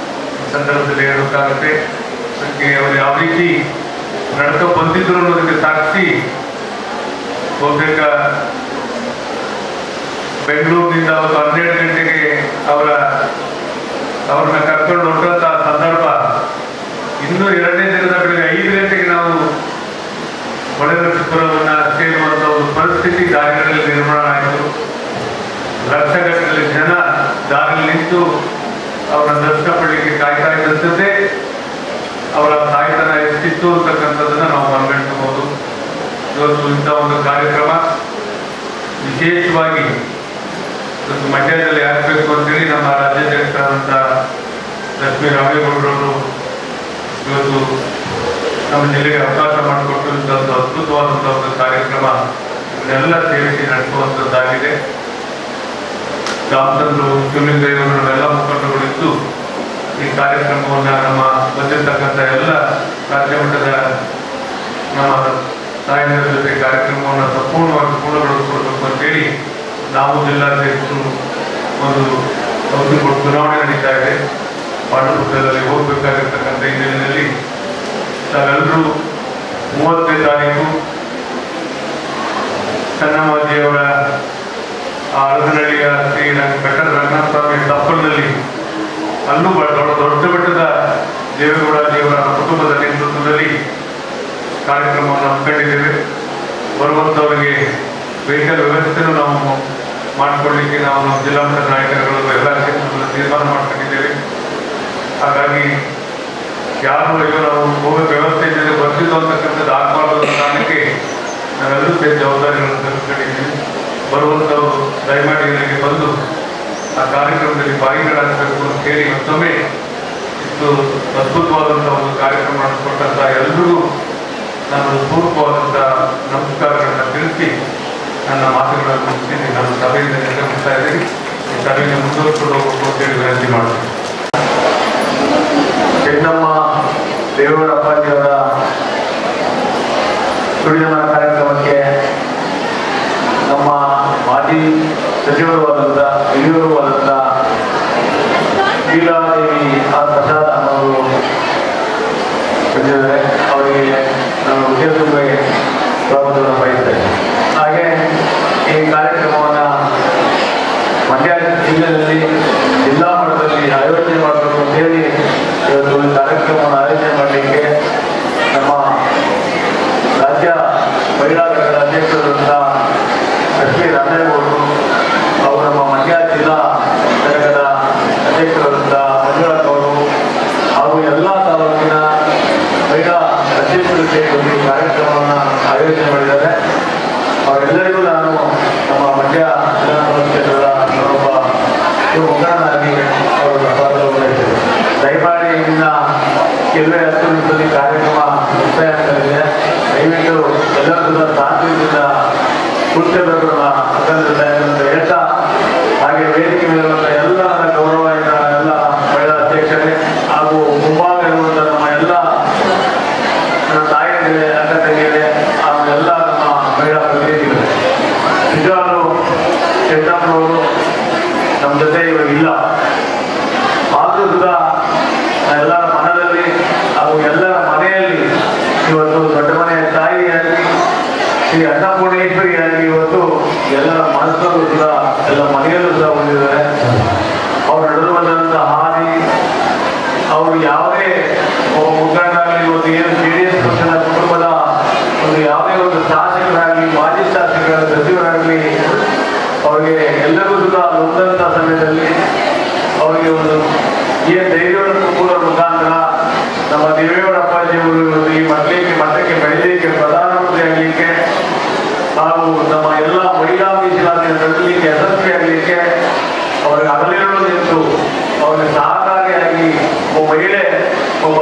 H: ಸಂದರ್ಭದಲ್ಲಿ ಹೇಳಬೇಕಾಗುತ್ತೆ. ಅದಕ್ಕೆ ಅವರು ಯಾವ ರೀತಿ ನಡ್ಕೊ ಬಂದಿದ್ರು ಅನ್ನೋದಕ್ಕೆ ಸಾಕ್ಷಿ ಬಹುತೇಕ ಬೆಂಗಳೂರಿನಿಂದ ಅವತ್ತು 12 ಗಂಟೆಗೆ ಅವ್ರನ್ನ ಕರ್ಕೊಂಡು ಹೊರಟಂತ ಸಂದರ್ಭ, ಇನ್ನು 2ನೇ ದಿನದ ಬೆಳಗ್ಗೆ 5 ಗಂಟೆಗೆ ನಾವು ಹೊಳೆನರಸೀಪುರವನ್ನ ಸೇರುವಂತ ಒಂದು ಪರಿಸ್ಥಿತಿ ದಾರಿಗಳಲ್ಲಿ ನಿರ್ಮಾಣ ಆಯಿತು. ಲಕ್ಷಗಟ್ಟಲೆ ಜನ ದಾರಿಯಲ್ಲಿ ನಿಂತು ಅವರ ದರ್ಶನ ಪಡಲಿಕ್ಕೆ ಕಾಯ್ತಾ ಇದ್ದಂತೆ ಅವರ ತಾಯ್ತನ ಎಷ್ಟಿತ್ತು ಅಂತಕ್ಕಂಥದ್ದನ್ನ ನಾವು ಮನಗಂಡಬಹುದು. ಇವತ್ತು ಇಂಥ ಒಂದು ಕಾರ್ಯಕ್ರಮ ವಿಶೇಷವಾಗಿ ಮಂಡ್ಯದಲ್ಲಿ ಆಗಬೇಕು ಅಂತೇಳಿ ನಮ್ಮ ರಾಜ್ಯಾಧ್ಯಕ್ಷರಾದಂಥ ಲಕ್ಷ್ಮೀ ರಾಮೇಗೌಡರವರು ಇವತ್ತು ನಮ್ಮ ಜಿಲ್ಲೆಗೆ ಅವಕಾಶ ಮಾಡಿಕೊಟ್ಟಂಥ ಒಂದು ಅದ್ಭುತವಾದಂಥ ಒಂದು ಕಾರ್ಯಕ್ರಮ ಇದನ್ನೆಲ್ಲ ಸೇರಿಸಿ ನಡೆಸುವಂಥದ್ದಾಗಿದೆ. ರಾಮಚಂದ್ರ ಶಿವಲಿಂಗಯ್ಯನವರೆಲ್ಲ ಮುಖಂಡಗಳಿದ್ದು ಈ ಕಾರ್ಯಕ್ರಮವನ್ನು ನಮ್ಮ ಬಂದಿರತಕ್ಕಂಥ ಎಲ್ಲ ರಾಜ್ಯ ಮಟ್ಟದ ನಮ್ಮ ತಾಯಂದಿರ ಜೊತೆ ಕಾರ್ಯಕ್ರಮವನ್ನು ಸಂಪೂರ್ಣವಾಗಿ ಪೂರ್ಣಗೊಳಿಸಿಕೊಡ್ಬೇಕು ಅಂತೇಳಿ ನಾವು ಜಿಲ್ಲಾಧ್ಯಕ್ಷರು ಒಂದು ಚುನಾವಣೆ ನಡೀತಾ ಇದೆ. ಪಾಂಡುಪುರದಲ್ಲಿ ಹೋಗಬೇಕಾಗಿರ್ತಕ್ಕಂಥ ಹಿನ್ನೆಲೆಯಲ್ಲಿ ತಾವೆಲ್ಲರೂ 30ನೇ ತಾರೀಕು ಚನ್ನಮ್ಮಾಜಿಯವರ ಅಳಗನಹಳ್ಳಿಯ ಶ್ರೀ ಬೆಟ್ಟದ ರಂಗನಾಥ ಸ್ವಾಮಿ ಟಪ್ಪಲ್ನಲ್ಲಿ ಅಲ್ಲೂ ದೊಡ್ಡ ಬೆಟ್ಟದ ದೇವೇಗೌಡಜಿಯವರ ಕುಟುಂಬದ ನೇತೃತ್ವದಲ್ಲಿ ಕಾರ್ಯಕ್ರಮವನ್ನು ಹಮ್ಮಿಕೊಂಡಿದ್ದೇವೆ. ಬರುವಂಥವರಿಗೆ ವೆಹಿಕಲ್ ವ್ಯವಸ್ಥೆನೂ ನಾವು ಮಾಡಿಕೊಳ್ಳಿಕ್ಕೆ ನಾವು ನಮ್ಮ ಜಿಲ್ಲಾ ಮಟ್ಟದ ನಾಯಕರುಗಳು ಎಲ್ಲ ಕ್ಷೇತ್ರದಲ್ಲಿ ತೀರ್ಮಾನ ಮಾಡ್ಕೊಂಡಿದ್ದೇವೆ. ಹಾಗಾಗಿ ಯಾರು ನಾವು ಹೋಗೋ ವ್ಯವಸ್ಥೆ ಜೊತೆ ಬರ್ತಿದ್ದು ಅಂತಕ್ಕಂಥದ್ದು ಆಗಬಾರ್ದು ಅನ್ನೋ ಕಾರಣಕ್ಕೆ ನಾವೆಲ್ಲರೂ ಸೇರಿ ಜವಾಬ್ದಾರಿಗಳನ್ನು ತೆಗೆದುಕೊಂಡಿದ್ದೀವಿ. ಬರುವಂಥವರು ದಯಮಾಡಿ ಇಲ್ಲಿಗೆ ಬಂದು ಆ ಕಾರ್ಯಕ್ರಮದಲ್ಲಿ ಭಾಗಿಗಳಾಗಬೇಕು ಅಂತ ಹೇಳಿ ಮತ್ತೊಮ್ಮೆ ಇಷ್ಟು ಅದ್ಭುತವಾದಂಥ ಒಂದು ಕಾರ್ಯಕ್ರಮ ನಡೆಸಿಕೊಟ್ಟಂಥ ಎಲ್ಲರಿಗೂ ನಾನು ಪೂರ್ವಕವಾದಂಥ ನಮಸ್ಕಾರಗಳನ್ನು ತಿಳಿಸಿ ನನ್ನ ಮಾತುಗಳನ್ನು ಮುಗಿಸ್ತೀನಿ. ನಾನು ಸಭೆಯಿಂದ ನಿರ್ಗಮಿಸ್ತಾ ಇದ್ದೀನಿ. ಈ ಸಭೆಯನ್ನು ಮುಂದುವರಿಸಿಕೊಂಡು ಹೋಗಬೇಕು ಅಂತೇಳಿ ವಿನಂತಿ ಮಾಡ್ತೀನಿ.
I: ಚೆನ್ನಮ್ಮ ದೇವೇಗೌಡ ಅಪ್ಪಾಜಿಯವರ ಸುಡಿದನ ಕಾರ್ಯಕ್ರಮಕ್ಕೆ ನಮ್ಮ ಮಾಜಿ ಸಚಿವರು ಆದಂಥ ಹಿರಿಯರು ಆದಂಥ ಲೀಲಾದೇವಿ ಆರ್ ಪ್ರಸಾದ್ ಅವರು ಬಂದಿದ್ದಾರೆ. ಅವರಿಗೆ ನಾನು ಹೃದಯದ ಸ್ವಾಗತವನ್ನು ಬಯಸ್ತೇನೆ. ಹಾಗೆ ಈ ಕಾರ್ಯಕ್ರಮವನ್ನು ಮಂಡ್ಯ ಜಿಲ್ಲೆಯಲ್ಲಿ ಜಿಲ್ಲಾ ಮಟ್ಟದಲ್ಲಿ ಆಯೋಜನೆ ಮಾಡಬೇಕು ಅಂತ ಹೇಳಿ ಇವತ್ತು ಈ ಕಾರ್ಯಕ್ರಮವನ್ನು ಆಯೋಜನೆ ಮಾಡಲಿಕ್ಕೆ ನಮ್ಮ ರಾಜ್ಯ ಮಹಿಳಾ ಘಟಕದ ಅಧ್ಯಕ್ಷರಾದಂಥ ಲಕ್ಷ್ಮೀ ರಾಮೇಗೌಡರು, ಅವರು ನಮ್ಮ ಮಂಡ್ಯ ಜಿಲ್ಲಾ ಘಟಕದ ಅಧ್ಯಕ್ಷರಾದಂಥ ಮಂಜುನಾಥ್ ಅವರು ಹಾಗೂ ಎಲ್ಲ ತಾಲೂಕಿನ ಮಹಿಳಾ ಅಧ್ಯಕ್ಷರು ಸೇರಿ ಈ ಕಾರ್ಯಕ್ರಮವನ್ನು ಆಯೋಜನೆ ಮಾಡಿದ್ದಾರೆ. ಅವರೆಲ್ಲರಿಗೂ ನಾನು ನಮ್ಮ ಮಂಡ್ಯ ವಿಧಾನಸಭಾ ಕ್ಷೇತ್ರದ ಒಬ್ಬ ಮುಖಂಡನಾಗಿ ಅವರು ಸ್ವಾಗತವನ್ನು ಬಯಸಿದೆ. ದಯಮಾಡಿ ಇಲ್ಲಿನ ಕೆಲವೇ 10 ನಿಮಿಷದಲ್ಲಿ ಕಾರ್ಯಕ್ರಮ ಮುಕ್ತಾಯ ಆಗ್ತದೆ. ದಯವಿಟ್ಟು ಎಲ್ಲರೂ ಕೂಡ ತಾಂತ್ರಿಕದಿಂದ ಕುಳಿತುಕೊಳ್ಳೋಣ ಅಂತ ಹೇಳ್ತಾ, ಹಾಗೆ ವೇದಿಕೆ ಮೇಲಿರುವಂಥ ಎಲ್ಲ ನನ್ನ ಗೌರವಯುತ ಎಲ್ಲ ಮಹಿಳಾ ಅಧ್ಯಕ್ಷರೇ ಹಾಗೂ ಮುಂಭಾಗ ಇರುವಂಥ ನಮ್ಮ ಎಲ್ಲ ನನ್ನ ತಾಯಿಯರೇ, ಅಕ್ಕ ತಂಗಿಯರೇ ಹಾಗೂ ಎಲ್ಲ ನಮ್ಮ ಮಹಿಳಾ ಪ್ರತಿನಿಧಿಗಳೇ, ನಿಜವಾಗ್ಲೂ ಚೆನ್ನಮ್ಮನವರು ನಮ್ಮ ಜೊತೆ ಇವಾಗ ಇಲ್ಲ. ಆದರೂ ಕೂಡ ಎಲ್ಲರ ಮನದಲ್ಲಿ ಹಾಗೂ ಎಲ್ಲರ ಮನೆಯಲ್ಲಿ ಇವತ್ತು ದೊಡ್ಡ ಮನೆಯ ತಾಯಿಯಾಗಿ ಶ್ರೀ ಅನ್ನಪೂರ್ಣೇಶ್ವರಿಯಾಗಿ ಇವತ್ತು ಎಲ್ಲರ ಮನಸ್ಸಲ್ಲೂ ಕೂಡ ಎಲ್ಲ ಮನೆಯಲ್ಲೂ ಕೂಡ ಬಂದಿದ್ದಾರೆ. ಅವರು ನಡೆದು ಬಂದಂಥ ಹಾದಿ, ಅವರು ಯಾವುದೇ ಒಬ್ಬ ಮುಖಂಡರಾಗಲಿ, ಇವತ್ತು ಏನು JDS ಪಕ್ಷದ ಕುಟುಂಬದ ಒಂದು ಯಾವುದೇ ಒಂದು ಶಾಸಕರಾಗಲಿ, ಮಾಜಿ ಶಾಸಕರ ಸಚಿವರಾಗಲಿ, ಅವರಿಗೆ ಎಲ್ಲರೂ ಕೂಡ ಹೊಂದಂಥ ಸಮಯದಲ್ಲಿ ಅವರಿಗೆ ಒಂದು ಏನು ಧೈರ್ಯವನ್ನು ತುಂಬುವ ಮುಖಾಂತರ ನಮ್ಮ ದೇವೇಗೌಡ ಅಪ್ಪಾಜಿಯವರು ಈ ಮಟ್ಟಕ್ಕೆ ಬೆಳೆಯಲಿಕ್ಕೆ, ಪ್ರಧಾನಮಂತ್ರಿ ಆಗಲಿಕ್ಕೆ ಹಾಗೂ ನಮ್ಮ ಎಲ್ಲ ಮಹಿಳಾ ಮೀಸಲಾತಿ ನಡೆಸಲಿಕ್ಕೆ ಯಶಸ್ವಿಯಾಗಲಿಕ್ಕೆ ಅವರಿಗೆ ಹಗಲಿರುಳು ನಿಂತು ಅವರಿಗೆ ಸಹಕಾರಿಯಾಗಿ ಒಬ್ಬ ಮಹಿಳೆ ಒಬ್ಬ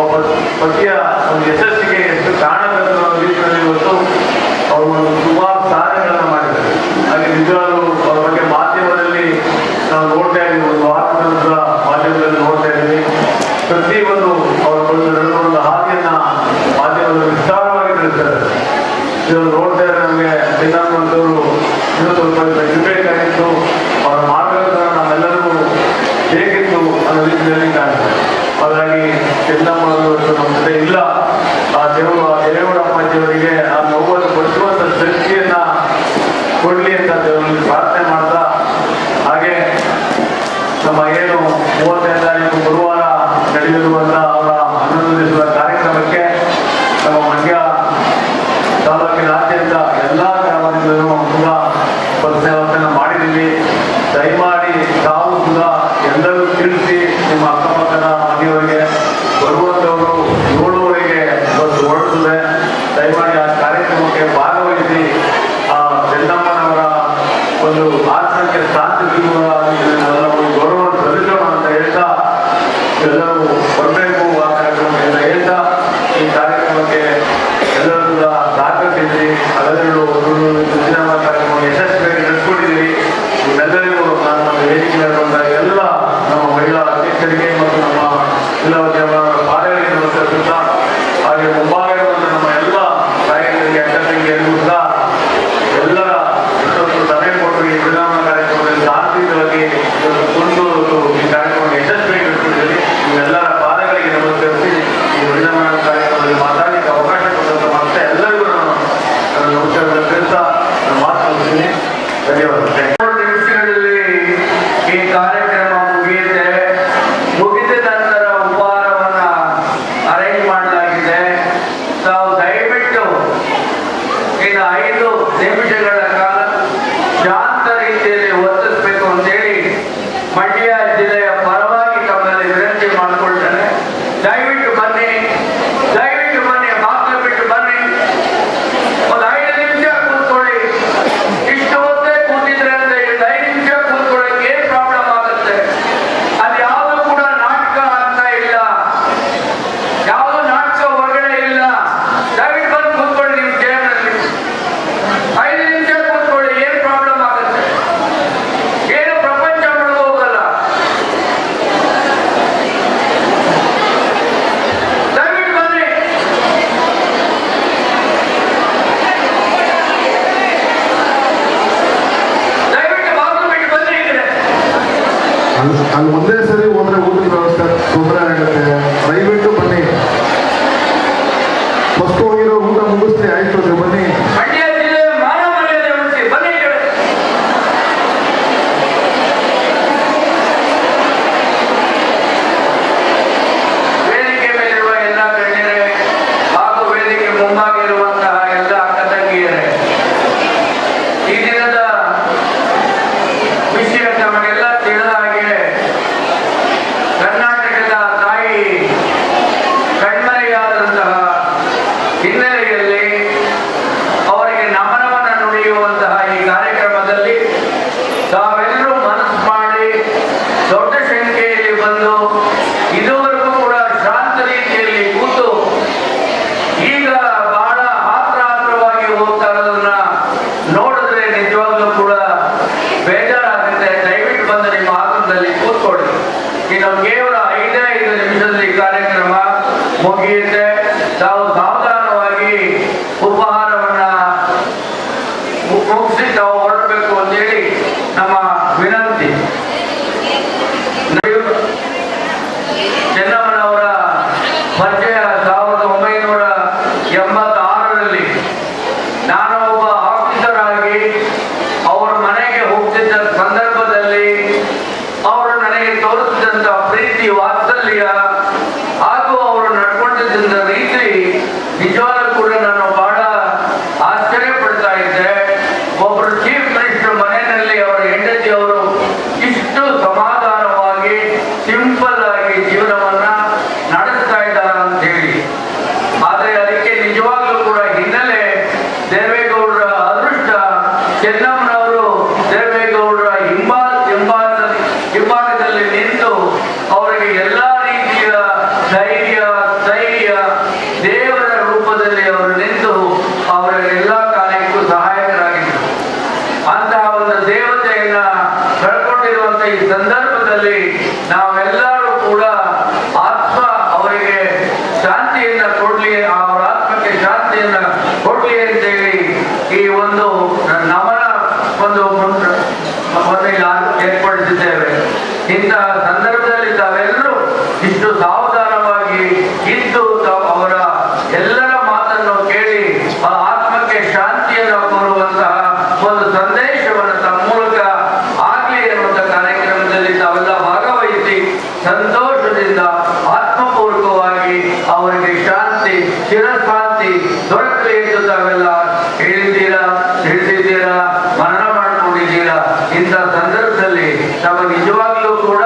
I: ಪತಿಯ ಒಂದು ಯಶಸ್ಸಿಗೆ ಎಷ್ಟು ಕಾರಣಕರ್ತರು ಅನ್ನೋ ರೀತಿಯಲ್ಲಿ ಇವತ್ತು ಅವರು ಒಂದು ಸುಮಾರು ಸಾಧನೆಗಳನ್ನು ಮಾಡಿದ್ದಾರೆ. ಹಾಗೆ ನಿಜವಾಗ್ಲೂ ಅವರ ಬಗ್ಗೆ ಮಾಧ್ಯಮದಲ್ಲಿ ನಾವು ನೋಡ್ತಾ ಇದ್ದೀವಿ, ಒಂದು ವಾರದ ಮಾಧ್ಯಮದಲ್ಲಿ ನೋಡ್ತಾ ಇದ್ದೀವಿ. ಪ್ರತಿಯೊಂದು ಅವರ ನಡೆದುಕೊಂಡ ಹಾದಿಯನ್ನ ಮಾಧ್ಯಮದಲ್ಲಿ ವಿಸ್ತಾರವಾಗಿ ತಿಳಿಸ್ತಾರೆ. ಇದನ್ನು ನೋಡ್ತಾ ಇದ್ರೆ ನಮಗೆ ಚೆನ್ನಮ್ಮನವರು ಇನ್ನೂ ಸ್ವಲ್ಪ ಇರಬೇಕಾಗಿತ್ತು, ಅವರ ಮಾರ್ಗದರ್ಶನ ನಮ್ಮೆಲ್ಲರಿಗೂ ಬೇಕಿತ್ತು ಅನ್ನೋ ರೀತಿಯಲ್ಲಿ ಕಾಣ್ತಾರೆ. ಹಾಗಾಗಿ ಚೆನ್ನಮ್ಮನವರು ನಮ್ಮ ಜೊತೆ ಇಲ್ಲ. ಆ ದೇವೇಗೌಡ ಅಪ್ಪಾಜಿಯವರಿಗೆ ಆ ನೋವನ್ನು ಪಡಿಸುವಂಥ ಶಕ್ತಿಯನ್ನ ಕೊಡಲಿ ಅಂತ ದೇವರಲ್ಲಿ ಪ್ರಾರ್ಥನೆ ಮಾಡ್ತಾ, ಹಾಗೆ ನಮ್ಮ ಏನು 35ನೇ ತಾರೀಕು ಗುರುವಾರ ನಡೆಯಲಿರುವಂಥ ಅವರ 11 ದಿವಸದ ಕಾರ್ಯಕ್ರಮಕ್ಕೆ ನಮ್ಮ ಮಂಡ್ಯ ತಾಲೂಕಿನಾದ್ಯಂತ ಎಲ್ಲ ಗ್ರಾಮದಿಂದಲೂ ಕೂಡ ಪದಸೇವಕನ್ನು ಮಾಡಿದ್ದೀವಿ. ದಯಮಾಡಿ ತಾವು ಕೂಡ ಎಲ್ಲರೂ ತಿಳಿಸಿ ನಿಮ್ಮ ಅಕ್ಕಪಕ್ಕದ ಮನೆಯವರಿಗೆ ಬರುವಂಥವರು 7:30ಗೆ ಬಸ್ ಹೊರಡುತ್ತದೆ. ದಯಮಾಡಿ ಆ ಕಾರ್ಯಕ್ರಮಕ್ಕೆ ಭಾಗವಹಿಸಿ ಆ ಚೆನ್ನಮ್ಮನವರ ಒಂದು ಆತ್ಮಕ್ಕೆ ಶಾಂತಿ ಸಿಗುವ ಒಂದು ಗೌರವವನ್ನು ಸಲ್ಲಿಸೋಣ ಅಂತ ಹೇಳ್ತಾ ಎಲ್ಲರೂ ಬರಬೇಕು ಆ ಕಾರ್ಯಕ್ರಮದಿಂದ ಹೇಳ್ತಾ ಈ ಕಾರ್ಯಕ್ರಮಕ್ಕೆ ಮುಗಿಯುತ್ತೆ. ತಾವು ಸಾವಧಾನವಾಗಿ ಉಪಹಾರವನ್ನ ಮುಗಿಸಿ ತಾವು ಹೊರಡಬೇಕು ಅಂತೇಳಿ ನಮ್ಮ ವಿನಂತಿ. ಚೆನ್ನಮ್ಮನವರ ಪರಿಚಯ 1986ರಲ್ಲಿ ನಾನು ಒಬ್ಬ ಆಫೀಸರ್ ಆಗಿ ಅವರ ಮನೆಗೆ ಹೋಗ್ತಿದ್ದ ಸಂದರ್ಭದಲ್ಲಿ ಅವರು ನನಗೆ ತೋರಿಸಿದಂತ ಪ್ರೀತಿ, ವಾತ್ಸಲ್ಯ ಹಾಗೂ ಅವರು ನಡ್ಕೊಂಡಿದ್ದ ರೀತಿ ನಿಜವಾಗ್ಲೂ ಕೂಡ ನಾನು ಬಹಳ ಆಶ್ಚರ್ಯ ಪಡ್ತಾ ಇದ್ದೆ. ಒಬ್ಬರು ಚೀಫ್ ಮಿನಿಸ್ಟರ್ ಮನೆಯಲ್ಲಿ ಅವರ ಹೆಂಡತಿ ಅವರು ಇಷ್ಟು ಸಮಾಧಾನವಾಗಿ ಸಿಂಪಲ್ ಆಗಿ ಜೀವನವನ್ನ ನಡೆಸ್ತಾ ಇದ್ದಾರೆ ಅಂತ ಹೇಳಿ. ಆದರೆ ಅದಕ್ಕೆ ನಿಜವಾಗ್ಲೂ ಕೂಡ ಹಿನ್ನೆಲೆ ದೇವೇಗೌಡರ ಅದೃಷ್ಟ. ಚೆನ್ನಮ್ಮನವರು ದೇವೇಗೌಡರ ಹಿಂಭಾಗದಲ್ಲಿ ನಿಂತು ಅವರಿಗೆ ಎಲ್ಲಾ ರೀತಿಯ ಧೈರ್ಯ, ಸ್ಥೈರ್ಯ, ದೇವರ ರೂಪದಲ್ಲಿ ಅವರು ನಿಂತು ಅವರ ಎಲ್ಲಾ ಕಾರ್ಯಕ್ಕೂ ಸಹಾಯಕರಾಗಿದ್ದರು. ಅಂತಹ ಒಂದು ದೇವತೆಯನ್ನ ಕಳ್ಕೊಂಡಿರುವಂತ ಈ ಸಂದರ್ಭದಲ್ಲಿ ನಾವೆಲ್ಲರೂ ಕೂಡ ಆತ್ಮ ಅವರಿಗೆ ಶಾಂತಿಯನ್ನ ಕೊಡ್ಲಿ, ಅವರ ಆತ್ಮಕ್ಕೆ ಶಾಂತಿಯನ್ನ ಕೊಡ್ಲಿ ಅಂತೇಳಿ ಈ ಒಂದು ನಮನ ಒಂದು ಏರ್ಪಡಿಸಿದ್ದೇವೆ. ಇಂತಹ ಸಂದರ್ಭದಲ್ಲಿ ತಾವೆಲ್ಲರೂ ಇಷ್ಟು ಸಾವಧಾನವಾಗಿ ಇದ್ದು ಅವರ ಎಲ್ಲರ ಮಾತನ್ನು ಕೇಳಿ ಆ ಆತ್ಮಕ್ಕೆ ಶಾಂತಿಯನ್ನು ಕೋರುವಂತಹ ಒಂದು ಸಂದೇಶವನ್ನು ತಮ್ಮ ಮೂಲಕ ಆಗಲಿ ಎನ್ನುವಂಥ ಕಾರ್ಯಕ್ರಮದಲ್ಲಿ ತಾವೆಲ್ಲ ಭಾಗವಹಿಸಿ ಸಂತೋಷದಿಂದ ಆತ್ಮಪೂರ್ವಕವಾಗಿ ಅವರಿಗೆ ಶಾಂತಿ, ಚಿರಶಾಂತಿ ದೊರಕಲಿ ಎಂದು ತಾವೆಲ್ಲ ತಿಳಿದಿದ್ದೀರಾ, ಮನನ ಮಾಡಿಕೊಂಡಿದ್ದೀರಾ. ಇಂಥ ಸಂದರ್ಭದಲ್ಲಿ ನಾವು ನಿಜವಾಗ್ಲೂ ಕೂಡ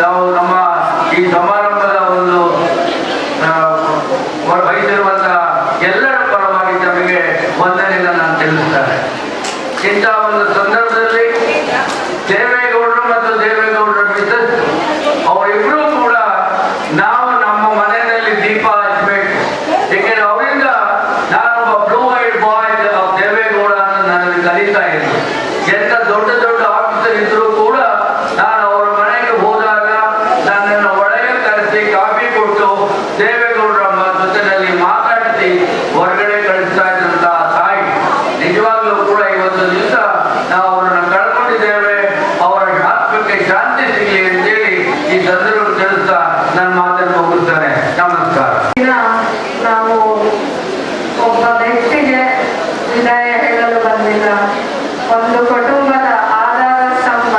I: ನಾವು ನಮ್ಮ ಈ ಸಮಾರಂಭದ ಒಂದು ವಹಿಸಿರುವಂತಹ ಎಲ್ಲರ ಪರವಾಗಿ ತಮಗೆ ವಂದನೆಯನ್ನು ನಾನು ತಿಳಿಸುತ್ತೇನೆ. ಇಂಥ ಒಂದು ಸಂದರ್ಭದಲ್ಲಿ ದೇವೇಗೌಡರು ಮತ್ತು ದೇವೇಗೌಡರ ಮಿಸಸ್ ಅವರಿಬ್ಬರೂ ಕೂಡ ನಾವು ನಮ್ಮ ಮನೆಯಲ್ಲಿ ದೀಪ ಹಚ್ಚಬೇಕು. ಏಕೆಂದ್ರೆ ಅವರಿಂದ ನಾನೊಬ್ಬ ಬ್ಲೂ ಐಡ್ ಬಾಯ್ ದೇವೇಗೌಡ ಅಂತ ನನಗೆ ಕಲಿತಾ ಇದ್ದೆ. ಎಂತ ದೊಡ್ಡ ದೊಡ್ಡ ಆಫೀಸರ್ ಇದ್ರು ಕೂಡ ನಾನು ಅವರ ಮನೆಗೆ ಹೋದಾಗ ನನ್ನನ್ನು ಒಳಗೆ ಕರೆಸಿ ಕಾಫಿ ಕೊಟ್ಟು ದೇವೇಗೌಡರ ಜೊತೆಯಲ್ಲಿ ಮಾತಾಡಿಸಿ ಹೊರಗಡೆ ಕಳಿಸ್ತಾ ಇದ್ದಂತಹ ತಾಯಿ. ನಿಜವಾಗ್ಲೂ ಕೂಡ ಇವತ್ತು ದಿವಸ ನಾವು ಅವರನ್ನು ಕಳ್ಕೊಂಡಿದ್ದೇವೆ. ಅವರ ಆತ್ಮಕ್ಕೆ ಶಾಂತಿ ಸಿಗಲಿ ಅಂತೇಳಿ ಈ ಸಂದರ್ಭ ತಿಳಿಸ್ತಾ ನನ್ನ ಮಾತನ್ನು ಮುಗಿಸ್ತೇನೆ. ನಮಸ್ಕಾರ.
A: ನಾವು ಒಬ್ಬ ವ್ಯಕ್ತಿಗೆ ವಿದಾಯ ಹೇಳಲು ಬಂದಿಲ್ಲ. ಒಂದು ಕುಟುಂಬದ ಆಧಾರ ಸ್ತಂಭ,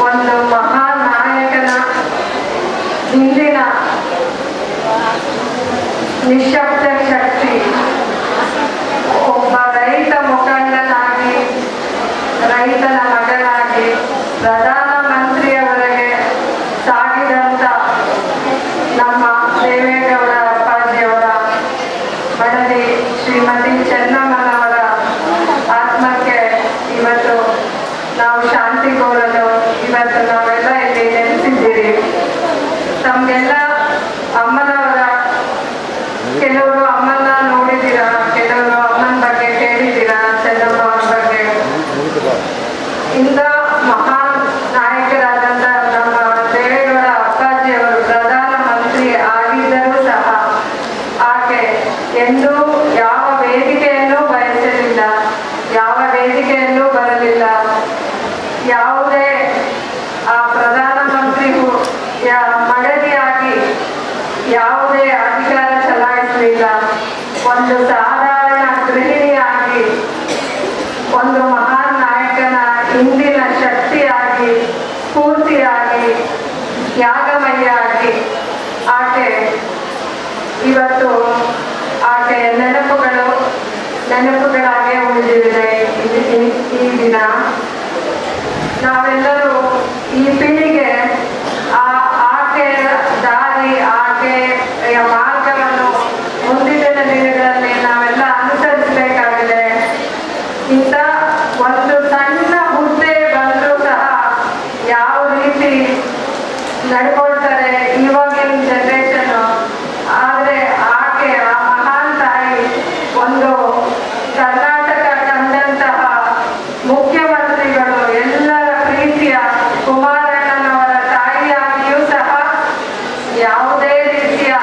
A: ಒಂದು ಮಹಾನ್ ನಾಯಕನ ಹಿಂದಿನ ನಿಶಬ್ದ ಶಕ್ತಿ, ಒಬ್ಬ ರೈತ ಮುಖಂಡನಾಗಿ, ರೈತನ ಮಗನಾಗಿ ಪ್ರಧಾನಮಂತ್ರಿಯವರೆಗೆ ಸಾಗಿದಂತ ನಮ್ಮ ದೇವೇಗೌಡ ಅಪ್ಪಾಜಿಯವರ ಮಡದಿ ಶ್ರೀಮತಿ ಚೆನ್ನಮ್ಮನವರ ಆತ್ಮಕ್ಕೆ ಇವತ್ತು ನಾವು ಶಾಂತಿ ಕೋರಲು ಇವತ್ತು ನಾವೆಲ್ಲ ಇಲ್ಲಿ ನೆಲೆಸಿದ್ದೀರಿ. ತಮಗೆಲ್ಲ ಅಮ್ಮನವರ, ಕೆಲವರು ಅಮ್ಮನ ನೋಡಿದ್ದೀರಾ, ಕೆಲವರು ಅಮ್ಮನ ಬಗ್ಗೆ ಕೇಳಿದ್ದೀರಾ, ಚೆನ್ನಮ್ಮನವರ ಬಗ್ಗೆ. ಇಂಥ ಮಹಾನ್ ನಾಯಕರಾದಂಥ ನಮ್ಮ ದೇವೇಗೌಡ ಅಪ್ಪಾಜಿಯವರು ಪ್ರಧಾನಮಂತ್ರಿ ಆಗಿದ್ದರೂ ಸಹ ಆಕೆ ಎಂದೂ ಯಾವ ವೇದಿಕೆಯನ್ನೂ ಬಯಸಲಿಲ್ಲ, ಯಾವ ವೇದಿಕೆಯಲ್ಲೂ ಬರಲಿಲ್ಲ. ಯಾವುದೇ ಆ ಪ್ರಧಾನಮಂತ್ರಿಗೂ ಮಡದಿಯಾಗಿ ಯಾವುದೇ ಅಧಿಕಾರ ಚಲಾಯಿಸಲಿಲ್ಲ. ಒಂದು ಸಾಧಾರಣ ಗೃಹಿಣಿಯಾಗಿ, ಒಂದು ಮಹಾನ್ ನಾಯಕನ ಹಿಂದಿನ ಶಕ್ತಿಯಾಗಿ, ಸ್ಫೂರ್ತಿಯಾಗಿ, ತ್ಯಾಗಮಯಿಯಾಗಿ ಆಕೆ ಇವತ್ತು ಆಕೆಯ ನೆನಪುಗಳಾಗೇ ಉಳಿದಿದೆ ಈ ದಿನ. ನಾವೆಲ್ಲರೂ ಈ ಪೀಳಿಗೆ ಆಕೆಯ ದಾರಿ, ಆಕೆಯ ಮಾರ್ಗವನ್ನು ಮುಂದಿನ ದಿನಗಳಲ್ಲಿ ನಾವೆಲ್ಲ ಅನುಸರಿಸಬೇಕಾಗಿದೆ. ಇಂಥ ಒಂದು ಸಣ್ಣ ಹುದ್ದೆ ಬಂದರೂ ಸಹ ಯಾವ ರೀತಿ ನಡ್ಕೊಳ್ತಾರೆ ಇವಾಗಿನ ಜನರೇಷನ್. ಆದರೆ ಆಕೆ, ಆ ಮಹಾನ್ ತಾಯಿ, ಒಂದು ಕರ್ನಾಟಕ ಕಂಡಂತಹ ಮುಖ್ಯಮಂತ್ರಿಗಳು ಎಲ್ಲರ ಪ್ರೀತಿಯ ಕುಮಾರಣ್ಣನವರ ತಾಯಿಯಾಗಿಯೂ ಸಹ ಯಾವ ಯಾವುದೇ ರೀತಿಯ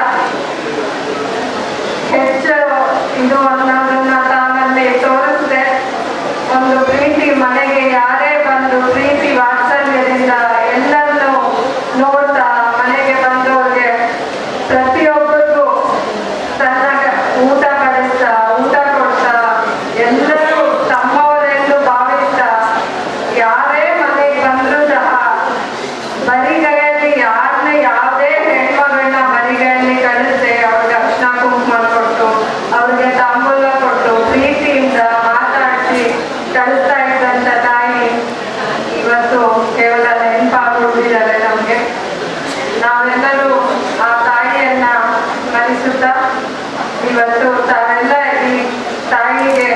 A: ಹೆಚ್ಚು ಇದು ಅನ್ನೋದನ್ನ ತಾನಲ್ಲಿ ತೋರಿಸದೆ ಒಂದು ಪ್ರೀತಿ ಮನೆಗೆ ಯಾರೇ ಬಂದು ಪ್ರೀತಿ ವಾತ್ಸಲ್ಯದಿಂದ ಎಲ್ಲರನ್ನು ನೋಡ್ತಾ ಮನೆಗೆ ಬಂದವ್ರಿಗೆ ಪ್ರತಿಯೊಬ್ಬರಿಗೂ ತನ್ನ ಊಟ ಬಡಿಸ್ತಾ ಊಟ ಕೊಡ್ತಾ ಎಲ್ಲರೂ ತಮ್ಮವರೆಂದು ಭಾವಿಸ್ತಾ ಯಾರೇ ಮನೆಗೆ ಬಂದರೂ ಸಹ ಬರಿಗೈಯಲ್ಲಿ ಯಾರನ್ನ ಯಾವುದೇ ಹೆಣ್ಮಗಳನ್ನ ಬರಿಗೈಯಲ್ಲಿ ಕಳಿಸ್ದೆ ಅವ್ರಿಗೆ ಅರ್ಶಿನ ಕುಂಕುಮ ಕೊಟ್ಟು ಅವ್ರಿಗೆ ತಾಂಬೂಲ ಕೊಟ್ಟು ಪ್ರೀತಿಯಿಂದ ಮಾತಾಡಿಸಿ ಕಳಿಸ್ತಾ ಇದ್ದಂಥ ತಾಯಿ ಇವತ್ತು ಕೇವಲ ನೆನಪಾಗುವುದಿದ್ದಾರೆ ನಮಗೆ. ನಾವೆಲ್ಲರೂ ಆ ತಾಯಿಯನ್ನ ಸ್ಮರಿಸುತ್ತಾ ಇವತ್ತು ತಾವೆಲ್ಲ ಈ ತಾಯಿಗೆ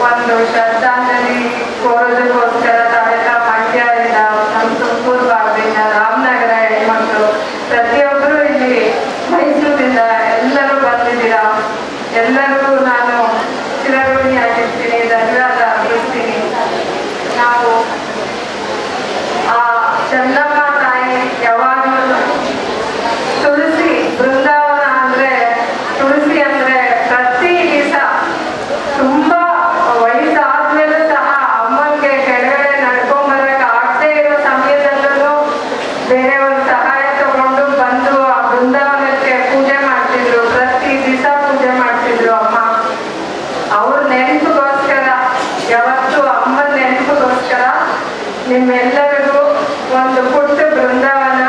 A: ಒಂದು ಶ್ರದ್ಧಾಂಜಲಿ ಕೋರೋದಕ್ಕೋಸ್ಕರ ತಾವೆಲ್ಲ ಮಂಡ್ಯದಿಂದ ನಮ್ಮ ತುಮಕೂರು ಭಾಗದಿಂದ ರಾಮನಗರ ಹೆಣ್ಮಕ್ಳು ಪ್ರತಿಯೊಬ್ಬರು ಇಲ್ಲಿ ಮೈಸೂರಿಂದ ಎಲ್ಲರೂ ಬಂದಿದ್ದೀರಾ. ಎಲ್ಲರಿಗೂ ನಾನು ಚಿರಋಣಿಯಾಗಿರ್ತೀನಿ, ಧನ್ಯವಾದ ಅರ್ಪಿಸ್ತೀನಿ. ನಾವು ಆ ಚಂದಮ್ಮ ತಾಯಿ ಯಾವಾಗಲೂ ತುಳಸಿ ಬೃಂದಾವನ ಅಂದ್ರೆ ತುಳಸಿ ಅಂದ್ರೆ ಪ್ರತಿ ದಿವಸ ತುಂಬಾ ವಯಸ್ಸಾದ್ಮೇಲೂ ಸಹ ಅಮ್ಮನಿಗೆ ಕೆಳಗಡೆ ನಡ್ಕೊಂಬರಕ್ ಆಗದೆ ಇರೋ ಸಮಯದಲ್ಲೂ ಬೇರೆಯವ್ರ ಸಹಾಯ ತಗೊಂಡು ಬಂದು ಆ ಬೃಂದಾವನಕ್ಕೆ ಪೂಜೆ ಮಾಡ್ತಿದ್ರು. ಪ್ರತಿ ದಿವಸ ಪೂಜೆ ಮಾಡ್ತಿದ್ರು ಅಮ್ಮ. ಅವ್ರ ನೆನಪಿಗೋಸ್ಕರ ಯಾವತ್ತು ಅಮ್ಮನ ನೆನಪಿಗೋಸ್ಕರ ನಿಮ್ಮೆಲ್ಲರಿಗೂ ಒಂದು ಪುಟ್ಟ ಬೃಂದಾವನ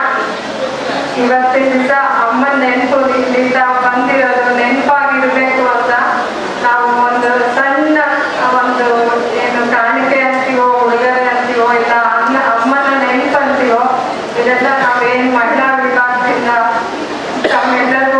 A: ಇವತ್ತಿನ ದಿವಸ ಅಮ್ಮನ ನೆನಪು ಇಲ್ಲಿಂದ ಬಂದಿರೋದು ನೆನಪಾಗಿರ್ಬೇಕು ಅಂತ ನಾವು ಒಂದು ಸಣ್ಣ ಒಂದು ಏನು ಕಾಣಿಕೆ ಅಂತೀವೋ ಉಡುಗೊರೆ ಅಂತೀವೋ ಇಲ್ಲ ಅಮ್ಮನ ನೆನಪು ಅಂತೀವೋ ಇದೆಲ್ಲ ನಾವೇನು ಮಹಿಳಾ ವಿಭಾಗದಿಂದ ತಮ್ಮೆಲ್ಲರಿಗೂ